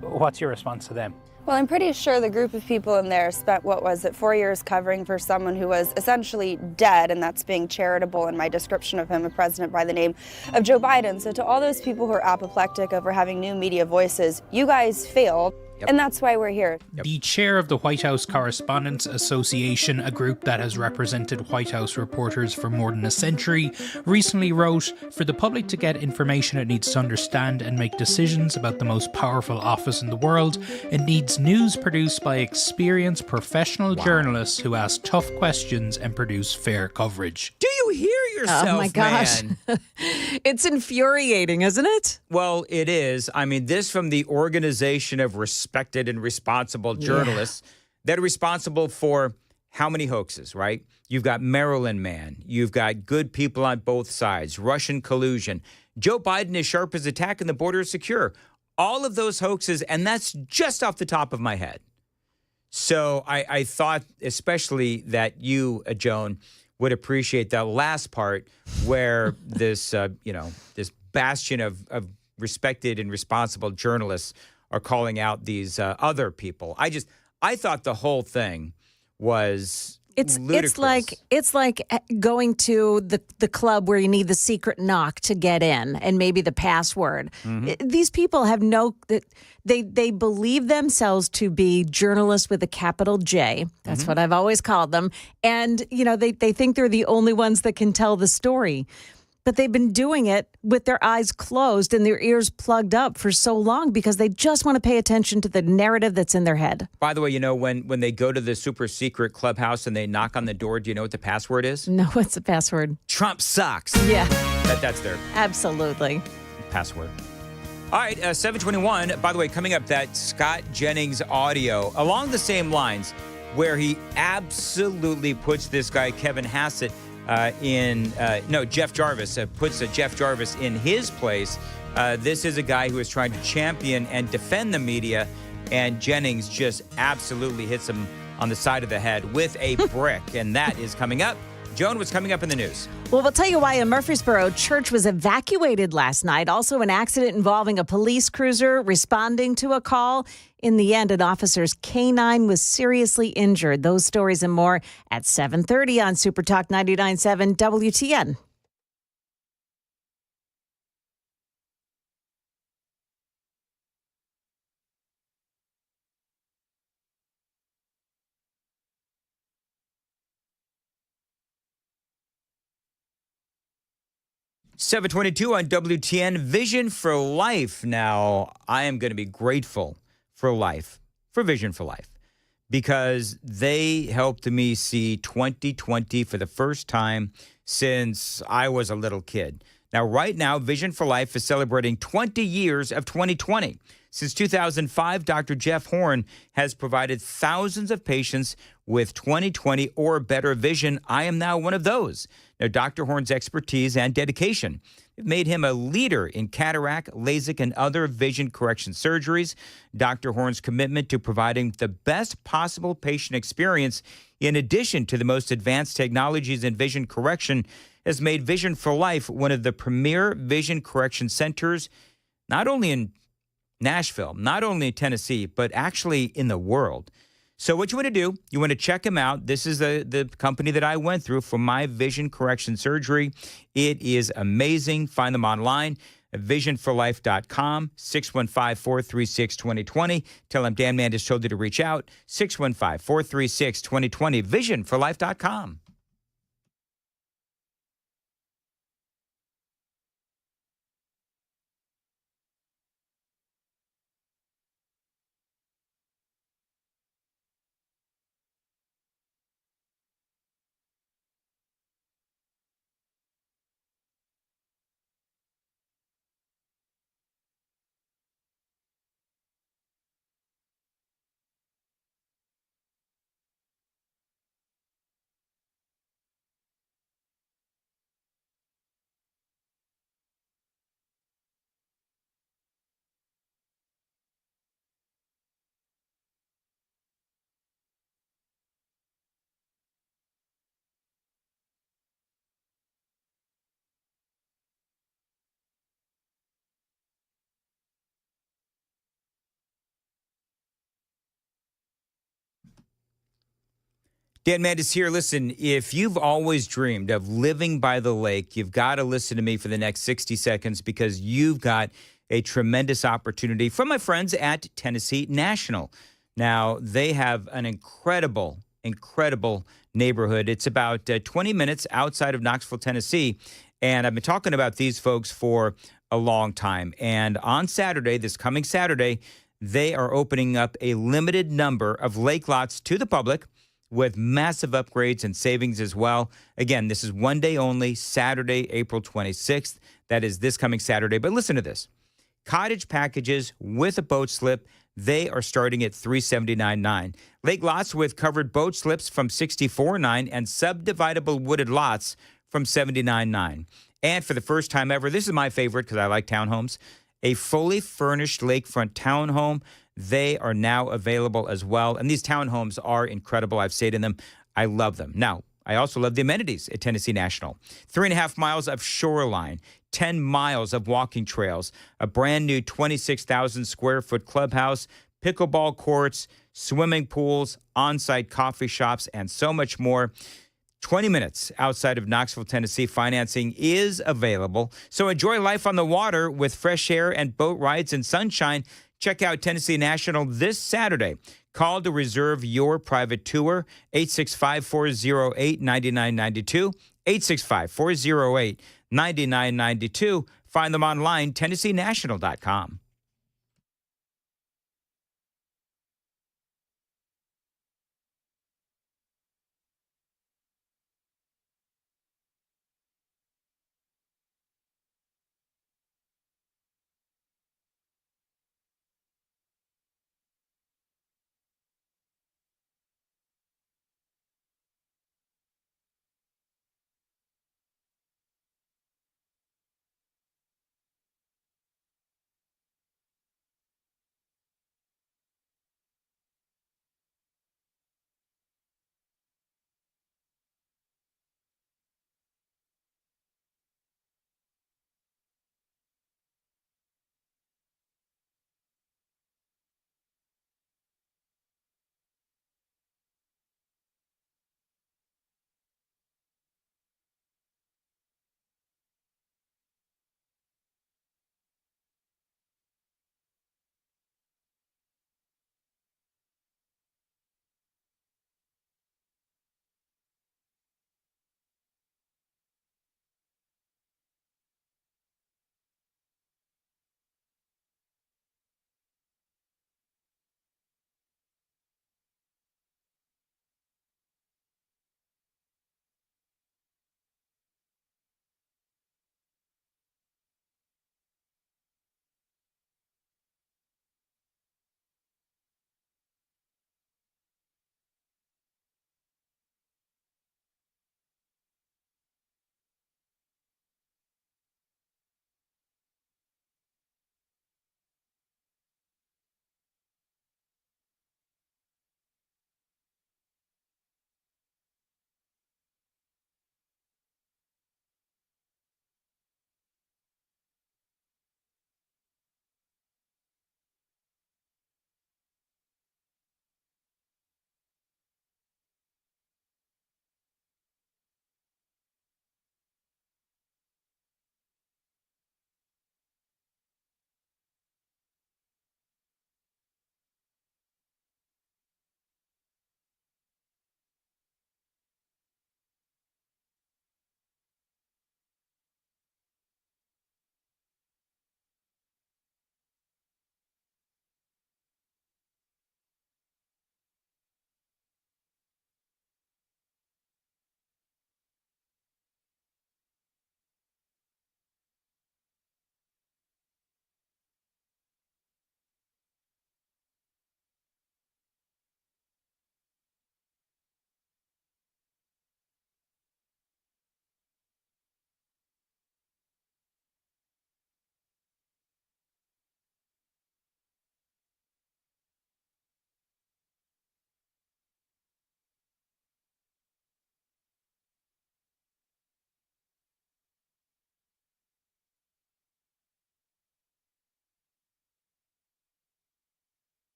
what's your response to them? Well, I'm pretty sure the group of people in there spent, 4 years covering for someone who was essentially dead, and that's being charitable in my description of him, a president by the name of Joe Biden. So to all those people who are apoplectic over having new media voices, you guys failed. Yep. And that's why we're here. Yep. The chair of the White House Correspondents Association, a group that has represented White House reporters for more than a century, recently wrote, "For the public to get information it needs to understand and make decisions about the most powerful office in the world, it needs news produced by experienced professional journalists who ask tough questions and produce fair coverage." Do you hear yourself, Oh my gosh. man? It's infuriating, isn't it? Well, it is. I mean, this from the Organization of Respected and Responsible Journalists that are responsible for how many hoaxes, right? You've got Maryland Man. You've got good people on both sides. Russian collusion. Joe Biden is sharp as a tack and the border is secure. All of those hoaxes, and that's just off the top of my head. So I thought especially that you, Joan, would appreciate that last part where this, this bastion of respected and responsible journalists are calling out these other people. I thought the whole thing was ludicrous. It's like going to the club where you need the secret knock to get in and maybe the password. Mm-hmm. These people have they believe themselves to be journalists with a capital J. That's what I've always called them. And they think they're the only ones that can tell the story. But they've been doing it with their eyes closed and their ears plugged up for so long because they just want to pay attention to the narrative that's in their head. By the way, when they go to the super secret clubhouse and they knock on the door, do you know what the password is? No, what's the password? Trump sucks. Yeah. That's their absolutely password. All right, 7:21. By the way, coming up, that Scott Jennings audio along the same lines where he absolutely puts this guy, Kevin Hassett, Jeff Jarvis, puts Jeff Jarvis in his place. This is a guy who is trying to champion and defend the media, and Jennings just absolutely hits him on the side of the head with a brick, and that is coming up. Joan, what's coming up in the news? Well, we'll tell you why a Murfreesboro church was evacuated last night. Also, an accident involving a police cruiser responding to a call. In the end, an officer's canine was seriously injured. Those stories and more at 7:30 on Super Talk 99.7 WTN. 722 on WTN, Vision for Life. Now, I am going to be grateful for life, for Vision for Life, because they helped me see 2020 for the first time since I was a little kid. Now, right now, Vision for Life is celebrating 20 years of 2020. Since 2005, Dr. Jeff Horn has provided thousands of patients with 2020 or better vision. I am now one of those. Now, Dr. Horn's expertise and dedication have made him a leader in cataract, LASIK, and other vision correction surgeries. Dr. Horn's commitment to providing the best possible patient experience, in addition to the most advanced technologies in vision correction, has made Vision for Life one of the premier vision correction centers, not only in Nashville, not only in Tennessee, but actually in the world. So what you want to do, you want to check them out. This is the company that I went through for my vision correction surgery. It is amazing. Find them online at visionforlife.com, 615-436-2020. Tell them Dan Mandis told you to reach out, 615-436-2020, visionforlife.com. Dan Mandis here. Listen, if you've always dreamed of living by the lake, you've got to listen to me for the next 60 seconds because you've got a tremendous opportunity from my friends at Tennessee National. Now, they have an incredible neighborhood. It's about 20 minutes outside of Knoxville, Tennessee. And I've been talking about these folks for a long time. And on Saturday, this coming Saturday, they are opening up a limited number of lake lots to the public, with massive upgrades and savings as well. Again, this is one day only, Saturday, April 26th. That is this coming Saturday. But listen to this. Cottage packages with a boat slip, they are starting at $379.9. Lake lots with covered boat slips from $64.9 and subdividable wooded lots from $79.9. And for the first time ever, this is my favorite because I like townhomes, a fully furnished lakefront townhome. They are now available as well. And these townhomes are incredible. I've stayed in them. I love them. Now, I also love the amenities at Tennessee National. 3.5 miles of shoreline, 10 miles of walking trails, a brand new 26,000 square foot clubhouse, pickleball courts, swimming pools, on-site coffee shops, and so much more. 20 minutes outside of Knoxville, Tennessee. Financing is available. So enjoy life on the water with fresh air and boat rides and sunshine. Check out Tennessee National this Saturday. Call to reserve your private tour, 865-408-9992, 865-408-9992. Find them online, TennesseeNational.com.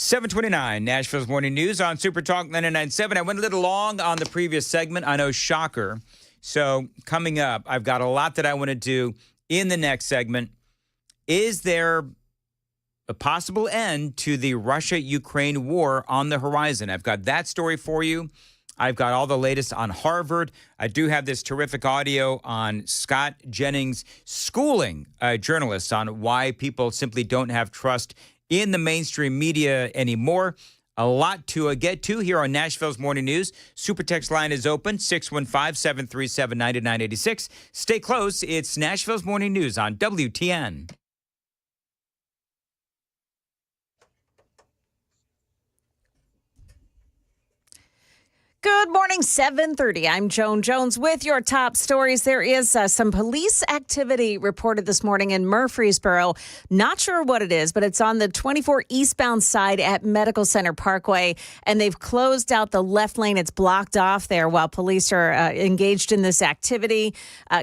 729, Nashville's Morning News on Super Talk 99.7. I went a little long on the previous segment. I know, shocker. So coming up, I've got a lot that I want to do in the next segment. Is there a possible end to the Russia-Ukraine war on the horizon? I've got that story for you. I've got all the latest on Harvard. I do have this terrific audio on Scott Jennings schooling journalists on why people simply don't have trust in the mainstream media anymore. A lot to get to here on Nashville's Morning News. Super text line is open, 615-737-9986. Stay close. It's Nashville's Morning News on WTN. Good morning, 7:30. I'm Joan Jones with your top stories. There is some police activity reported this morning in Murfreesboro. Not sure what it is, but it's on the 24 eastbound side at Medical Center Parkway, and they've closed out the left lane. It's blocked off there while police are engaged in this activity.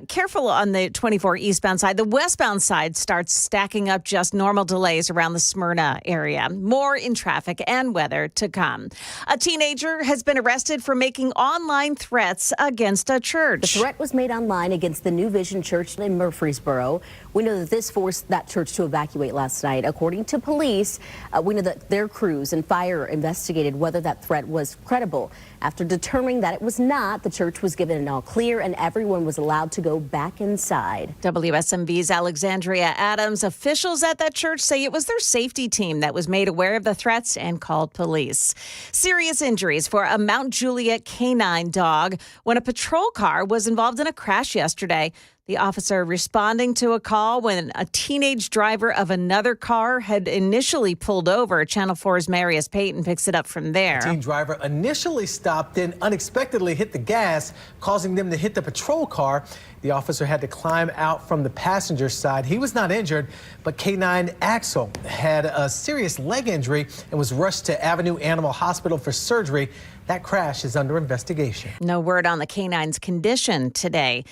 Careful on the 24 eastbound side. The westbound side starts stacking up just normal delays around the Smyrna area. More in traffic and weather to come. A teenager has been arrested for making online threats against a church. The threat was made online against the New Vision Church in Murfreesboro. We know that this forced that church to evacuate last night. According to police, we know that their crews and fire investigated whether that threat was credible. After determining that it was not, the church was given an all clear and everyone was allowed to go back inside. WSMV's Alexandria Adams. Officials at that church say it was their safety team that was made aware of the threats and called police. Serious injuries for a Mount Juliet canine dog when a patrol car was involved in a crash yesterday. The officer responding to a call when a teenage driver of another car had initially pulled over. Channel 4's Marius Payton picks it up from there. The teen driver initially stopped, then unexpectedly hit the gas, causing them to hit the patrol car. The officer had to climb out from the passenger side. He was not injured, but K9 Axel had a serious leg injury and was rushed to Avenue Animal Hospital for surgery. That crash is under investigation. No word on the canine's condition today.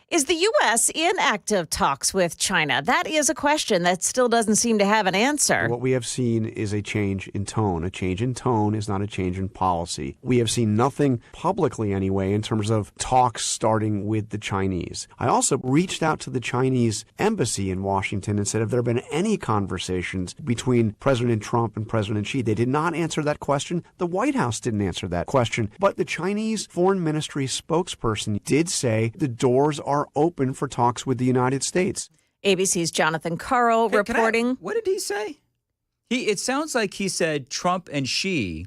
Is the U.S. in active talks with China? That is a question that still doesn't seem to have an answer. What we have seen is a change in tone. A change in tone is not a change in policy. We have seen nothing publicly anyway in terms of talks starting with the Chinese. I also reached out to the Chinese embassy in Washington and said, have there been any conversations between President Trump and President Xi? They did not answer that question. The White House didn't answer that question. But the Chinese Foreign Ministry spokesperson did say the doors are open for talks with the United States. ABC's Jonathan Carl reporting. What did he say? It sounds like he said Trump and Xi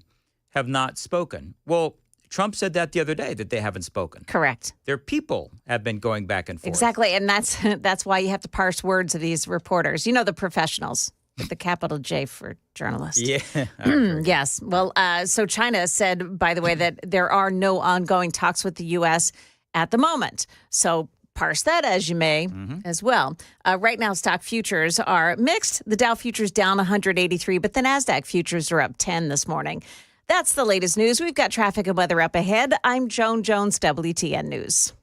have not spoken. Well, Trump said that the other day, that they haven't spoken. Correct. Their people have been going back and forth. Exactly, and that's why you have to parse words of these reporters. You know, the professionals with the capital J for journalist. Yeah. Yes. Well, so China said, by the way, that there are no ongoing talks with the U.S. at the moment. So parse that as you may as well. Right now, stock futures are mixed. The Dow futures down 183, but the NASDAQ futures are up 10 this morning. That's the latest news. We've got traffic and weather up ahead. I'm Joan Jones, WTN News.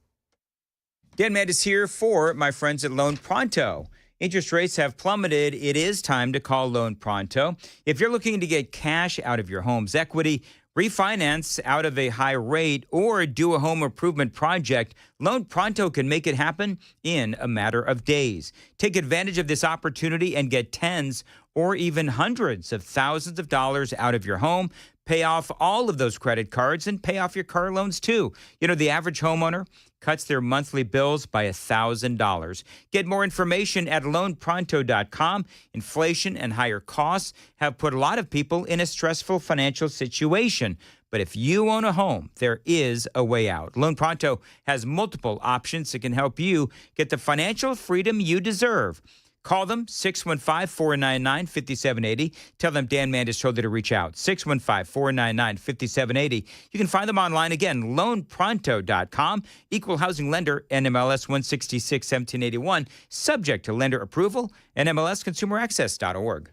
Dan Mandis here for my friends at Loan Pronto. Interest rates have plummeted. It is time to call Loan Pronto. If you're looking to get cash out of your home's equity, refinance out of a high rate, or do a home improvement project, Loan Pronto can make it happen in a matter of days. Take advantage of this opportunity and get tens or even hundreds of thousands of dollars out of your home. Pay off all of those credit cards and pay off your car loans too. You know, the average homeowner cuts their monthly bills by $1,000. Get more information at loanpronto.com. Inflation and higher costs have put a lot of people in a stressful financial situation. But if you own a home, there is a way out. Loan Pronto has multiple options that can help you get the financial freedom you deserve. Call them, 615-499-5780. Tell them Dan Mandis told you to reach out, 615-499-5780. You can find them online again, loanpronto.com. Equal housing lender, NMLS 166-1781. Subject to lender approval, NMLSconsumeraccess.org.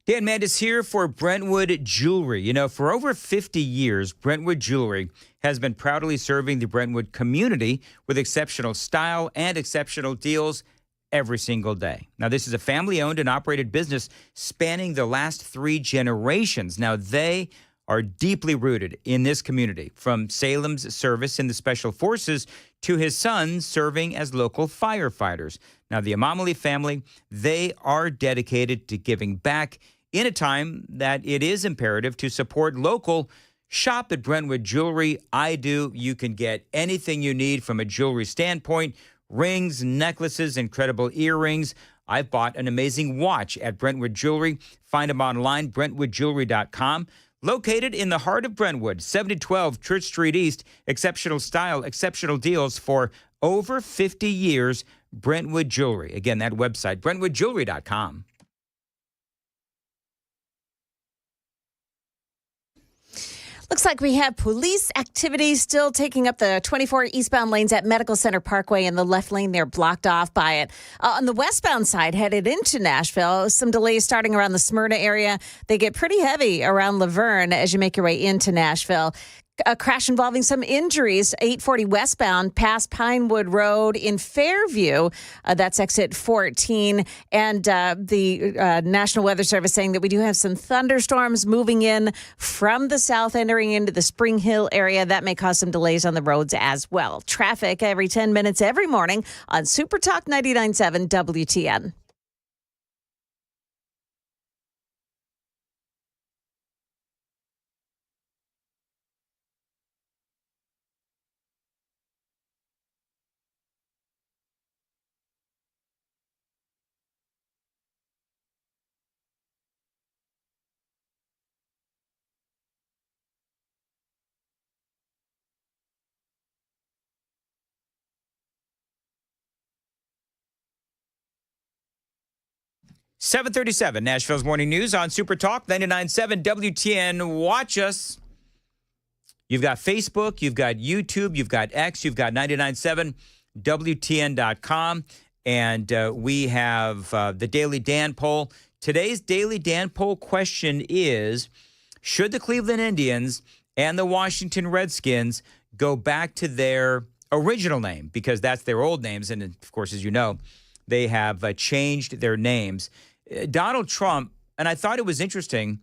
Dan Mandis here for Brentwood Jewelry. You know, for over 50 years, Brentwood Jewelry has been proudly serving the Brentwood community with exceptional style and exceptional deals every single day. Now, this is a family-owned and operated business spanning the last 3 generations. Now, they are deeply rooted in this community, from Salem's service in the Special Forces to his sons serving as local firefighters. Now, the Amamali family, they are dedicated to giving back in a time that it is imperative to support local. Shop at Brentwood Jewelry. I do. You can get anything you need from a jewelry standpoint: rings, necklaces, incredible earrings. I've bought an amazing watch at Brentwood Jewelry. Find them online, brentwoodjewelry.com. Located in the heart of Brentwood, 7012 Church Street East. Exceptional style, exceptional deals for over 50 years. Brentwood Jewelry. Again, that website, brentwoodjewelry.com. Looks like we have police activity still taking up the 24 eastbound lanes at Medical Center Parkway, and the left lane there blocked off by it. On the westbound side, headed into Nashville, some delays starting around the Smyrna area. They get pretty heavy around Laverne as you make your way into Nashville. A crash involving some injuries, 840 westbound past Pinewood Road in Fairview. That's exit 14. And the National Weather Service saying that we do have some thunderstorms moving in from the south, entering into the Spring Hill area. That may cause some delays on the roads as well. Traffic every 10 minutes every morning on Super Talk 99.7 WTN. .737 Nashville's Morning News on Super Talk 99.7 WTN. Watch us. You've got Facebook, you've got YouTube, you've got X, you've got 99.7 WTN.com, and we have the Daily Dan poll. Today's Daily Dan poll question is, should the Cleveland Indians and the Washington Redskins go back to their original name? Because that's their old names, and of course, as you know, they have changed their names. Donald Trump, and I thought it was interesting,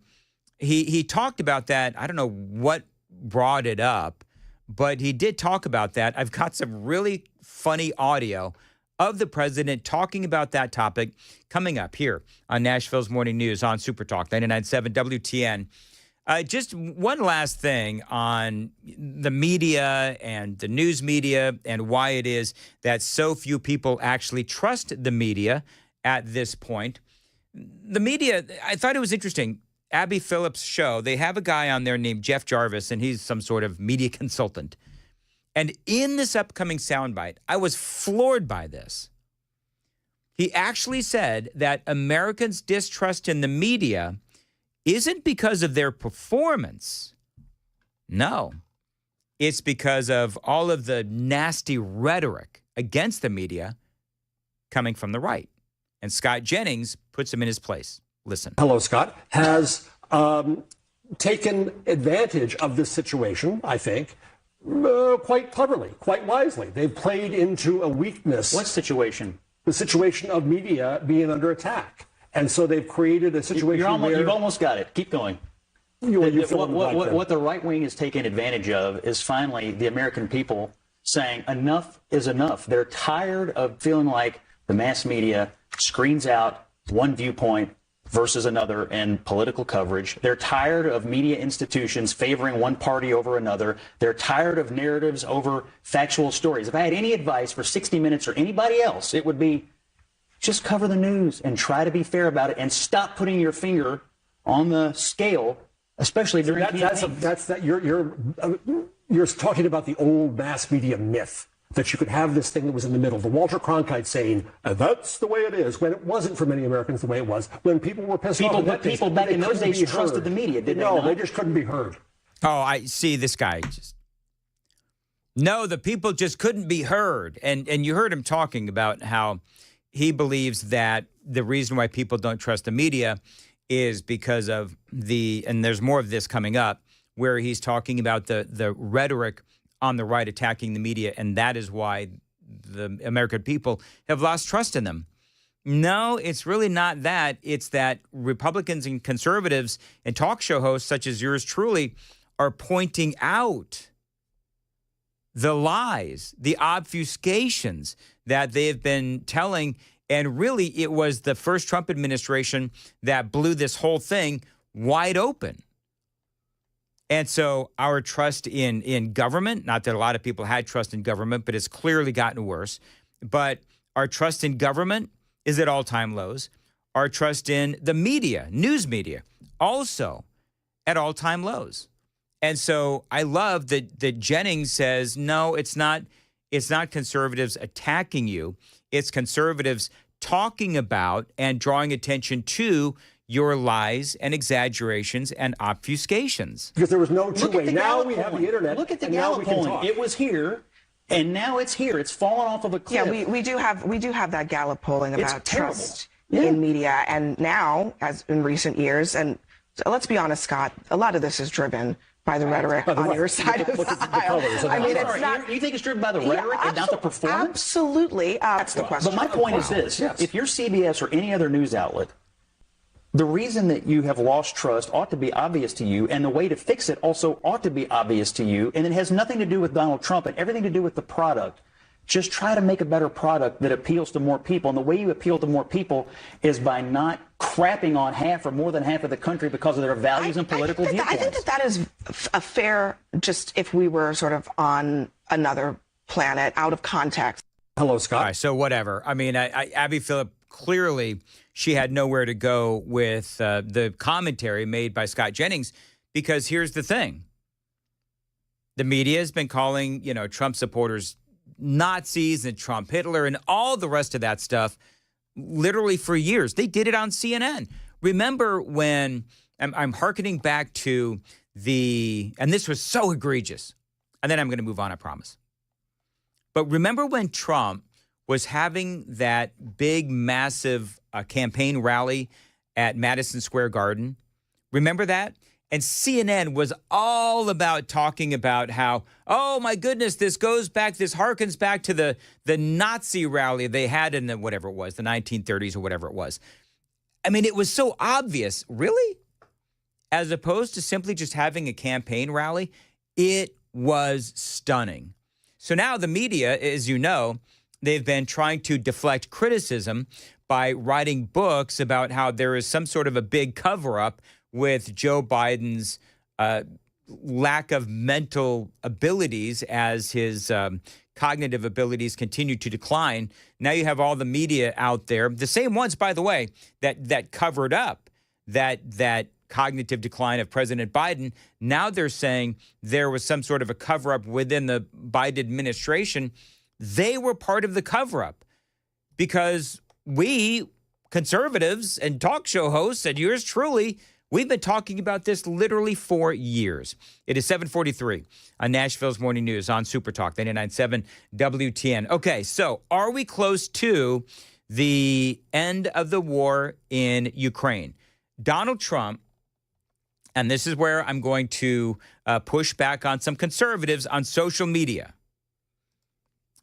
he talked about that. I don't know what brought it up, but he did talk about that. I've got some really funny audio of the president talking about that topic coming up here on Nashville's Morning News on Super Talk 99.7 WTN. Just one last thing on the media and the news media and why it is that so few people actually trust the media at this point. The media, I thought it was interesting. Abby Phillips' show, they have a guy on there named Jeff Jarvis, and he's some sort of media consultant. And in this upcoming soundbite, I was floored by this. He actually said that Americans' distrust in the media isn't because of their performance. No, it's because of all of the nasty rhetoric against the media coming from the right. And Scott Jennings puts him in his place. Listen. Hello, Scott. Has taken advantage of this situation, I think, quite cleverly, quite wisely. They've played into a weakness. What situation? The situation of media being under attack. And so they've created a situation where... You've almost got it. Keep going. What the right wing is taking advantage of is finally the American people saying enough is enough. They're tired of feeling like the mass media screens out one viewpoint versus another in political coverage. They're tired of media institutions favoring one party over another. They're tired of narratives over factual stories. If I had any advice for 60 Minutes or anybody else, it would be just cover the news and try to be fair about it and stop putting your finger on the scale, especially during campaigns. You're talking about the old mass media myth that you could have this thing that was in the middle. The Walter Cronkite saying, that's the way it is, when it wasn't for many Americans the way it was, when people were pissed off. People back in those days trusted the media, did they not? No, they just couldn't be heard. Oh, I see this guy. No, the people just couldn't be heard. And you heard him talking about how he believes that the reason why people don't trust the media is because of and there's more of this coming up, where he's talking about the rhetoric on the right attacking the media, and that is why the American people have lost trust in them. No, it's really not that. It's that Republicans and conservatives and talk show hosts such as yours truly are pointing out the lies, the obfuscations that they have been telling. And really, it was the first Trump administration that blew this whole thing wide open. And so our trust in government, not that a lot of people had trust in government, but it's clearly gotten worse. But our trust in government is at all-time lows. Our trust in the media, news media, also at all-time lows. And so I love that Jennings says, no, it's not conservatives attacking you. It's conservatives talking about and drawing attention to your lies and exaggerations and obfuscations. Because there was no two way. Now we have the internet. Look at the Gallup polling. It was here, and now it's here. It's fallen off of a cliff. Yeah, we do have that Gallup polling about trust in media, and now, as in recent years, and let's be honest, Scott, a lot of this is driven by the rhetoric on your side of the aisle. I mean, it's not. You think it's driven by the rhetoric and not the performance? Absolutely. That's the question. But my point is this: if you're CBS or any other news outlet, the reason that you have lost trust ought to be obvious to you, and the way to fix it also ought to be obvious to you, and it has nothing to do with Donald Trump and everything to do with the product. Just try to make a better product that appeals to more people, and the way you appeal to more people is by not crapping on half or more than half of the country because of their values and political viewpoints. I think that is a fair, just if we were sort of on another planet, out of context. Hello, Scott. All right, so whatever. I mean, Abby Phillip, clearly she had nowhere to go with the commentary made by Scott Jennings, because here's the thing. The media has been calling, Trump supporters Nazis and Trump Hitler and all the rest of that stuff literally for years. They did it on CNN. Remember when, I'm hearkening back to and this was so egregious, and then I'm going to move on, I promise. But remember when Trump was having that big, massive campaign rally at Madison Square Garden? Remember that? And CNN was all about talking about how, oh my goodness, this harkens back to the Nazi rally they had in the 1930s or whatever it was. I mean, it was so obvious, really? As opposed to simply just having a campaign rally, it was stunning. So now the media, as you know, they've been trying to deflect criticism by writing books about how there is some sort of a big cover-up with Joe Biden's lack of mental abilities as his cognitive abilities continue to decline. Now you have all the media out there, the same ones, by the way, that covered up that cognitive decline of President Biden. Now they're saying there was some sort of a cover-up within the Biden administration. They were part of the cover-up because we, conservatives and talk show hosts, and yours truly, we've been talking about this literally for years. It is 7:43 on Nashville's Morning News on Super Talk 99.7 WTN. Okay, so are we close to the end of the war in Ukraine? Donald Trump, and this is where I'm going to push back on some conservatives on social media.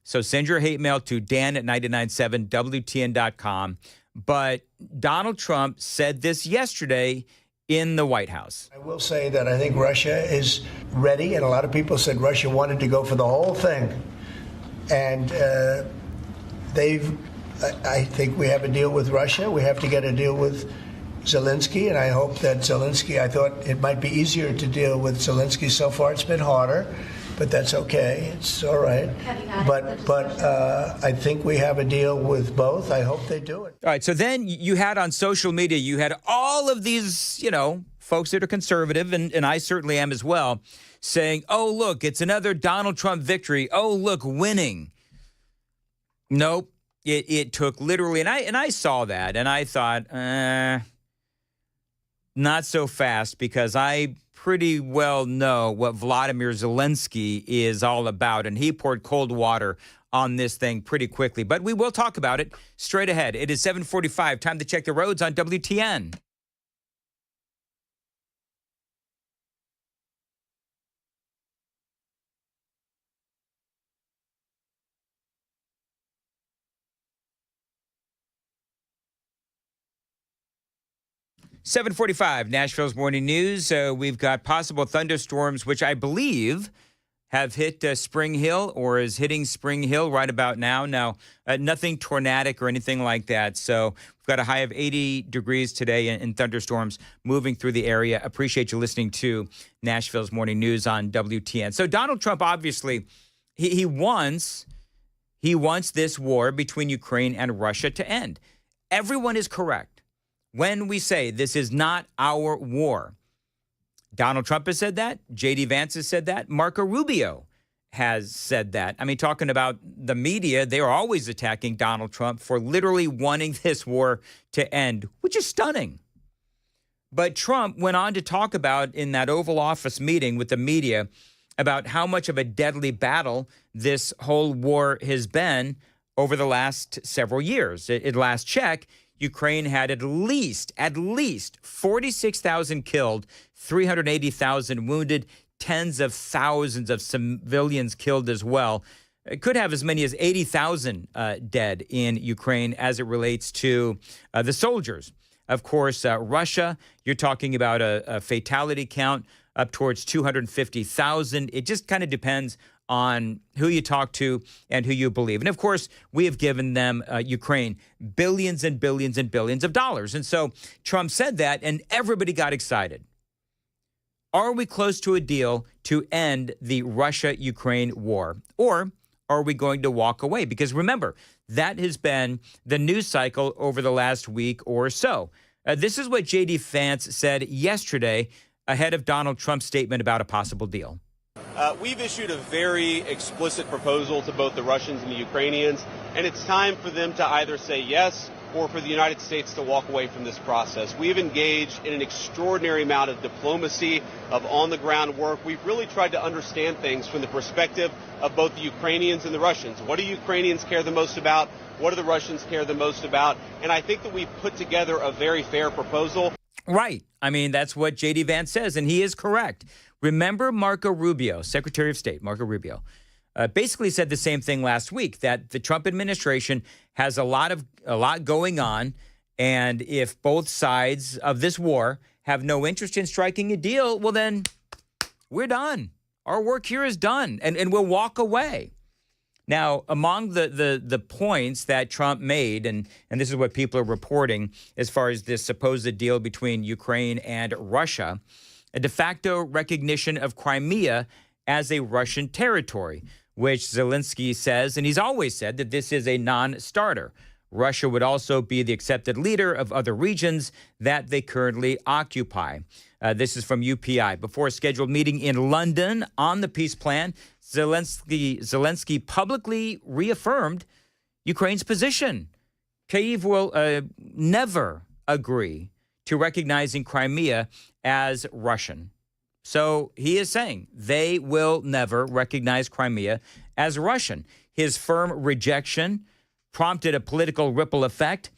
So send your hate mail to dan@997wtn.com. But Donald Trump said this yesterday in the White House. I will say that I think Russia is ready, and a lot of people said Russia wanted to go for the whole thing. And I think we have a deal with Russia. We have to get a deal with Zelensky, and I hope that Zelensky, I thought it might be easier to deal with Zelensky. So far it's been harder, but that's okay. It's all right. But I think we have a deal with both. I hope they do it. All right. So then you had on social media, you had all of these, folks that are conservative, and I certainly am as well, saying, oh, look, it's another Donald Trump victory. Oh, look, winning. Nope. It took literally, and I saw that, and I thought, not so fast, because I pretty well know what Vladimir Zelensky is all about, and he poured cold water on this thing pretty quickly. But we will talk about it straight ahead. It is 7:45. Time to check the roads on WTN. 7:45, Nashville's Morning News. We've got possible thunderstorms, which I believe have hit Spring Hill or is hitting Spring Hill right about now. Now, nothing tornadic or anything like that. So we've got a high of 80 degrees today and thunderstorms moving through the area. Appreciate you listening to Nashville's Morning News on WTN. So Donald Trump, obviously, he wants this war between Ukraine and Russia to end. Everyone is correct when we say this is not our war. Donald Trump has said that. J.D. Vance has said that. Marco Rubio has said that. I mean, talking about the media, they are always attacking Donald Trump for literally wanting this war to end, which is stunning. But Trump went on to talk about in that Oval Office meeting with the media about how much of a deadly battle this whole war has been over the last several years. At last check, Ukraine had at least 46,000 killed, 380,000 wounded, tens of thousands of civilians killed as well. It could have as many as 80,000 dead in Ukraine as it relates to the soldiers. Of course, Russia, you're talking about a fatality count up towards 250,000. It just kind of depends on who you talk to and who you believe. And of course, we have given them, Ukraine, billions and billions and billions of dollars. And so Trump said that and everybody got excited. Are we close to a deal to end the Russia-Ukraine war? Or are we going to walk away? Because remember, that has been the news cycle over the last week or so. This is what J.D. Vance said yesterday ahead of Donald Trump's statement about a possible deal. We've issued a very explicit proposal to both the Russians and the Ukrainians, and it's time for them to either say yes or for the United States to walk away from this process. We've engaged in an extraordinary amount of diplomacy, of on-the-ground work. We've really tried to understand things from the perspective of both the Ukrainians and the Russians. What do Ukrainians care the most about? What do the Russians care the most about? And I think that we've put together a very fair proposal. Right. I mean, that's what J.D. Vance says, and he is correct. Remember Marco Rubio, Secretary of State, Marco Rubio, basically said the same thing last week, that the Trump administration has a lot going on, and if both sides of this war have no interest in striking a deal, well, then we're done. Our work here is done, and we'll walk away. Now, among the points that Trump made, and this is what people are reporting as far as this supposed deal between Ukraine and Russia, a de facto recognition of Crimea as a Russian territory, which Zelensky says, and he's always said, that this is a non-starter. Russia would also be the accepted leader of other regions that they currently occupy. This is from UPI. Before a scheduled meeting in London on the peace plan, Zelensky publicly reaffirmed Ukraine's position. Kyiv will never agree to recognizing Crimea as Russian. So he is saying they will never recognize Crimea as Russian. His firm rejection prompted a political ripple effect.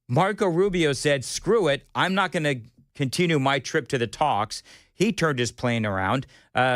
Marco Rubio said, screw it, I'm not going to continue my trip to the talks. He turned his plane around.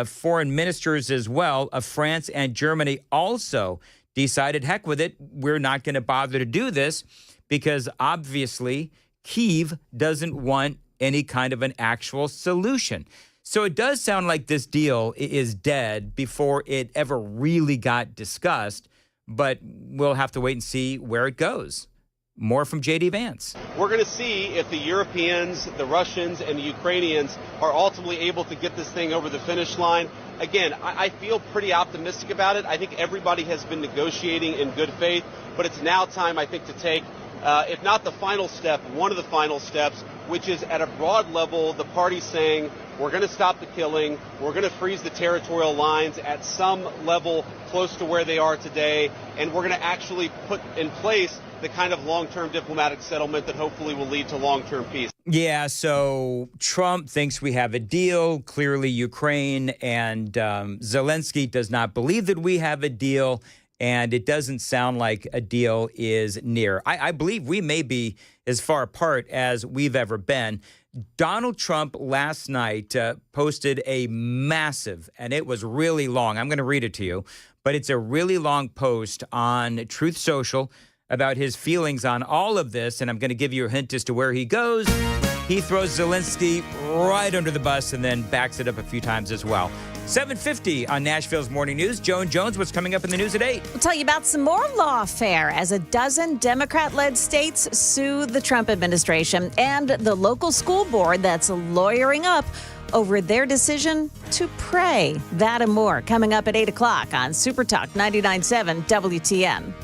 Foreign ministers as well of France and Germany also decided, heck with it, we're not going to bother to do this because obviously Kyiv doesn't want any kind of an actual solution. So it does sound like this deal is dead before it ever really got discussed, but we'll have to wait and see where it goes. More from J.D. Vance. We're going to see if the Europeans, the Russians, and the Ukrainians are ultimately able to get this thing over the finish line. Again, I feel pretty optimistic about it. I think everybody has been negotiating in good faith, but it's now time, I think, to take, if not the final step, one of the final steps, which is at a broad level, the parties saying, we're going to stop the killing, we're going to freeze the territorial lines at some level close to where they are today, and we're going to actually put in place the kind of long-term diplomatic settlement that hopefully will lead to long-term peace. Yeah, so Trump thinks we have a deal. Clearly, Ukraine and Zelensky does not believe that we have a deal, and it doesn't sound like a deal is near. I believe we may be as far apart as we've ever been. Donald Trump last night posted a massive, and it was really long, I'm going to read it to you, but it's a really long post on Truth Social about his feelings on all of this, and I'm going to give you a hint as to where he goes. He throws Zelensky right under the bus and then backs it up a few times as well. 7:50 on Nashville's Morning News. Joan Jones, what's coming up in the news at 8? We'll tell you about some more lawfare as a dozen Democrat-led states sue the Trump administration and the local school board that's lawyering up over their decision to pray. That and more coming up at 8 o'clock on Super Talk 99.7 WTN.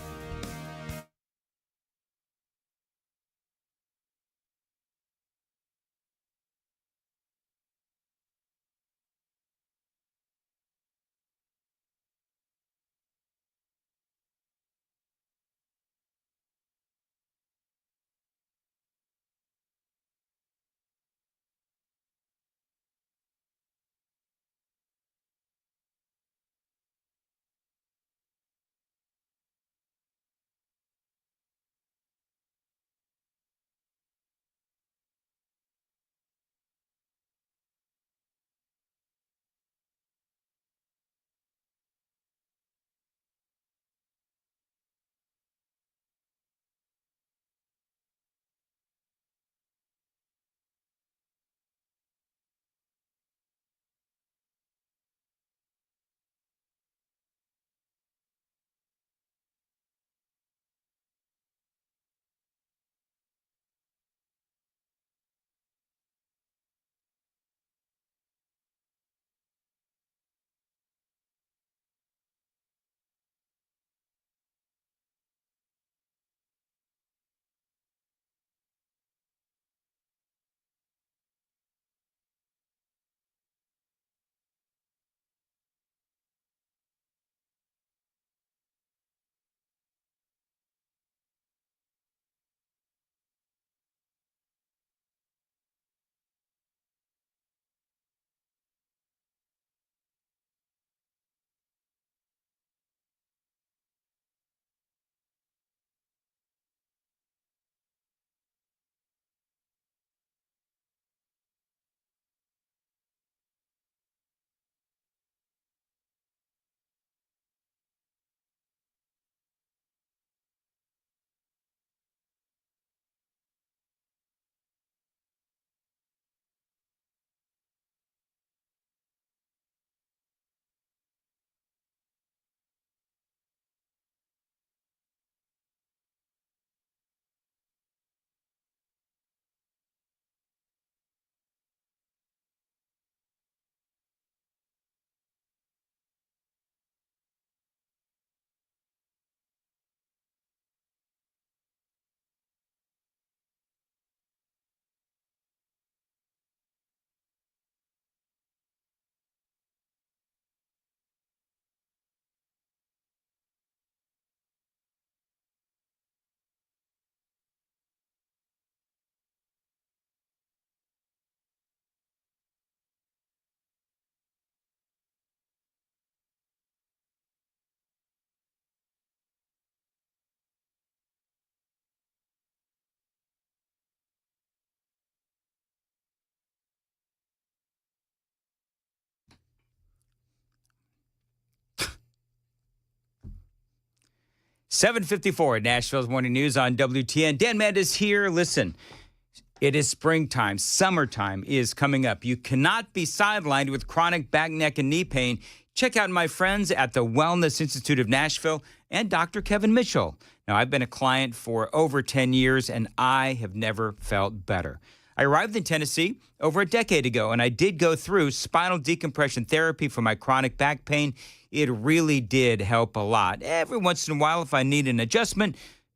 $7:54 at Nashville's Morning News on WTN. Dan Mendes here. Listen, it is springtime. Summertime is coming up. You cannot be sidelined with chronic back, neck, and knee pain. Check out my friends at the Wellness Institute of Nashville and Dr. Kevin Mitchell. Now, I've been a client for over 10 years, and I have never felt better. I arrived in Tennessee over a decade ago, and I did go through spinal decompression therapy for my chronic back pain. It really did help a lot. Every once in a while, if I need an adjustment,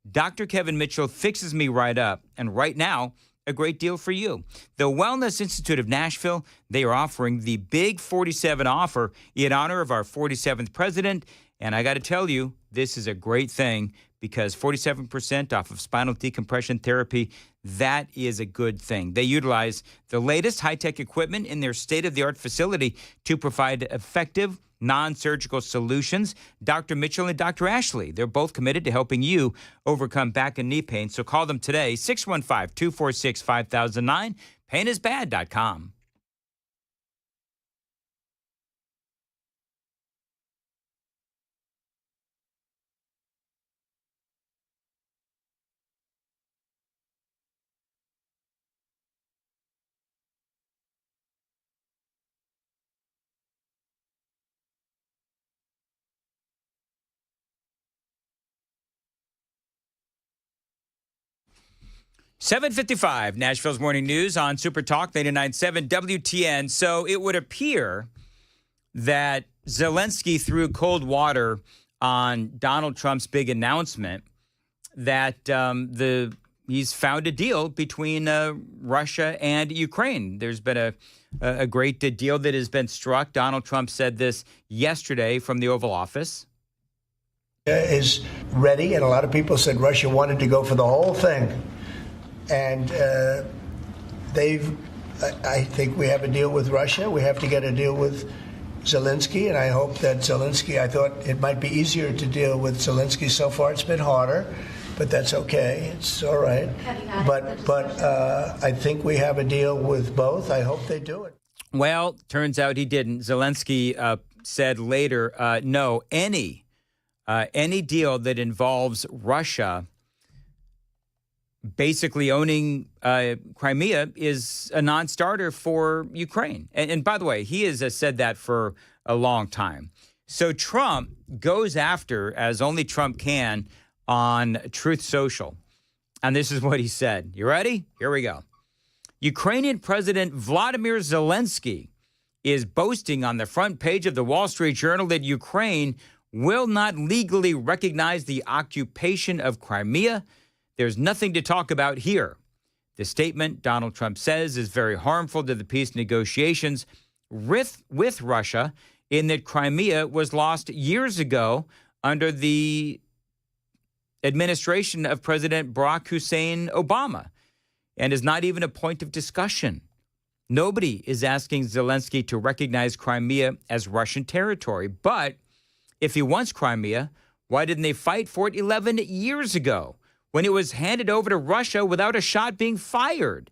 Dr. Kevin Mitchell fixes me right up. And right now, a great deal for you. The Wellness Institute of Nashville, they are offering the Big 47 offer in honor of our 47th president. And I got to tell you, this is a great thing because 47% off of spinal decompression therapy, that is a good thing. They utilize the latest high-tech equipment in their state-of-the-art facility to provide effective non-surgical solutions. Dr. Mitchell and Dr. Ashley, they're both committed to helping you overcome back and knee pain. So call them today, 615-246-5009, painisbad.com. 7:55, Nashville's Morning News on Super Talk 99.7 WTN. So it would appear that Zelensky threw cold water on Donald Trump's big announcement that he's found a deal between Russia and Ukraine. There's been a great deal that has been struck. Donald Trump said this yesterday from the Oval Office. Is ready, and a lot of people said Russia wanted to go for the whole thing. And I think we have a deal with Russia. We have to get a deal with Zelensky, and I hope that Zelensky, I thought it might be easier to deal with Zelensky. So far it's been harder, but that's okay. It's all right. But I think we have a deal with both. I hope they do it. Well, turns out he didn't. Zelensky said later, no, any deal that involves Russia basically owning Crimea is a non-starter for Ukraine. And by the way, he has said that for a long time. So Trump goes after, as only Trump can, on Truth Social. And this is what he said. You ready? Here we go. Ukrainian President Vladimir Zelensky is boasting on the front page of the Wall Street Journal that Ukraine will not legally recognize the occupation of Crimea. There's nothing to talk about here. The statement, Donald Trump says, is very harmful to the peace negotiations with Russia in that Crimea was lost years ago under the administration of President Barack Hussein Obama and is not even a point of discussion. Nobody is asking Zelensky to recognize Crimea as Russian territory. But if he wants Crimea, why didn't they fight for it 11 years ago when it was handed over to Russia without a shot being fired?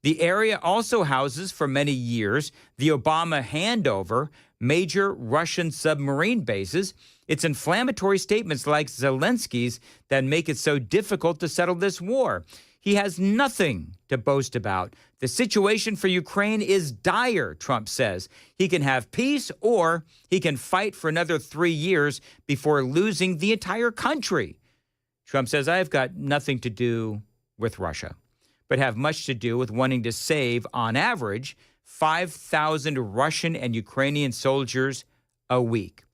The area also houses for many years the Obama handover, major Russian submarine bases. It's inflammatory statements like Zelensky's that make it so difficult to settle this war. He has nothing to boast about. The situation for Ukraine is dire, Trump says. He can have peace or he can fight for another 3 years before losing the entire country. Trump says, I have got nothing to do with Russia, but have much to do with wanting to save, on average, 5,000 Russian and Ukrainian soldiers a week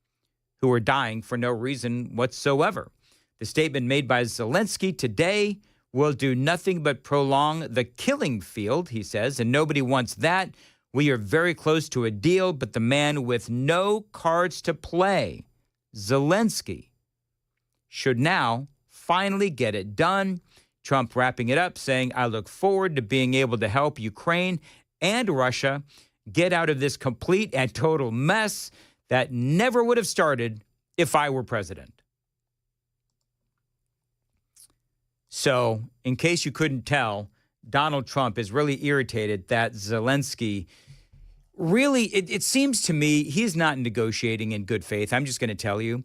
who are dying for no reason whatsoever. The statement made by Zelensky today will do nothing but prolong the killing field, he says, and nobody wants that. We are very close to a deal, but the man with no cards to play, Zelensky, should now finally get it done. Trump wrapping it up, saying, I look forward to being able to help Ukraine and Russia get out of this complete and total mess that never would have started if I were president. So, in case you couldn't tell, Donald Trump is really irritated that Zelensky really, it seems to me, he's not negotiating in good faith. I'm just going to tell you.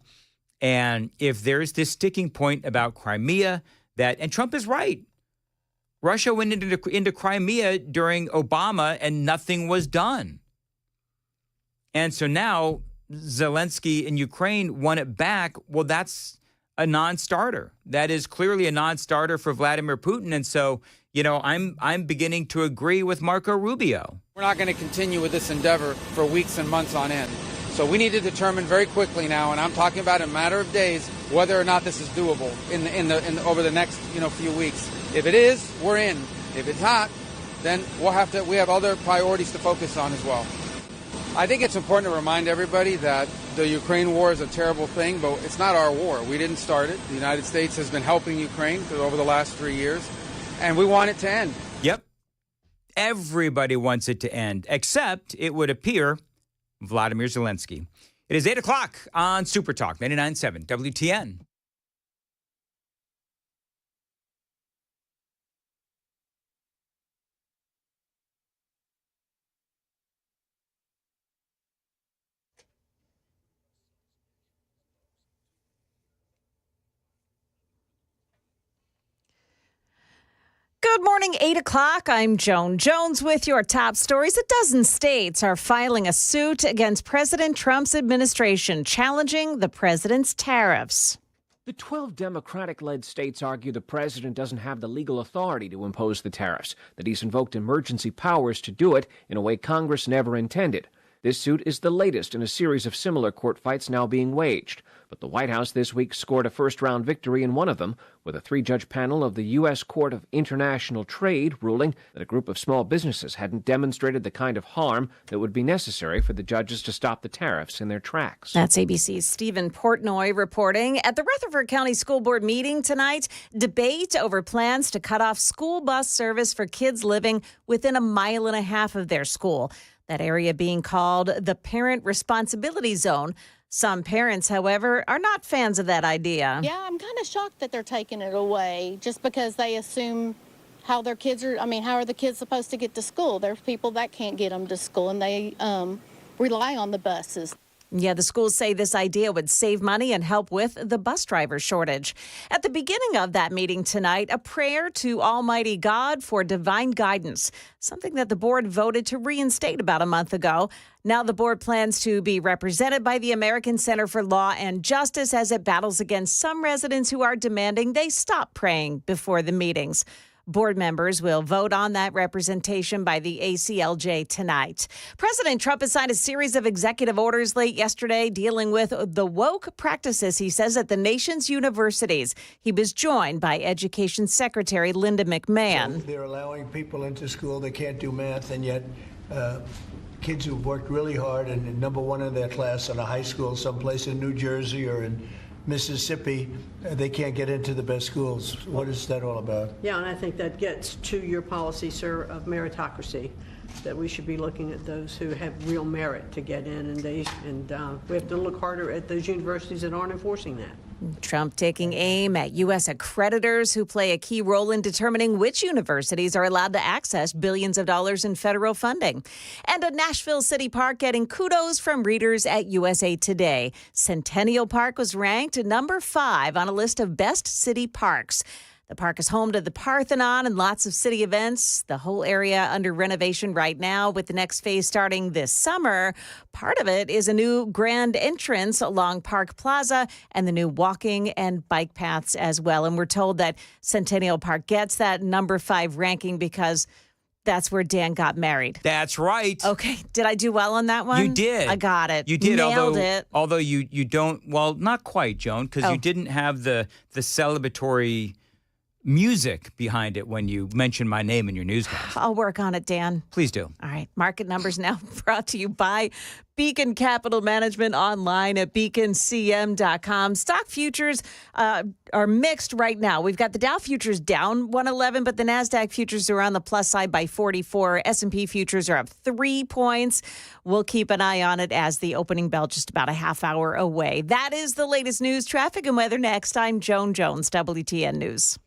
And if there's this sticking point about Crimea, and Trump is right. Russia went into Crimea during Obama and nothing was done. And so now Zelensky in Ukraine won it back. Well, that's a non-starter. That is clearly a non-starter for Vladimir Putin. And so, I'm beginning to agree with Marco Rubio. We're not going to continue with this endeavor for weeks and months on end. So we need to determine very quickly now, and I'm talking about in a matter of days, whether or not this is doable over the next few weeks. If it is, we're in. If it's not, then we have other priorities to focus on as well. I think it's important to remind everybody that the Ukraine war is a terrible thing, but it's not our war. We didn't start it. The United States has been helping Ukraine over the last 3 years, and we want it to end. Yep. Everybody wants it to end, except it would appear Vladimir Zelensky. It is 8 o'clock on Super Talk 99.7 WTN. Good morning, 8 o'clock. I'm Joan Jones with your top stories. A dozen states are filing a suit against President Trump's administration, challenging the president's tariffs. The 12 Democratic-led states argue the president doesn't have the legal authority to impose the tariffs, that he's invoked emergency powers to do it in a way Congress never intended. This suit is the latest in a series of similar court fights now being waged. But the White House this week scored a first-round victory in one of them, with a 3-judge panel of the U.S. Court of International Trade ruling that a group of small businesses hadn't demonstrated the kind of harm that would be necessary for the judges to stop the tariffs in their tracks. That's ABC's Stephen Portnoy reporting. At the Rutherford County School Board meeting tonight, debate over plans to cut off school bus service for kids living within 1.5 miles of their school. That area being called the Parent Responsibility Zone. Some parents, however, are not fans of that idea. Yeah, I'm kind of shocked that they're taking it away just because they assume how their kids are. I mean, how are the kids supposed to get to school? There's people that can't get them to school, and they rely on the buses. Yeah, the schools say this idea would save money and help with the bus driver shortage. At the beginning of that meeting tonight, a prayer to Almighty God for divine guidance, something that the board voted to reinstate about a month ago. Now the board plans to be represented by the American Center for Law and Justice as it battles against some residents who are demanding they stop praying before the meetings. Board members will vote on that representation by the ACLJ tonight. President Trump has signed a series of executive orders late yesterday dealing with the woke practices, he says, at the nation's universities. He was joined by Education Secretary Linda McMahon. So they're allowing people into school that can't do math, and yet kids who've worked really hard and number one in their class in a high school someplace in New Jersey or in Mississippi, they can't get into the best schools. What is that all about? Yeah, and I think that gets to your policy, sir, of meritocracy, that we should be looking at those who have real merit to get in, and we have to look harder at those universities that aren't enforcing that. Trump taking aim at U.S. accreditors who play a key role in determining which universities are allowed to access billions of dollars in federal funding. And a Nashville City Park getting kudos from readers at USA Today. Centennial Park was ranked number 5 on a list of best city parks. The park is home to the Parthenon and lots of city events. The whole area under renovation right now, with the next phase starting this summer. Part of it is a new grand entrance along Park Plaza and the new walking and bike paths as well. And we're told that Centennial Park gets that number 5 ranking because that's where Dan got married. That's right. Okay. Did I do well on that one? You did. I got it. You did. Nailed it. Although you don't, well, not quite, Joan, because you didn't have the celebratory music behind it when you mentioned my name in your newscast. I'll work on it, Dan. Please do. All right. Market numbers now brought to you by Beacon Capital Management, online at beaconcm.com. Stock futures are mixed right now. We've got the Dow futures down 111, but the NASDAQ futures are on the plus side by 44. S&P futures are up 3 points. We'll keep an eye on it as the opening bell just about a half hour away. That is the latest news, traffic, and weather next. I'm Joan Jones, WTN News.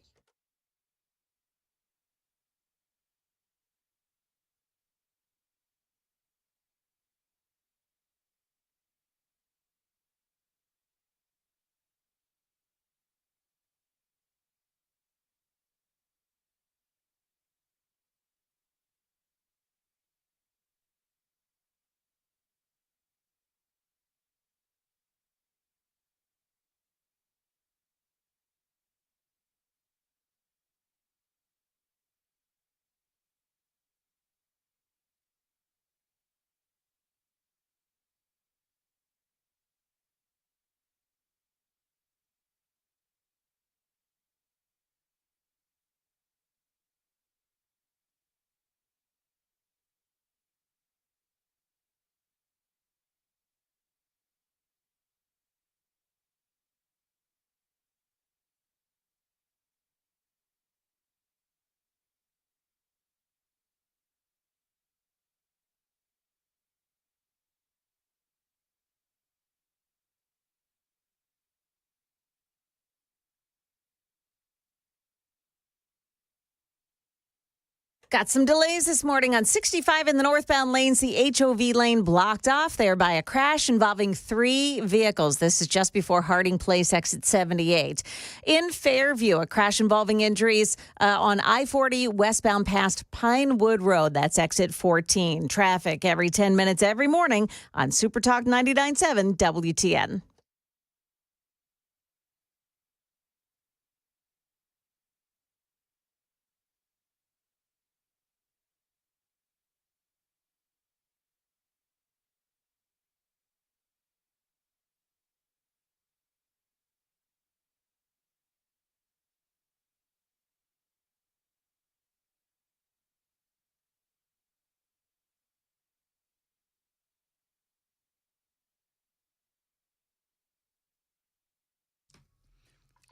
Got some delays this morning on 65 in the northbound lanes. The HOV lane blocked off there by a crash involving 3 vehicles. This is just before Harding Place, exit 78. In Fairview, a crash involving injuries on I-40 westbound past Pinewood Road. That's exit 14. Traffic every 10 minutes every morning on Super Talk 99.7 WTN.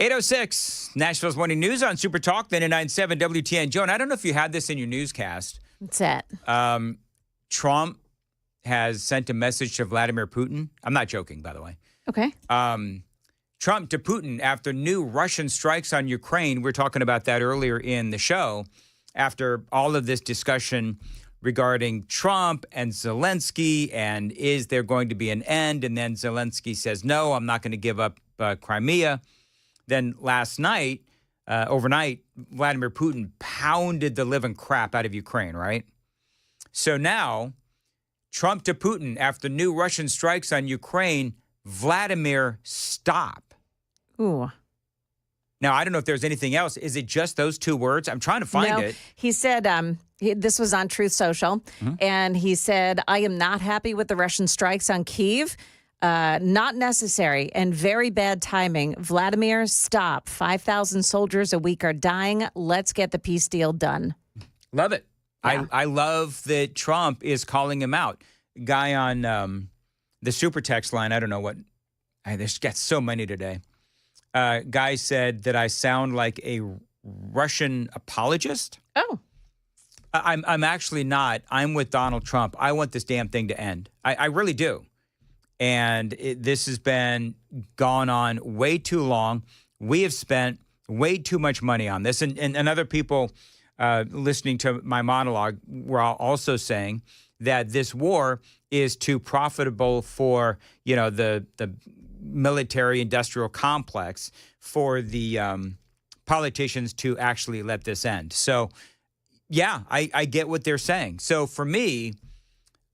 8:06, Nashville's Morning News on Super Talk, 99.7 WTN. Joan, I don't know if you had this in your newscast. What's that? Trump has sent a message to Vladimir Putin. I'm not joking, by the way. Okay. Trump to Putin after new Russian strikes on Ukraine. We were talking about that earlier in the show. After all of this discussion regarding Trump and Zelensky, and is there going to be an end? And then Zelensky says, no, I'm not going to give up Crimea. Then last night, overnight, Vladimir Putin pounded the living crap out of Ukraine, right? So now, Trump to Putin after new Russian strikes on Ukraine, Vladimir, stop. Ooh. Now, I don't know if there's anything else. Is it just those two words? I'm trying to find it. He said, this was on Truth Social, and he said, I am not happy with the Russian strikes on Kyiv. Not necessary and very bad timing. Vladimir, stop. 5,000 soldiers a week are dying. Let's get the peace deal done. Love it. Yeah. I love that Trump is calling him out. Guy on the super text line, I don't know what. There's got so many today. Guy said that I sound like a Russian apologist. Oh. I'm actually not. I'm with Donald Trump. I want this damn thing to end. I really do. And this has been gone on way too long. We have spent way too much money on this. And other people listening to my monologue were also saying that this war is too profitable for, the military industrial complex for the politicians to actually let this end. So, yeah, I get what they're saying. So for me,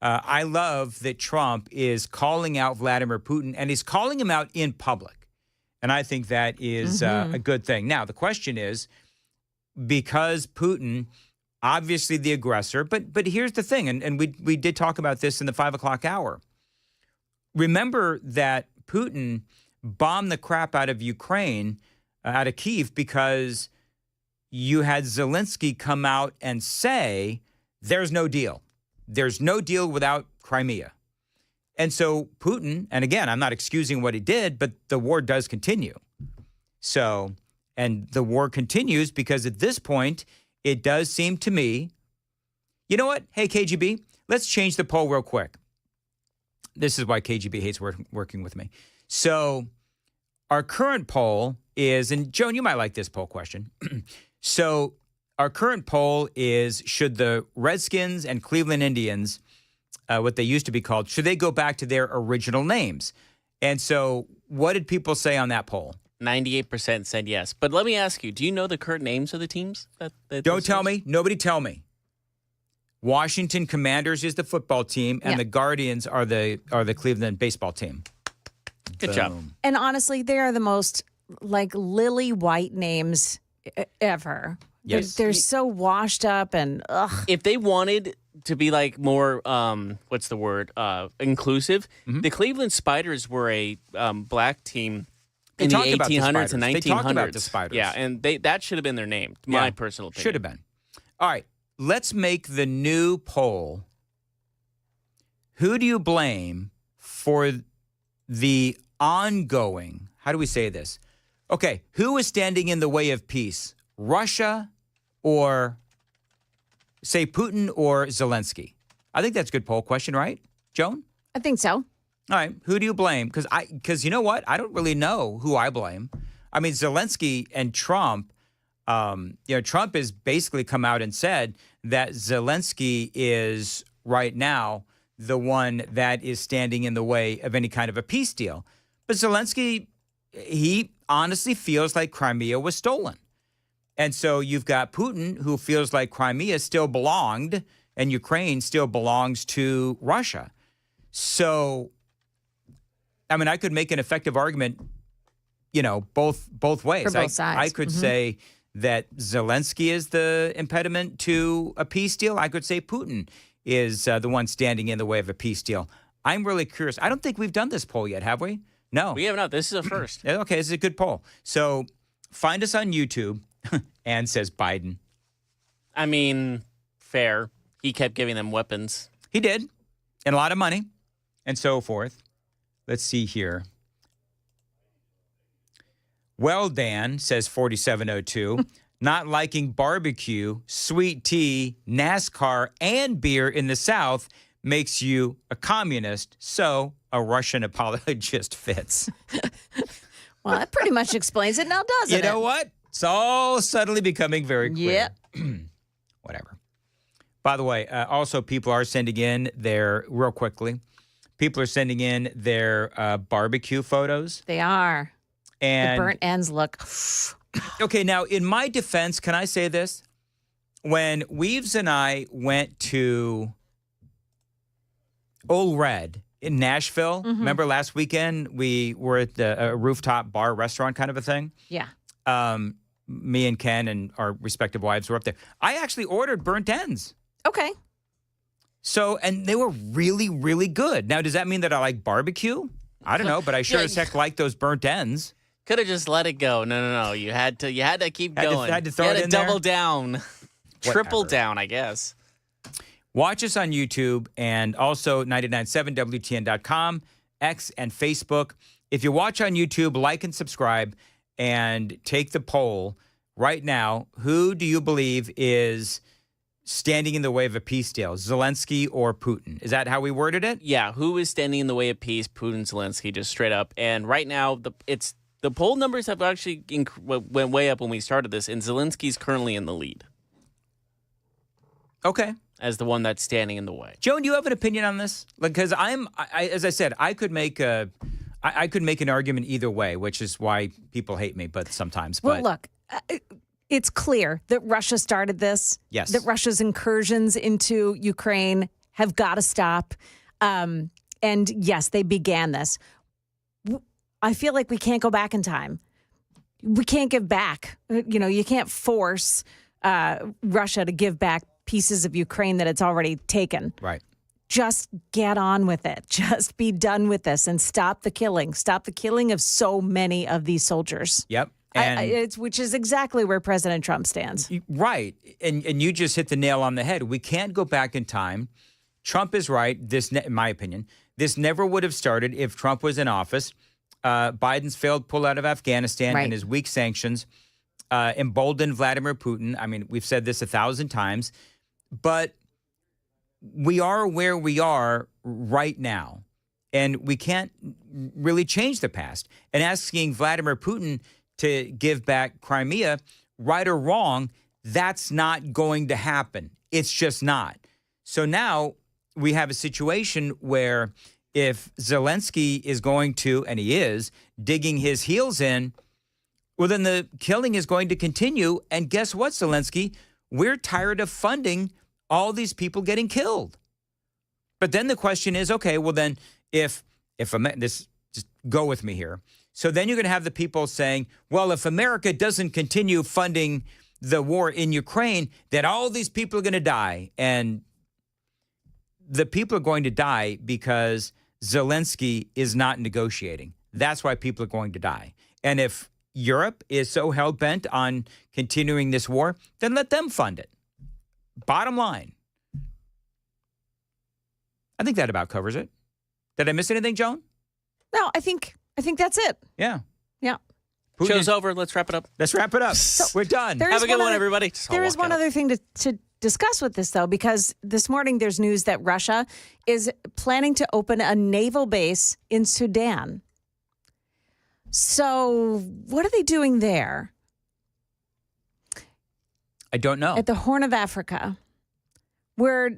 I love that Trump is calling out Vladimir Putin, and he's calling him out in public. And I think that is a good thing. Now, the question is, because Putin, obviously the aggressor, but here's the thing, and we did talk about this in the 5 o'clock hour. Remember that Putin bombed the crap out of Ukraine, out of Kyiv, because you had Zelensky come out and say, there's no deal. There's no deal without Crimea. And so Putin, and again, I'm not excusing what he did, but the war does continue. So, and the war continues because at this point, it does seem to me, you know what? Hey, KGB, let's change the poll real quick. This is why KGB hates working with me. So our current poll is, and Joan, you might like this poll question. So our current poll is, should the Redskins and Cleveland Indians, what they used to be called, should they go back to their original names? And so what did people say on that poll? 98% said yes. But let me ask you, do you know the current names of the teams? Don't tell me. Nobody tell me. Washington Commanders is the football team, and the Guardians are the Cleveland baseball team. Good job. And honestly, they are the most lily white names ever. Yes. They're so washed up and ugh. If they wanted to be more, inclusive, the Cleveland Spiders were a black team in the 1800s and 1900s. They talked about the Spiders. Yeah, and that should have been their name, my personal opinion. Should have been. All right, let's make the new poll. Who do you blame for the ongoing, how do we say this? Okay, who is standing in the way of peace? Russia or, say, Putin or Zelensky? I think that's a good poll question, right, Joan? I think so. All right, who do you blame? Because you know what? I don't really know who I blame. I mean, Zelensky and Trump, Trump has basically come out and said that Zelensky is right now the one that is standing in the way of any kind of a peace deal. But Zelensky, he honestly feels like Crimea was stolen. And so you've got Putin, who feels like Crimea still belonged and Ukraine still belongs to Russia. So, I mean, I could make an effective argument, both ways. For both sides. I could say that Zelensky is the impediment to a peace deal. I could say Putin is the one standing in the way of a peace deal. I'm really curious. I don't think we've done this poll yet, have we? No. We have not. This is a first. Okay, this is a good poll. So find us on YouTube. Ann says Biden. I mean, fair. He kept giving them weapons. He did. And a lot of money and so forth. Let's see here. Well, Dan, says 4702, not liking barbecue, sweet tea, NASCAR, and beer in the South makes you a communist, so a Russian apologist fits. Well, that pretty much explains it now, doesn't it? You know what? It's all suddenly becoming very clear. Yep. Whatever. By the way, also people are sending in their, real quickly, people are sending in their barbecue photos. They are. And the burnt ends look. Okay, now in my defense, can I say this? When Weaves and I went to Old Red in Nashville, remember last weekend we were at the rooftop bar restaurant kind of a thing? Yeah. Me and Ken and our respective wives were up there. I actually ordered burnt ends. Okay. So, and they were really, really good. Now, does that mean that I like barbecue? I don't know, but I sure as heck like those burnt ends. Could have just let it go. No. You had to keep going. Had to throw it in double there? down. Triple down, I guess. Watch us on YouTube and also 997WTN.com, X, and Facebook. If you watch on YouTube, like and subscribe and take the poll right now. Who do you believe is standing in the way of a peace deal, Zelensky or Putin? Is that how we worded it? Yeah, who is standing in the way of peace? Putin, Zelensky, just straight up. And right now, the poll numbers have actually went way up when we started this, and Zelensky's currently in the lead. Okay. As the one that's standing in the way. Joan, do you have an opinion on this? Because as I said, I could make an argument either way, which is why people hate me, but sometimes. Well, look, it's clear that Russia started this. Yes. That Russia's incursions into Ukraine have got to stop. And yes, they began this. I feel like we can't go back in time. We can't give back. You can't force Russia to give back pieces of Ukraine that it's already taken. Right. Just get on with it. Just be done with this and stop the killing. Stop the killing of so many of these soldiers. Yep. Which is exactly where President Trump stands. Right. And you just hit the nail on the head. We can't go back in time. Trump is right. In my opinion, this never would have started if Trump was in office. Biden's failed pull-out of Afghanistan and his weak sanctions emboldened Vladimir Putin. I mean, we've said this 1,000 times. But we are where we are right now, and we can't really change the past. And asking Vladimir Putin to give back Crimea, right or wrong, that's not going to happen. It's just not. So now we have a situation where if Zelensky is going to, and he is, digging his heels in, well, then the killing is going to continue. And guess what, Zelensky? We're tired of funding all these people getting killed. But then the question is, okay, well then if this, just go with me here. So then you're going to have the people saying, well, if America doesn't continue funding the war in Ukraine, then all these people are going to die. And the people are going to die because Zelensky is not negotiating. That's why people are going to die. And if Europe is so hell-bent on continuing this war, then let them fund it. Bottom line. I think that about covers it. Did I miss anything, Joan? No, I think that's it. Yeah. Yeah. Show's over. Let's wrap it up. Let's wrap it up. We're done. Have a good one, everybody. There is one other thing to discuss with this, though, because this morning there's news that Russia is planning to open a naval base in Sudan. So what are they doing there? I don't know. At the Horn of Africa, where,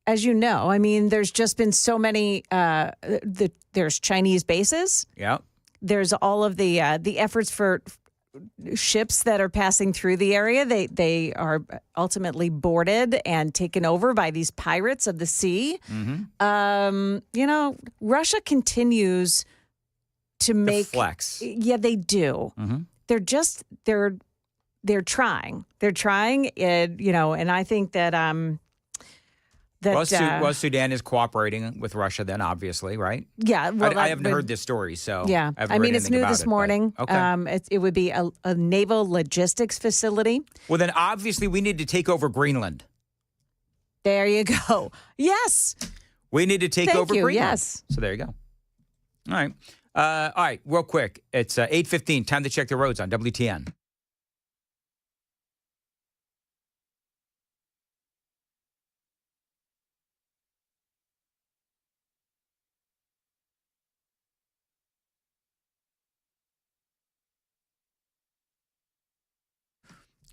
as you know, I mean, there's just been so many, there's Chinese bases. Yeah. There's all of the efforts for ships that are passing through the area. They are ultimately boarded and taken over by these pirates of the sea. Mm-hmm. Russia continues to make flex. Yeah, they do. Mm-hmm. They're trying. They're trying. And I think that Sudan is cooperating with Russia. Then, obviously, right? Yeah. Well, I haven't heard this story, so yeah. I haven't read it's new about this morning. But, okay. It would be a naval logistics facility. Well, then obviously we need to take over Greenland. There you go. Yes. We need to take over Greenland. Yes. So there you go. All right. All right, real quick. It's 8:15. Time to check the roads on WTN.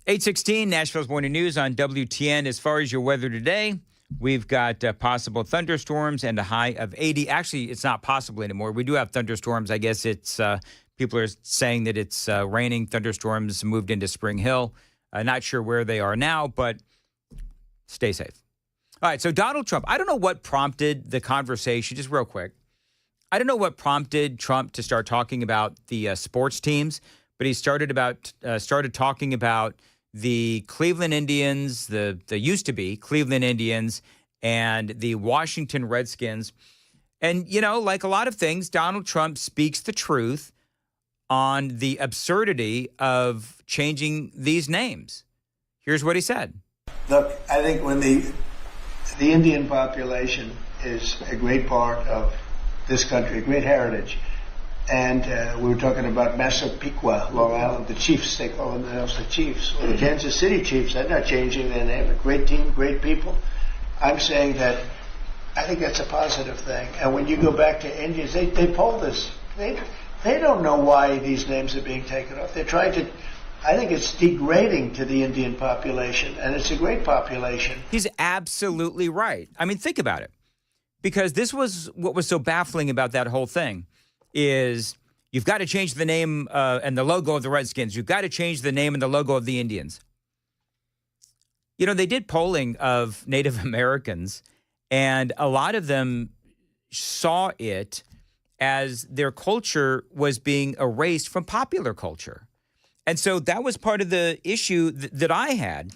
(8:16) Nashville's Morning News on WTN. As far as your weather today, we've got possible thunderstorms and a high of 80. Actually, it's not possible anymore. We do have thunderstorms. I guess it's people are saying that it's raining. Thunderstorms moved into Spring Hill. Not sure where they are now, but stay safe. All right, so Donald Trump, I don't know what prompted the conversation, just real quick. I don't know what prompted Trump to start talking about the sports teams, but he started talking about the Cleveland Indians, the used to be Cleveland Indians, and the Washington Redskins. And, you know, like a lot of things, Donald Trump speaks the truth on the absurdity of changing these names. Here's what he said. Look, I think when the Indian population is a great part of this country, a great heritage. And we were talking about Massapequa, Long Island, the Chiefs, they call themselves the Chiefs. Well, the Kansas City Chiefs, they're not changing their name. A great team, great people. I'm saying that I think that's a positive thing. And when you go back to Indians, they polled this. They don't know why these names are being taken off. They're trying to, I think it's degrading to the Indian population, and it's a great population. He's absolutely right. I mean, think about it. Because this was what was so baffling about that whole thing. Is you've got to change the name and the logo of the Redskins. You've got to change the name and the logo of the Indians. You know, they did polling of Native Americans, and a lot of them saw it as their culture was being erased from popular culture. And so that was part of the issue that I had,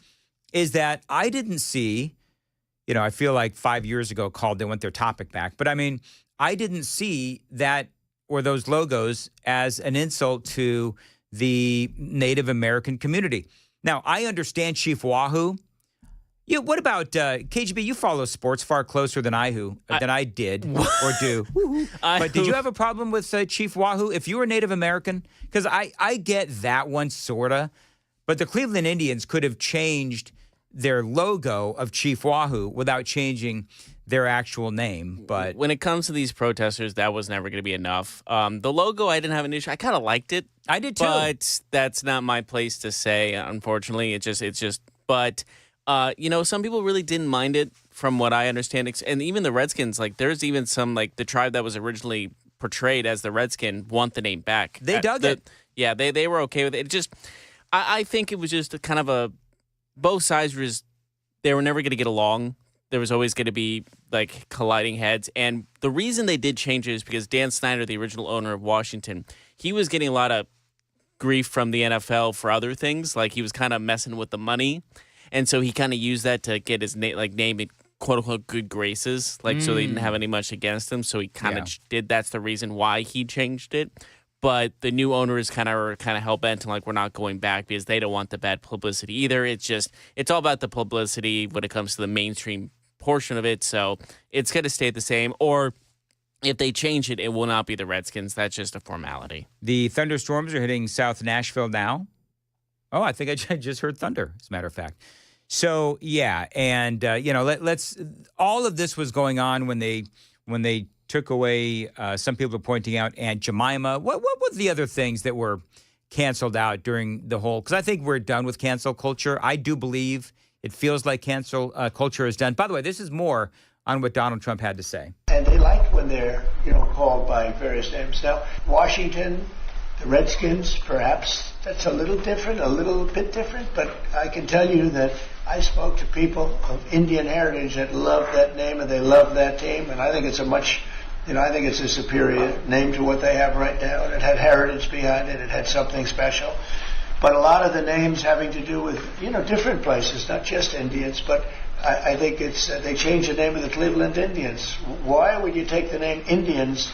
is that I didn't see, you know, I feel like 5 years ago they went their topic back. But I mean, I didn't see that or those logos as an insult to the Native American community. Now, I understand Chief Wahoo. Yeah, what about KGB? You follow sports far closer than I did or do. But did you have a problem with Chief Wahoo if you were Native American? Because I get that one sorta, but the Cleveland Indians could have changed their logo of Chief Wahoo without changing their actual name. But when it comes to these protesters, that was never going to be enough. The logo, I didn't have an issue. I kind of liked it. I did too. But that's not my place to say, unfortunately. But you know, some people really didn't mind it from what I understand. And even the Redskins, like there's even some, like the tribe that was originally portrayed as the Redskin want the name back. They dug it. Yeah, they were okay with it. It just, I think it was just a kind of both sides they were never going to get along. There was always going to be like colliding heads. And the reason they did change it is because Dan Snyder, the original owner of Washington, he was getting a lot of grief from the NFL for other things. Like he was kind of messing with the money. And so he kind of used that to get his name in quote unquote good graces. Like so they didn't have any much against him. So he kind of did. That's the reason why he changed it. But the new owner is kind of hell bent and like we're not going back because they don't want the bad publicity either. It's all about the publicity when it comes to the mainstream portion of it. So it's going to stay the same. Or if they change it, it will not be the Redskins. That's just a formality. The thunderstorms are hitting South Nashville now. Oh, I think I just heard thunder, as a matter of fact. So yeah, and you know, let's. All of this was going on when they took away. Some people are pointing out Aunt Jemima. What were the other things that were canceled out during the whole? Because I think we're done with cancel culture. I do believe it feels like cancel culture is done. By the way, this is more on what Donald Trump had to say. And they like when they're called by various names. Now, Washington, the Redskins, perhaps that's a little bit different. But I can tell you that I spoke to people of Indian heritage that love that name and they love that team. And I think it's I think it's a superior name to what they have right now. And it had heritage behind it. It had something special. But a lot of the names having to do with, different places, not just Indians, but I think they changed the name of the Cleveland Indians. Why would you take the name Indians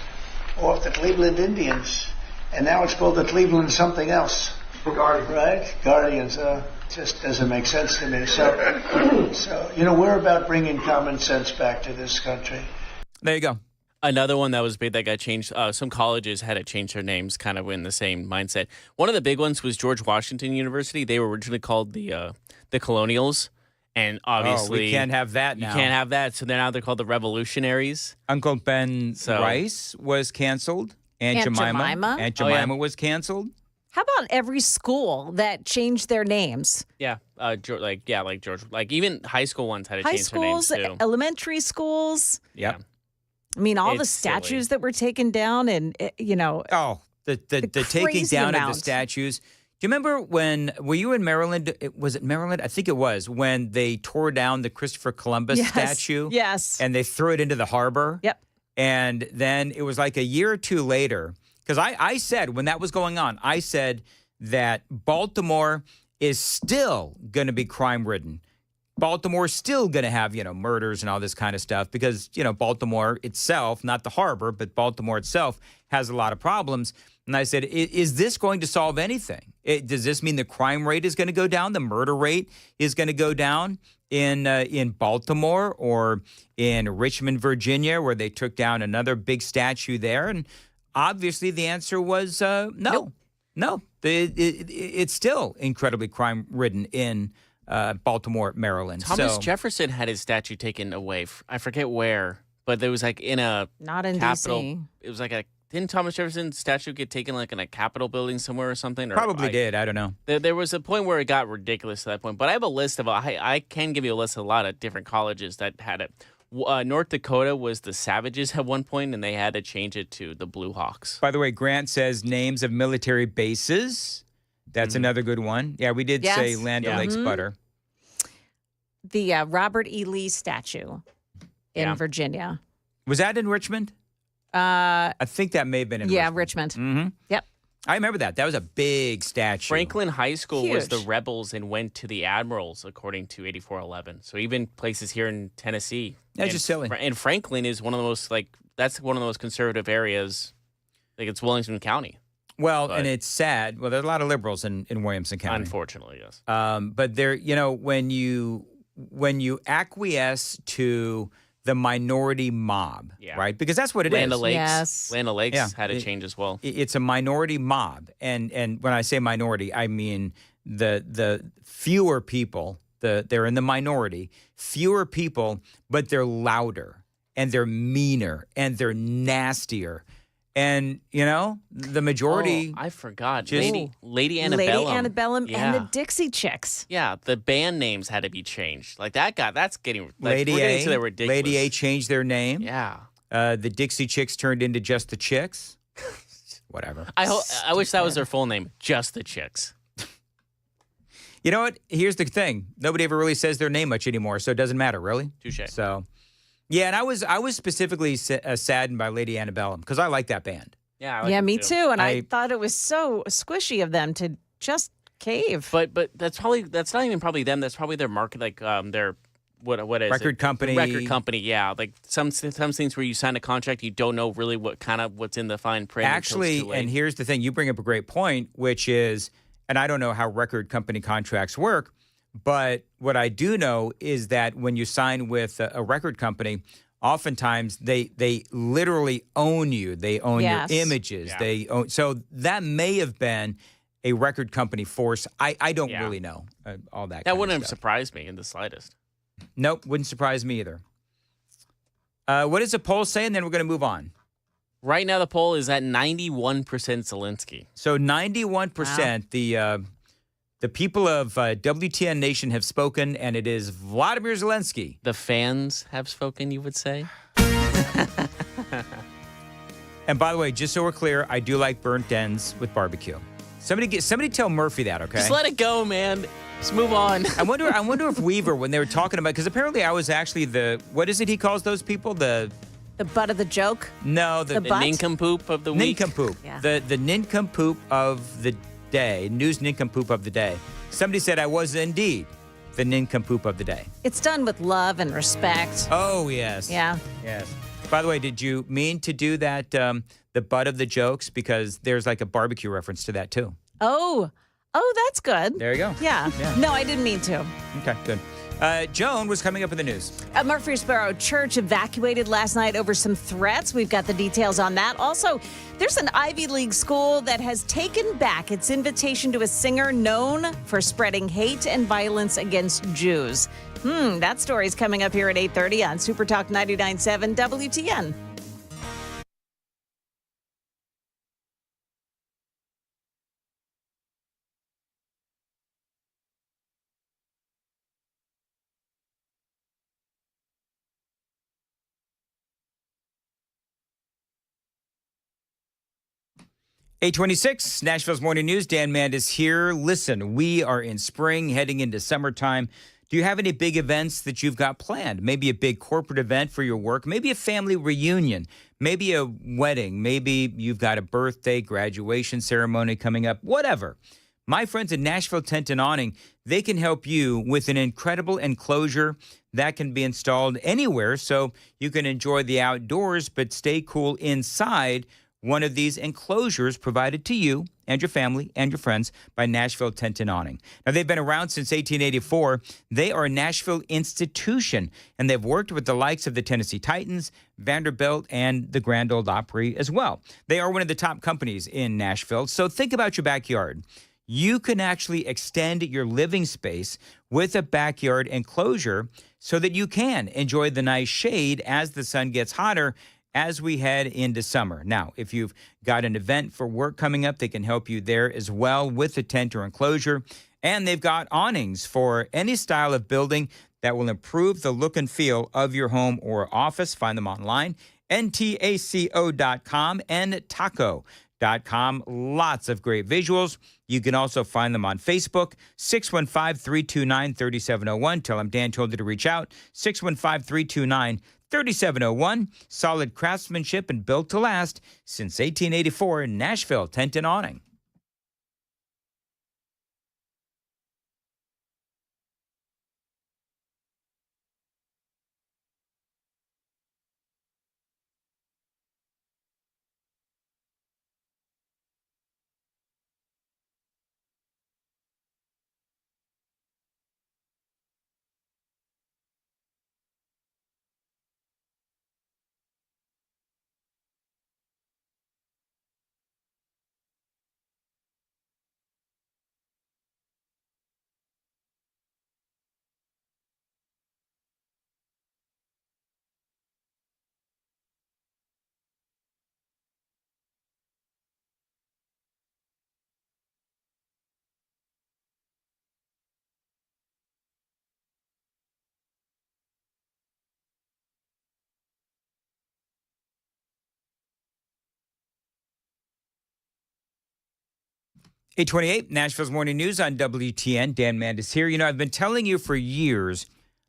off the Cleveland Indians? And now it's called the Cleveland something else. Guardians. Right? Guardians. Just doesn't make sense to me. So we're about bringing common sense back to this country. There you go. Another one that was big that got changed, some colleges had to change their names kind of in the same mindset. One of the big ones was George Washington University. They were originally called the Colonials. And obviously, we can't have that now. You can't have that. So now they're called the Revolutionaries. Uncle Ben Rice was canceled. Aunt Jemima. Aunt Jemima was canceled. How about every school that changed their names? Yeah, like George. Like even high school ones had to change their names too. Elementary schools. Yep. I mean, all the statues that were taken down, and Oh, the taking down of the statues. Do you remember were you in Maryland? Was it Maryland? I think it was when they tore down the Christopher Columbus statue. Yes. And they threw it into the harbor. Yep. And then it was like a year or two later, because I said when that was going on, I said that Baltimore is still going to be crime-ridden. Baltimore's still going to have, murders and all this kind of stuff because, Baltimore itself, not the harbor, but Baltimore itself has a lot of problems. And I said, is this going to solve anything? Does this mean the crime rate is going to go down? The murder rate is going to go down in Baltimore or in Richmond, Virginia, where they took down another big statue there? And obviously the answer was no. Nope. No. It's still incredibly crime-ridden in Baltimore, Maryland. Thomas Jefferson had his statue taken away. I forget where, but there was like in a not in Capitol. DC. It was like didn't Thomas Jefferson's statue get taken like in a Capitol building somewhere or something? Probably did. I don't know. There was a point where it got ridiculous to that point. But I have a list of I can give you a list of a lot of different colleges that had it. North Dakota was the Savages at one point, and they had to change it to the Blue Hawks. By the way, Grant says names of military bases. That's another good one. Yeah, we did say Land O'Lakes Butter. The Robert E. Lee statue in Virginia. Was that in Richmond? I think that may have been in Richmond. Mm-hmm. Yep. I remember that. That was a big statue. Franklin High School was the rebels and went to the Admirals, according to 8411. So even places here in Tennessee. That's just silly. And Franklin is one of the most, that's one of the most conservative areas. Like, it's Williamson County. Well, and it's sad. Well, there's a lot of liberals in Williamson County. Unfortunately, yes. But there, when you acquiesce to the minority mob, right? Because that's what it is. Land O'Lakes. Yes. Land O'Lakes had to change as well. It's a minority mob. And when I say minority, I mean the fewer people, they're in the minority, fewer people, but they're louder and they're meaner and they're nastier. And, the majority. Oh, I forgot. Just, Lady Antebellum. Lady Antebellum and the Dixie Chicks. Yeah, the band names had to be changed. Like that's getting. Lady we're A. getting to the ridiculous. Lady A changed their name. Yeah. The Dixie Chicks turned into Just the Chicks. Whatever. I wish that was their full name. Just the Chicks. You know what? Here's the thing. Nobody ever really says their name much anymore, so it doesn't matter, really. Touche. So. Yeah, and I was specifically saddened by Lady Antebellum because I like that band. Yeah, me too. And I thought it was so squishy of them to just cave. But that's not even probably them. That's probably their market, like their what is record it? company. Record company, yeah. Like some things where you sign a contract, you don't know really what's in the fine print. Actually, and here's the thing: you bring up a great point, which is, and I don't know how record company contracts work. But what I do know is that when you sign with a record company, oftentimes they literally own you. They own your images. Yeah. They own, so that may have been a record company force. I don't really know all that. That wouldn't have surprised me in the slightest. Nope, wouldn't surprise me either. What does the poll say? And then we're going to move on. Right now, the poll is at 91% Zelensky. So 91%. Wow. The people of WTN Nation have spoken, and it is Vladimir Zelensky. The fans have spoken, you would say? And by the way, just so we're clear, I do like burnt ends with barbecue. Somebody tell Murphy that, okay? Just let it go, man. Just move on. I wonder if Weaver, when they were talking about, because apparently I was actually what is it he calls those people? The butt of the joke? No, the nincompoop of the week. Nincompoop. Yeah. The nincompoop of the day, news nincompoop of the day. Somebody said I was indeed the nincompoop of the day. It's done with love and respect. Oh, yes. Yeah. Yes. By the way, did you mean to do that, the butt of the jokes? Because there's like a barbecue reference to that, too. Oh, that's good. There you go. Yeah. No, I didn't mean to. Okay, good. Joan was coming up in the news. A Murfreesboro church evacuated last night over some threats. We've got the details on that. Also, there's an Ivy League school that has taken back its invitation to a singer known for spreading hate and violence against Jews. That story's coming up here at 8:30 on Super Talk 99.7 WTN. (8:26) Nashville's Morning News. Dan Mandis here. Listen, we are in spring, heading into summertime. Do you have any big events that you've got planned? Maybe a big corporate event for your work, maybe a family reunion, maybe a wedding, maybe you've got a birthday, graduation ceremony coming up, whatever. My friends at Nashville Tent and Awning, they can help you with an incredible enclosure that can be installed anywhere so you can enjoy the outdoors but stay cool inside one of these enclosures provided to you and your family and your friends by Nashville Tent and Awning. Now, they've been around since 1884. They are a Nashville institution, and they've worked with the likes of the Tennessee Titans, Vanderbilt, and the Grand Ole Opry as well. They are one of the top companies in Nashville, so think about your backyard. You can actually extend your living space with a backyard enclosure so that you can enjoy the nice shade as the sun gets hotter as we head into summer. Now, if you've got an event for work coming up, they can help you there as well with the tent or enclosure. And they've got awnings for any style of building that will improve the look and feel of your home or office. Find them online, ntaco.com and taco.com. Lots of great visuals. You can also find them on Facebook, 615-329-3701. Tell them Dan told you to reach out, 615-329-3701. Solid craftsmanship and built to last since 1884 in Nashville Tent and Awning. (8:28) Nashville's Morning News on WTN. Dan Mandis here. You know, I've been telling you for years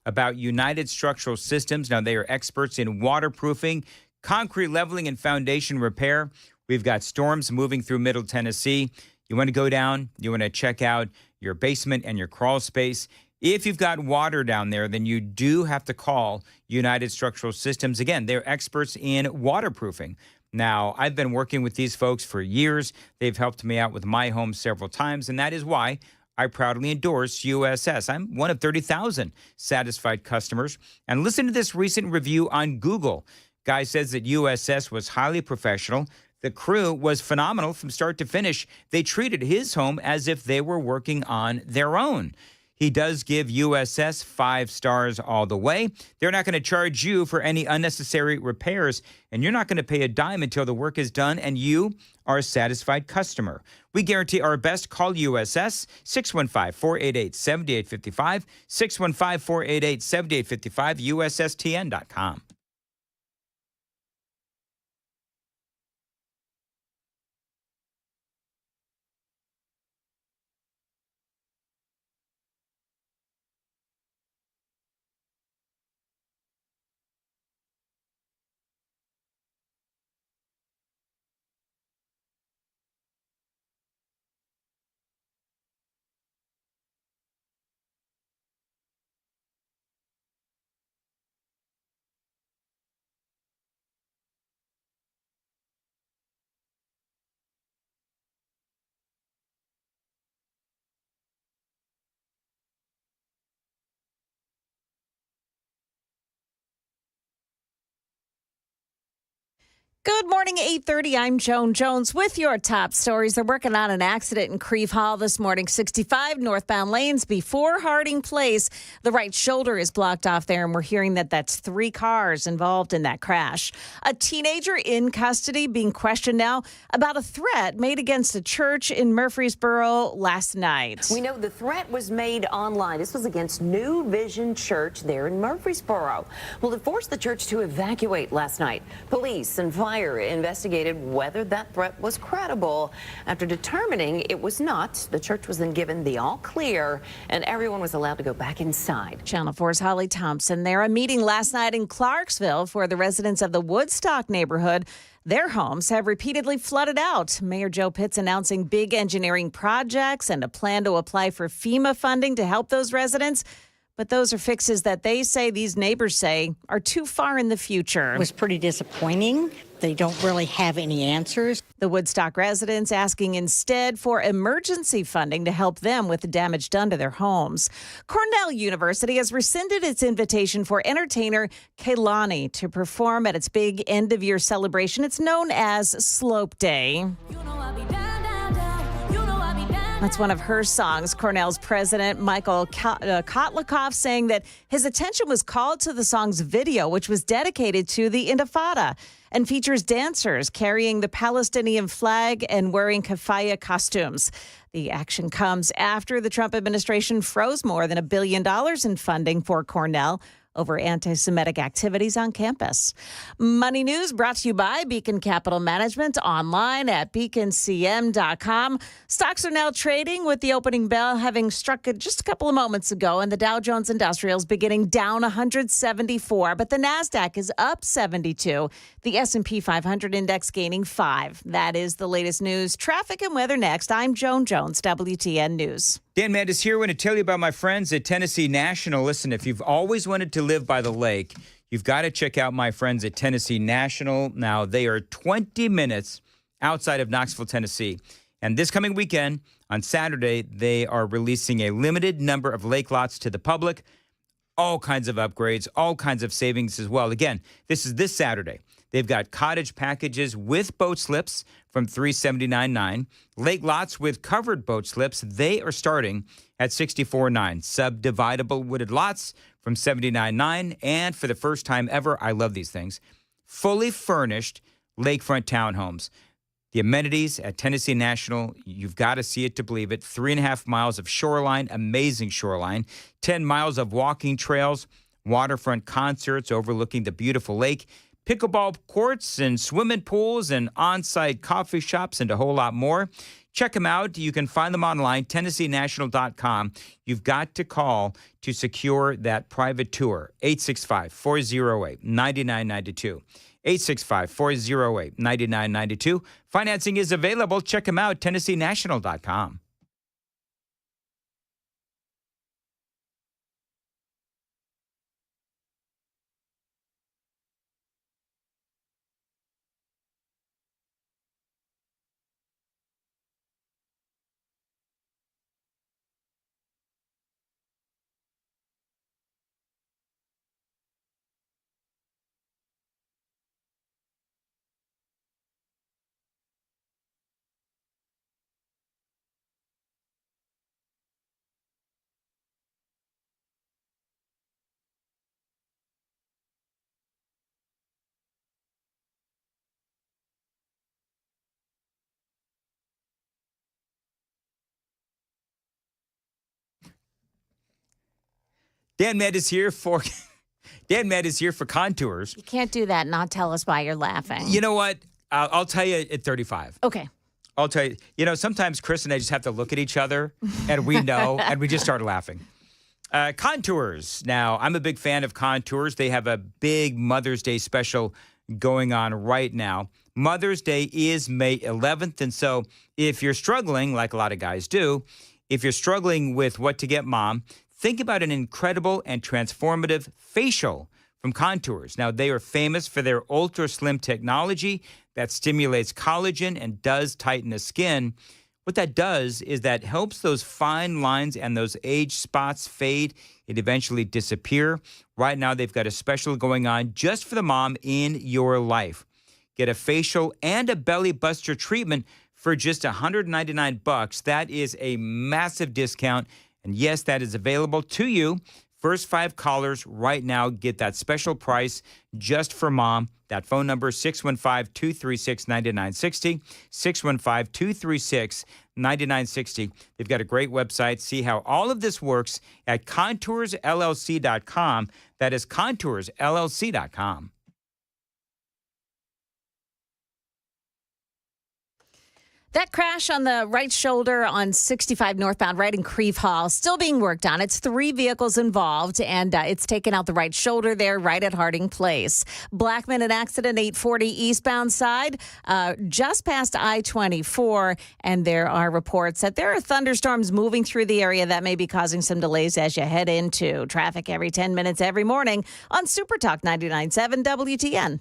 about United Structural Systems. Now, they are experts in waterproofing, concrete leveling, and foundation repair. We've got storms moving through Middle Tennessee. You want to go down, you want to check out your basement and your crawl space. If you've got water down there, then you do have to call United Structural Systems. Again, they're experts in waterproofing. Now, I've been working with these folks for years. They've helped me out with my home several times, and that is why I proudly endorse USS. I'm one of 30,000 satisfied customers. And listen to this recent review on Google. Guy says that USS was highly professional. The crew was phenomenal from start to finish. They treated his home as if they were working on their own. He does give USS 5 stars all the way. They're not going to charge you for any unnecessary repairs, and you're not going to pay a dime until the work is done and you are a satisfied customer. We guarantee our best. Call USS, 615-488-7855, 615-488-7855, USSTN.com. Good morning, 8:30. I'm Joan Jones with your top stories. They're working on an accident in Creve Hall this morning. 65 northbound lanes before Harding Place. The right shoulder is blocked off there, and we're hearing that that's 3 cars involved in that crash. A teenager in custody being questioned now about a threat made against a church in Murfreesboro last night. We know the threat was made online. This was against New Vision Church there in Murfreesboro. Well, it forced the church to evacuate last night. Police and fire investigated whether that threat was credible. After determining it was not, the church was then given the all clear and everyone was allowed to go back inside. Channel 4's Holly Thompson there. A meeting last night in Clarksville for the residents of the Woodstock neighborhood. Their homes have repeatedly flooded out. Mayor Joe Pitts announcing big engineering projects and a plan to apply for FEMA funding to help those residents. But those are fixes that these neighbors say, are too far in the future. It was pretty disappointing. They don't really have any answers. The Woodstock residents asking instead for emergency funding to help them with the damage done to their homes. Cornell University has rescinded its invitation for entertainer Kehlani to perform at its big end-of-year celebration. It's known as Slope Day. That's one of her songs. Cornell's president, Michael Kotlikoff, saying that his attention was called to the song's video, which was dedicated to the Intifada and features dancers carrying the Palestinian flag and wearing keffiyeh costumes. The action comes after the Trump administration froze more than $1 billion in funding for Cornell over anti-Semitic activities on campus. Money News brought to you by Beacon Capital Management, online at beaconcm.com. Stocks are now trading with the opening bell having struck just a couple of moments ago, and the Dow Jones Industrials beginning down 174, but the NASDAQ is up 72. The S&P 500 index gaining 5. That is the latest news. Traffic and weather next. I'm Joan Jones, WTN News. Dan Mandis here. I want to tell you about my friends at Tennessee National. Listen, if you've always wanted to live by the lake, you've got to check out my friends at Tennessee National. Now, they are 20 minutes outside of Knoxville, Tennessee. And this coming weekend, on Saturday, they are releasing a limited number of lake lots to the public. All kinds of upgrades, all kinds of savings as well. Again, this is this Saturday. They've got cottage packages with boat slips from $379.9. Lake lots with covered boat slips, they are starting at $64.9. Subdividable wooded lots from $79.9. And for the first time ever, I love these things, fully furnished lakefront townhomes. The amenities at Tennessee National, you've got to see it to believe it. 3.5 miles of shoreline, amazing shoreline. 10 miles of walking trails, waterfront concerts overlooking the beautiful lake. Pickleball courts and swimming pools and on-site coffee shops and a whole lot more. Check them out. You can find them online, TennesseeNational.com. You've got to call to secure that private tour, 865-408-9992. 865-408-9992. Financing is available. Check them out, TennesseeNational.com. Dan Med is here for Contours. You can't do that and not tell us why you're laughing. You know what? I'll tell you at 35. Okay. I'll tell you. You know, sometimes Chris and I just have to look at each other, and we know, and we just start laughing. Contours. Now, I'm a big fan of Contours. They have a big Mother's Day special going on right now. Mother's Day is May 11th, and so if you're struggling, like a lot of guys do, if you're struggling with what to get mom, think about an incredible and transformative facial from Contours. Now, they are famous for their ultra slim technology that stimulates collagen and does tighten the skin. What that does is that helps those fine lines and those age spots fade and eventually disappear. Right now, they've got a special going on just for the mom in your life. get a facial and a belly buster treatment for just $199. That is a massive discount. And yes, that is available to you. First 5 callers right now get that special price just for mom. That phone number, 615-236-9960, 615-236-9960. They've got a great website. See how all of this works at contoursllc.com. That is contoursllc.com. That crash on the right shoulder on 65 northbound right in Creve Hall still being worked on. It's 3 vehicles involved, and it's taken out the right shoulder there right at Harding Place. Blackman, an accident, 840 eastbound side, just past I-24, and there are reports that there are thunderstorms moving through the area that may be causing some delays as you head into traffic every 10 minutes every morning on Super Talk 99.7 WTN.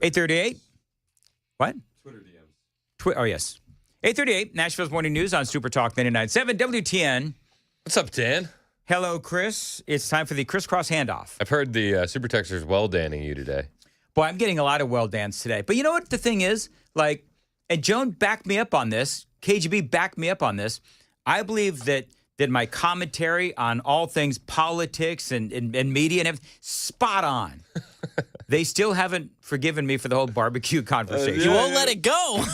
$8:38. What? Twitter DMs. Oh, yes. 8:38, Nashville's Morning News on Super Talk 99.7 WTN. What's up, Dan? Hello, Chris. It's time for the crisscross handoff. I've heard the Super Texters well-danning you today. Boy, I'm getting a lot of well-dans today. But you know what the thing is? Like, and Joan backed me up on this. KGB backed me up on this. I believe that my commentary on all things politics and media and everything, spot on. They still haven't forgiven me for the whole barbecue conversation. You won't let it go.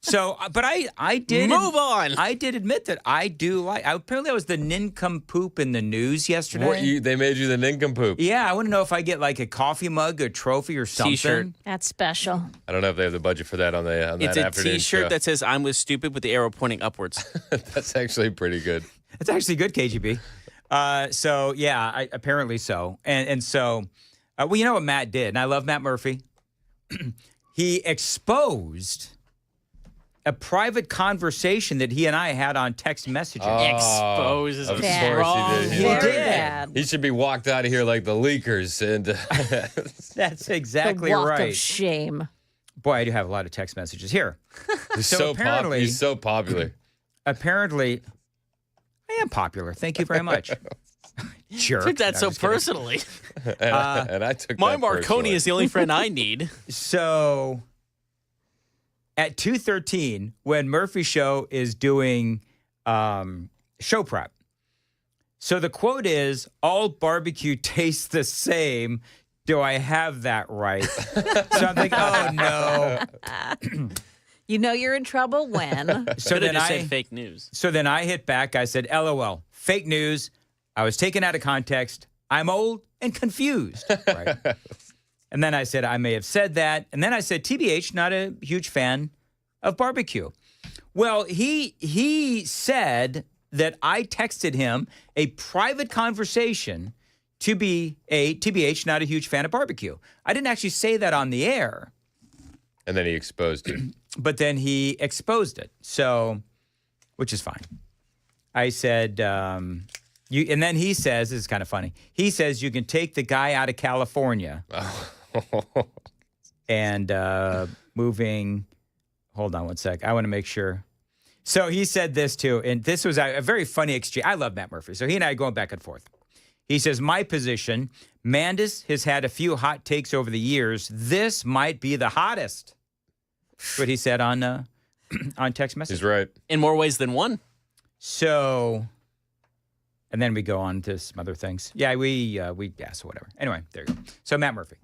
So, but I did move on. I did admit that I do like. Apparently, I was the nincompoop in the news yesterday. They made you the nincompoop. Yeah, I want to know if I get like a coffee mug, a trophy, or something. T-shirt. That's special. I don't know if they have the budget for that on that afternoon show. It's a T-shirt that says "I'm with stupid" with the arrow pointing upwards. That's actually pretty good. It's actually good, KGB. So yeah, apparently so, and so, well, you know what Matt did, and I love Matt Murphy. He exposed a private conversation that he and I had on text messaging. Exposes of him. course he did. He did. He should be walked out of here like the leakers. And That's exactly the walk right. of shame. Boy, I do have a lot of text messages here. He's So apparently, he's so popular. Apparently, I am popular. Thank you very much. Jerk. Took that No, so I'm just kidding. personally. And I took My that Marconi personally. is the only friend I need. So at 2:13, when Murphy Show is doing show prep, so the quote is, "All barbecue tastes the same." Do I have that right? So I'm like, oh no. You know you're in trouble when. So then I said fake news. So then I hit back. I said, LOL, fake news. I was taken out of context. I'm old and confused. Right? And then I said, I may have said that. And then I said, TBH, not a huge fan of barbecue. Well, he said that I texted him a private conversation to be TBH, not a huge fan of barbecue. I didn't actually say that on the air. And then he exposed you. But then he exposed it. So, which is fine. I said, and then he says, this is kind of funny. He says you can take the guy out of California. And moving, hold on one sec. I want to make sure. So he said this too, and this was a very funny exchange. I love Matt Murphy. So he and I are going back and forth. He says, my position, Mandis has had a few hot takes over the years. This might be the hottest. That's what he said on text message. He's right. In more ways than one. So, and then we go on to some other things. Yeah, so whatever. Anyway, there you go. So Matt Murphy,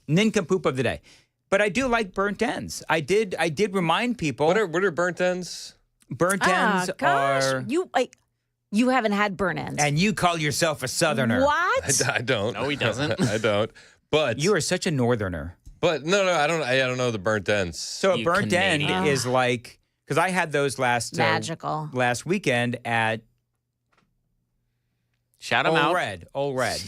nincompoop of the day. But I do like burnt ends. I did remind people. What are burnt ends? Burnt ends are... You haven't had burnt ends. And you call yourself a Southerner. What? I don't. No, he doesn't. I don't. But you are such a Northerner. But no, I don't know the burnt ends. So a burnt end is like, because I had those last weekend at Shout them out. Old Red.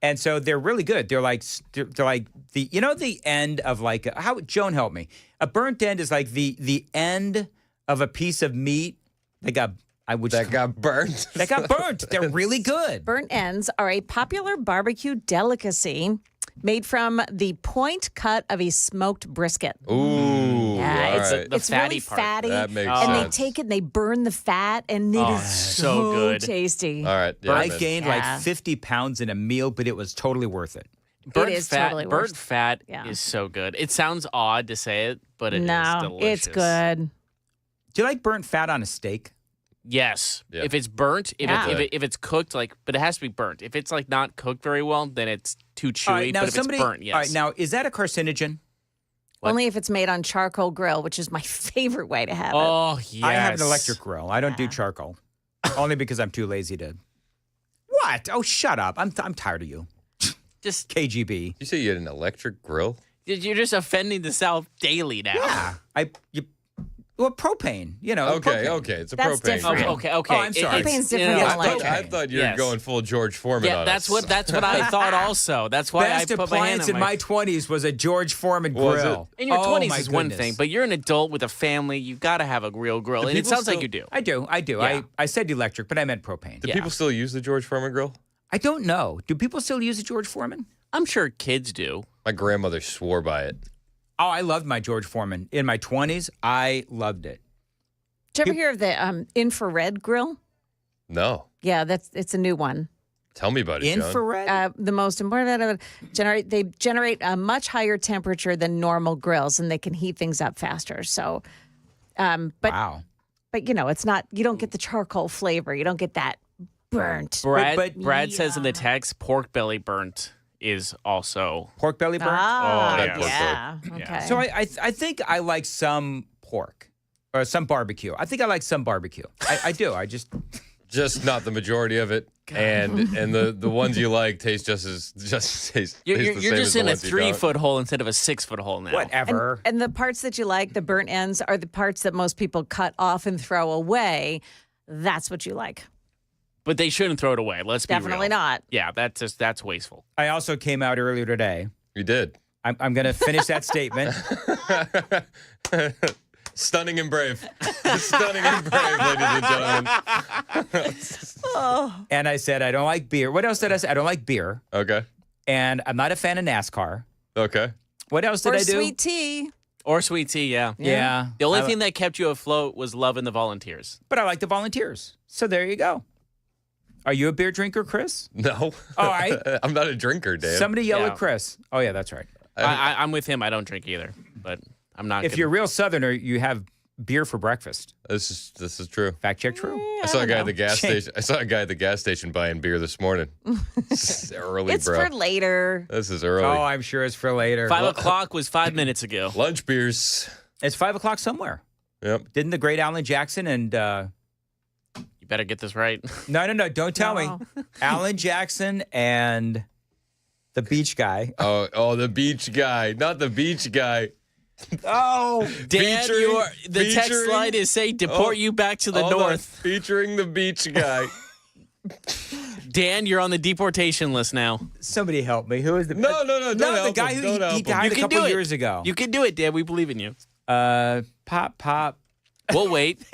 And so they're really good. They're like the end of like how Joan help me. A burnt end is like the end of a piece of meat that got burnt. That got burnt. They're really good. Burnt ends are a popular barbecue delicacy made from the point cut of a smoked brisket. Ooh. Yeah, it's really part. fatty. That makes and sense. they take it and they burn the fat, and it is so good. tasty. All right. Yeah, I gained like 50 pounds in a meal, but it was totally worth it. Burnt fat is so good. It sounds odd to say it, but it is delicious. It's good. Do you like burnt fat on a steak? Yes. Yeah. If it's burnt, if it's cooked, but it has to be burnt. If it's like not cooked very well, then it's too chewy. Now, but if it's burnt, yes. All right, now, is that a carcinogen? What? Only if it's made on charcoal grill, which is my favorite way to have it. Oh, yes. I have an electric grill. I don't do charcoal. Only because I'm too lazy to. What? Oh, shut up. I'm tired of you. Just KGB. You say you had an electric grill? You're just offending the South daily now. Yeah. Well, propane, Okay, propane. okay. It's a That's propane. different. grill. Okay. Oh, I'm sorry. Propane's different than electric. I thought you were going full George Foreman on that's us. that's what I thought also. That's why Best I put my hand appliance on in my 20s was a George Foreman Was grill. In your 20s my is one goodness. thing, but you're an adult with a family. You got to have a real grill, and it people sounds like still- you do. I do. Yeah. I said electric, but I meant propane. Do people still use the George Foreman grill? I don't know. Do people still use a George Foreman? I'm sure kids do. My grandmother swore by it. Oh, I loved my George Foreman. In my 20s, I loved it. Did you ever hear of the infrared grill? No. Yeah, it's a new one. Tell me about it, John. Infrared? The most important they generate a much higher temperature than normal grills, and they can heat things up faster. So, Wow. But it's not. You don't get the charcoal flavor. You don't get that burnt. Brad says in the text, pork belly burnt is also Pork belly burnt? Yeah. Okay. So I think I like some pork or some barbecue. I think I like some barbecue. I do. I just not the majority of it. And the ones you like taste just taste You're the same just as in the a ones you don't. 3-foot hole instead of a 6-foot hole now. whatever. And the parts that you like, the burnt ends, are the parts that most people cut off and throw away. That's what you like. But they shouldn't throw it away. Let's be real. Definitely not. Yeah, that's wasteful. I also came out earlier today. You did. I'm going to finish that statement. Stunning and brave. Stunning and brave, ladies and gentlemen. And I said I don't like beer. What else did I say? I don't like beer. Okay. And I'm not a fan of NASCAR. Okay. What else did Or I do? sweet tea. Or sweet tea, yeah. Yeah. The only thing that kept you afloat was loving the volunteers. But I like the volunteers. So there you go. Are you a beer drinker, Chris? No. All right. I'm not a drinker, Dave. Somebody yell Yeah. at Chris. Oh, yeah, that's right. I'm with him. I don't drink either, but I'm not. If you're a real Southerner, you have beer for breakfast. This is true. Fact check true. I saw a guy at the gas station. I saw a guy at the gas station buying beer this morning. It's early, It's bro. for later. This is early. Oh, I'm sure it's for later. 5 o'clock was 5 minutes ago. Lunch beers. It's 5 o'clock somewhere. Yep. Didn't the great Alan Jackson and You better get this right. no, don't tell me. Alan Jackson and the beach guy. Oh, the beach guy, not the beach guy. Oh, Dan, the text line is saying deport you back to the north. Featuring the beach guy. Dan, you're on the deportation list now. Somebody help me. Who is the... No, the guy who he died a couple years ago. You can do it, Dan. We believe in you. Pop. We'll wait.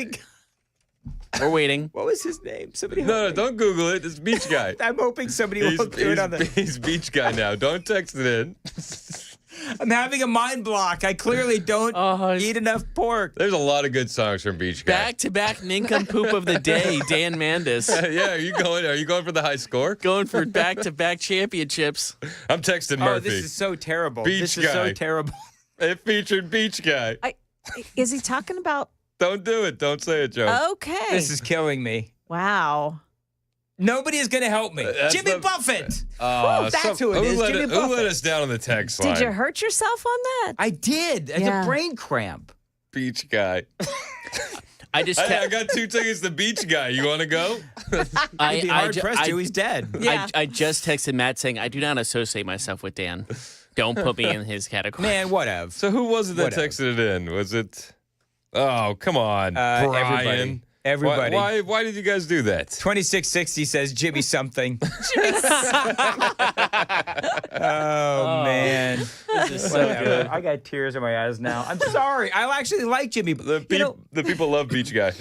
We're waiting. What was his name? Somebody help No, me. don't Google it. It's beach guy. I'm hoping somebody will do it on the... He's beach guy now. Don't text it in. I'm having a mind block. I clearly don't eat enough pork. There's a lot of good songs from Beach Guy. Back-to-back nincompoop of the day, Dan Mandis. Yeah, are you going for the high score? Going for back-to-back championships. I'm texting Murphy. Oh, this is so terrible. Beach This is so Guy. terrible. It featured Beach Guy. Is he talking about? Don't do it. Don't say it, Joe. Okay. This is killing me. Wow. Nobody is going to help me. Jimmy Buffett. That's who it is. Jimmy Buffett. Who let us down on the text line? Did you hurt yourself on that? I did. It's a brain cramp. Beach Guy. I got 2 tickets to Beach Guy. You want to go? I'd be hard-pressed to. He's dead. Yeah. I just texted Matt saying, I do not associate myself with Dan. Don't put me in his category. Man, whatever. So who was it that texted it in? Was it... Oh, come on, Brian. Everybody. Why did you guys do that? 2660 says Jimmy something. Oh, man. This is so good. I got tears in my eyes now. I'm sorry. I actually like Jimmy. The people love Beach Guy.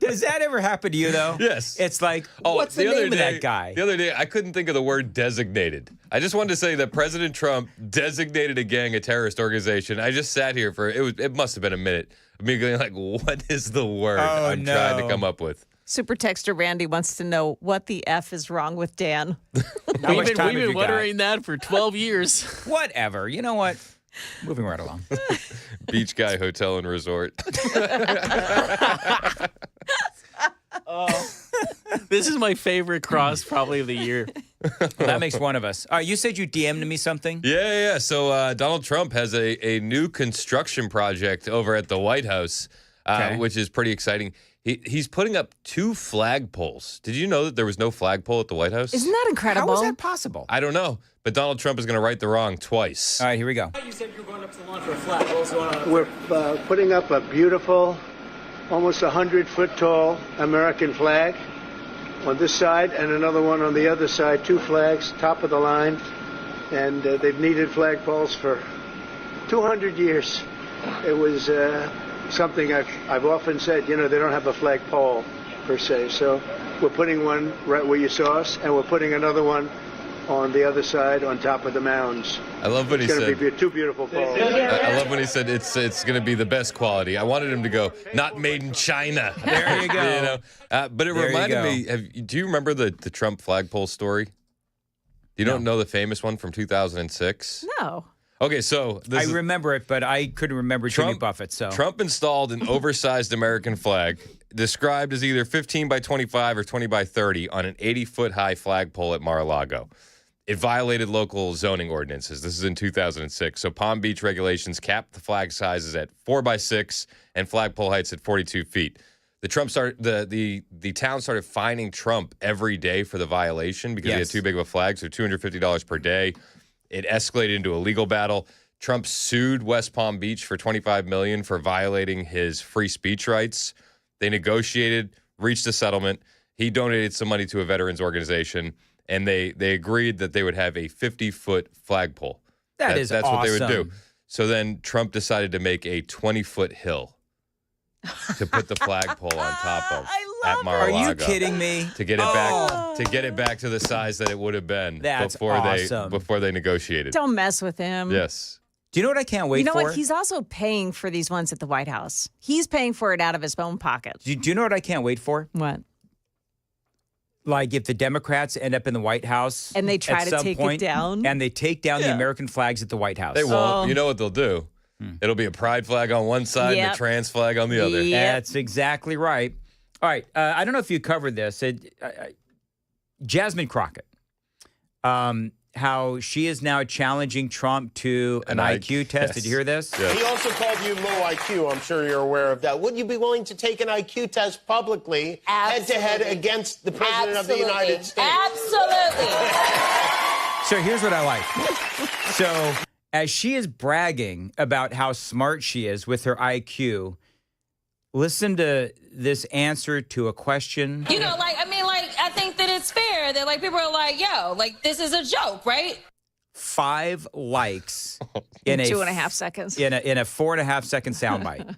Does that ever happen to you, though? Yes. It's like, what's the name of that guy? The other day, I couldn't think of the word designated. I just wanted to say that President Trump designated a gang a terrorist organization. I just sat here it must have been a minute. Me going like, what is the word I'm trying to come up with? Super texter Randy wants to know what the F is wrong with Dan. We've been wondering that for 12 years. Whatever. You know what? Moving right along. Beach Guy Hotel and Resort. This is my favorite cross probably of the year. That makes one of us. All right, you said you DM'd me something? Yeah. So Donald Trump has a new construction project over at the White House, which is pretty exciting. He's putting up 2 flagpoles. Did you know that there was no flagpole at the White House? Isn't that incredible? How is that possible? I don't know, but Donald Trump is going to right the wrong twice. All right, here we go. You said you were going up to the lawn for a flag. What was going on? We're putting up a beautiful, almost 100-foot tall American flag on this side and another one on the other side, 2 flags, top of the line. And they've needed flagpoles for 200 years. It was something I've often said, they don't have a flagpole per se. So we're putting one right where you saw us, and we're putting another one on the other side on top of the mounds. I love what he said. It's going to be 2 beautiful poles. I love when he said it's going to be the best quality. I wanted him to go, not made in China. There you go. But it reminded me, do you remember the Trump flagpole story? You don't know the famous one from 2006? No. Okay, so I remember it, but I couldn't remember Jimmy Buffett. So Trump installed an oversized American flag, described as either 15 by 25 or 20 by 30, on an 80-foot high flagpole at Mar-a-Lago. It violated local zoning ordinances. This is in 2006. So Palm Beach regulations capped the flag sizes at 4 by 6 and flagpole heights at 42 feet. The town started fining Trump every day for the violation because he had too big of a flag, so $250 per day. It escalated into a legal battle. Trump sued West Palm Beach for $25 million for violating his free speech rights. They negotiated, reached a settlement. He donated some money to a veterans organization, and they agreed that they would have a 50-foot flagpole. That's awesome. What they would do. So then Trump decided to make a 20-foot hill to put the flagpole on top of at Mar-a-Lago. Are you kidding me? To get it back to the size that it would have been before they negotiated. Don't mess with him. Yes. Do you know what I can't wait for? You know what? He's also paying for these ones at the White House. He's paying for it out of his own pocket. Do you know what I can't wait for? What? Like if the Democrats end up in the White House and they try to take it down, and they take down the American flags at the White House. They won't. You know what they'll do? It'll be a pride flag on one side and a trans flag on the other. That's exactly right. All right. I don't know if you covered this. Jasmine Crockett, how she is now challenging Trump to an IQ test. Yes. Did you hear this? Yes. He also called you low IQ. I'm sure you're aware of that. Would you be willing to take an IQ test publicly, head-to-head against the President of the United States? Absolutely. So here's what I like. So as she is bragging about how smart she is with her IQ, listen to this answer to a question. You know, I think that it's fair that, people are like, yo, this is a joke, right? 5 likes in 2.5 seconds. In a 4.5 second soundbite.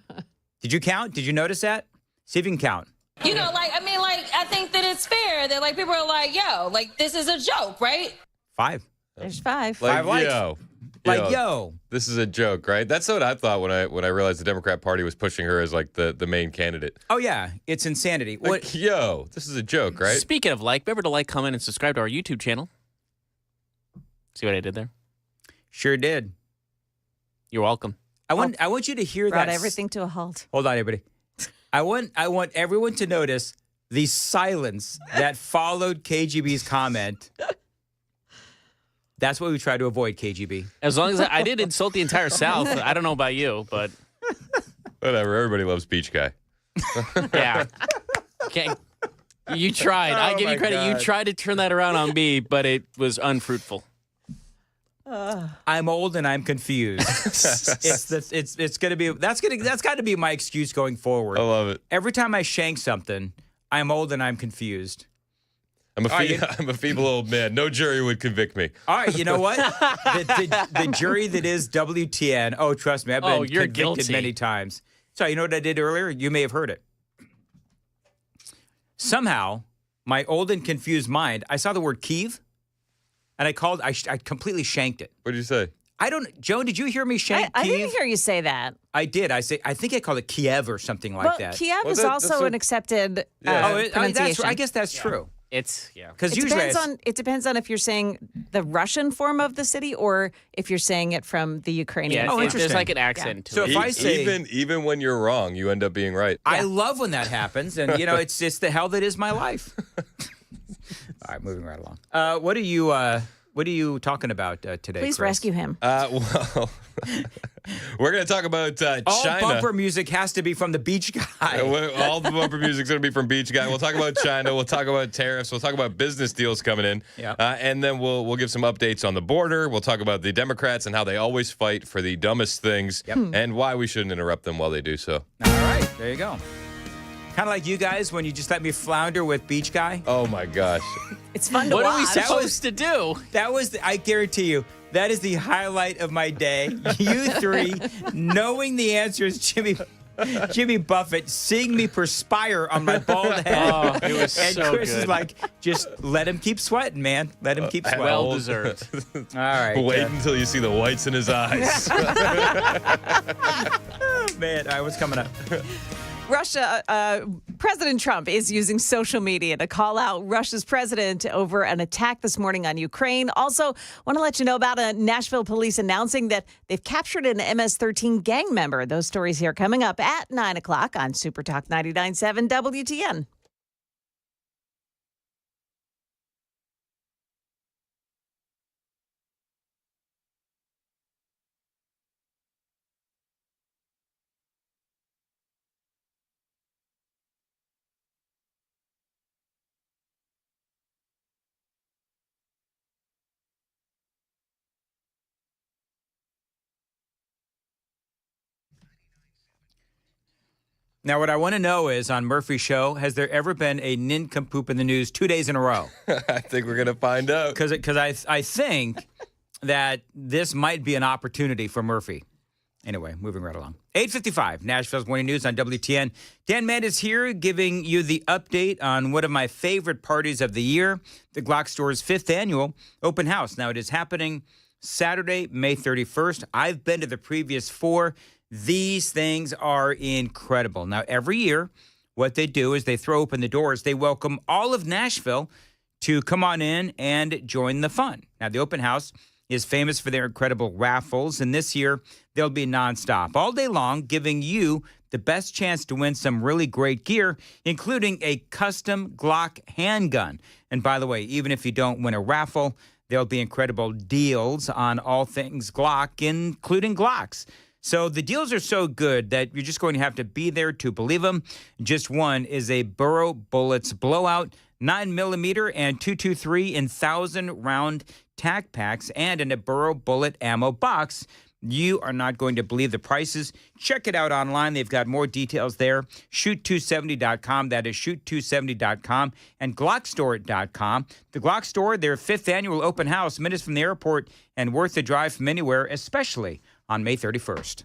Did you count? Did you notice that? See if you can count. You know, I think that it's fair that, people are like, yo, this is a joke, right? 5. There's 5. 5 likes. Yo. This is a joke, right? That's what I thought when I realized the Democrat Party was pushing her as the main candidate. Oh yeah, it's insanity. Yo, this is a joke, right? Speaking of remember to comment, and subscribe to our YouTube channel. See what I did there? Sure did. You're welcome. I want you to hear Brought that. everything to a halt. Hold on, everybody. I want everyone to notice the silence that followed KGB's comment. That's what we try to avoid, KGB. As long as I did insult the entire South. I don't know about you, but whatever. Everybody loves Beach Guy. Yeah. Okay. You tried. I give you credit. God. You tried to turn that around on me, but it was unfruitful. I'm old and I'm confused. It's gonna be that's got to be my excuse going forward. I love it. Every time I shank something, I'm old and I'm confused. I'm a feeble old man. No jury would convict me. All right, you know what? the jury that is WTN. Oh, trust me, I've been you're convicted guilty. many times. So you know what I did earlier? You may have heard it. Somehow, my old and confused mind, I saw the word Kiev, and I completely shanked it. What did you say? Joan, did you hear me shank I Kiev? didn't hear you say that. I did. I think I called it Kiev or something like that. Kiev is also an accepted pronunciation. I guess that's true. It's because it depends on if you're saying the Russian form of the city or if you're saying it from the Ukrainian. Interesting. There's like an accent to it. If I say even when you're wrong, you end up being right. I love when that happens, and it's just the hell that is my life. All right, moving right along. What are you talking about today? Please Chris? rescue him. Well, we're going to talk about China. All bumper music has to be from the Beach Guy. All the bumper music's going to be from Beach Guy. We'll talk about China. We'll talk about tariffs. We'll talk about business deals coming in. Yeah. And then we'll give some updates on the border. We'll talk about the Democrats and how they always fight for the dumbest things and why we shouldn't interrupt them while they do so. All right, there you go. Kind of like you guys when you just let me flounder with Beach Guy. Oh my gosh. It's fun to What watch. are we supposed to do? That was, I guarantee you, that is the highlight of my day. You three knowing the answers, Jimmy Buffett, seeing me perspire on my bald head. Oh, it was and so Chris good. is like, just let him keep sweating, man. Let him keep sweating. Well deserved. All right. Wait until you see the whites in his eyes. Oh, man, all right, what's coming up? Russia, President Trump is using social media to call out Russia's president over an attack this morning on Ukraine. Also, want to let you know about Nashville police announcing that they've captured an MS-13 gang member. Those stories here coming up at 9 o'clock on Super Talk 99.7 WTN. Now, what I want to know is, on Murphy's show, has there ever been a nincompoop in the news 2 days in a row? I think we're going to find out. Because I think that this might be an opportunity for Murphy. Anyway, moving right along. 8:55, Nashville's Morning News on WTN. Dan Mann is here giving you the update on one of my favorite parties of the year, the Glock Store's 5th annual open house. Now, it is happening Saturday, May 31st. I've been to the previous 4. These things are incredible. Now, every year, what they do is they throw open the doors. They welcome all of Nashville to come on in and join the fun. Now, the open house is famous for their incredible raffles, and this year, they'll be nonstop all day long, giving you the best chance to win some really great gear, including a custom Glock handgun. And by the way, even if you don't win a raffle, there'll be incredible deals on all things Glock, including Glocks. So the deals are so good that you're just going to have to be there to believe them. Just one is a Burrow Bullets Blowout 9mm and .223 in 1,000-round tac packs, and in a Burrow bullet ammo box. You are not going to believe the prices. Check it out online. They've got more details there. Shoot270.com. That is shoot270.com and Glockstore.com. The Glock Store, their 5th annual open house, minutes from the airport and worth the drive from anywhere, especially on May 31st.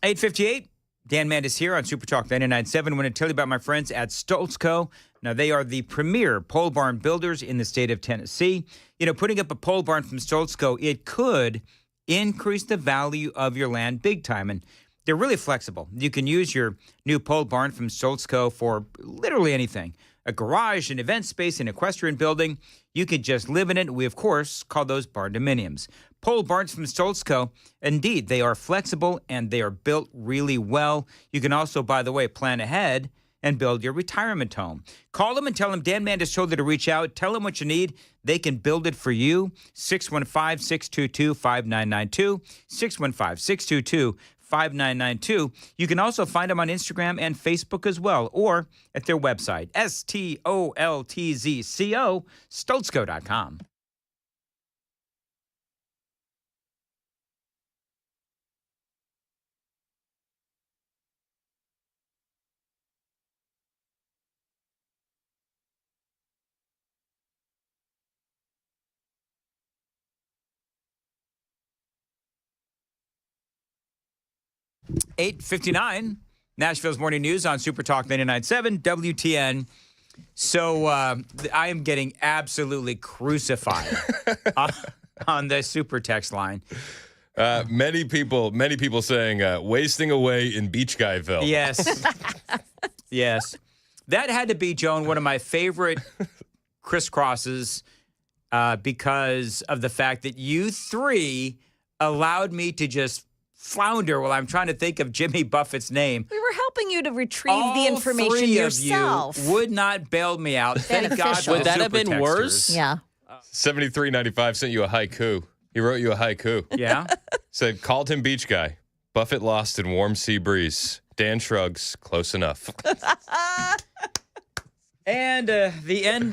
$8:58. Dan Mandis here on Super Talk 99.7. I want to tell you about my friends at Stoltz Co. Now, they are the premier pole barn builders in the state of Tennessee. You know, putting up a pole barn from Stoltz Co., it could increase the value of your land big time. And they're really flexible. You can use your new pole barn from Stoltz Co. for literally anything. A garage, an event space, an equestrian building. You could just live in it. We, of course, call those barn-dominiums. Pole barns from Stoltz Co. Indeed, they are flexible and they are built really well. You can also, by the way, plan ahead and build your retirement home. Call them and tell them Dan Mandis told you to reach out. Tell them what you need. They can build it for you. 615-622-5992. 615-622-5992. You can also find them on Instagram and Facebook as well, or at their website, STOLTZCO, stoltzco.com. $8:59, Nashville's Morning News on Super Talk 99.7 WTN. So I am getting absolutely crucified on the super text line. Many people saying wasting away in Beach Guyville. Yes. Yes. That had to be, Joan, one of my favorite crisscrosses because of the fact that you three allowed me to just flounder while I'm trying to think of Jimmy Buffett's name. We were helping you to retrieve All the information three yourself. of you would not bail me out. Thank God for Would the that have super been worse? texters. Yeah. 7395 sent you a haiku. He wrote you a haiku. Yeah? Said, called him beach guy. Buffett lost in warm sea breeze. Dan shrugs, close enough. And the end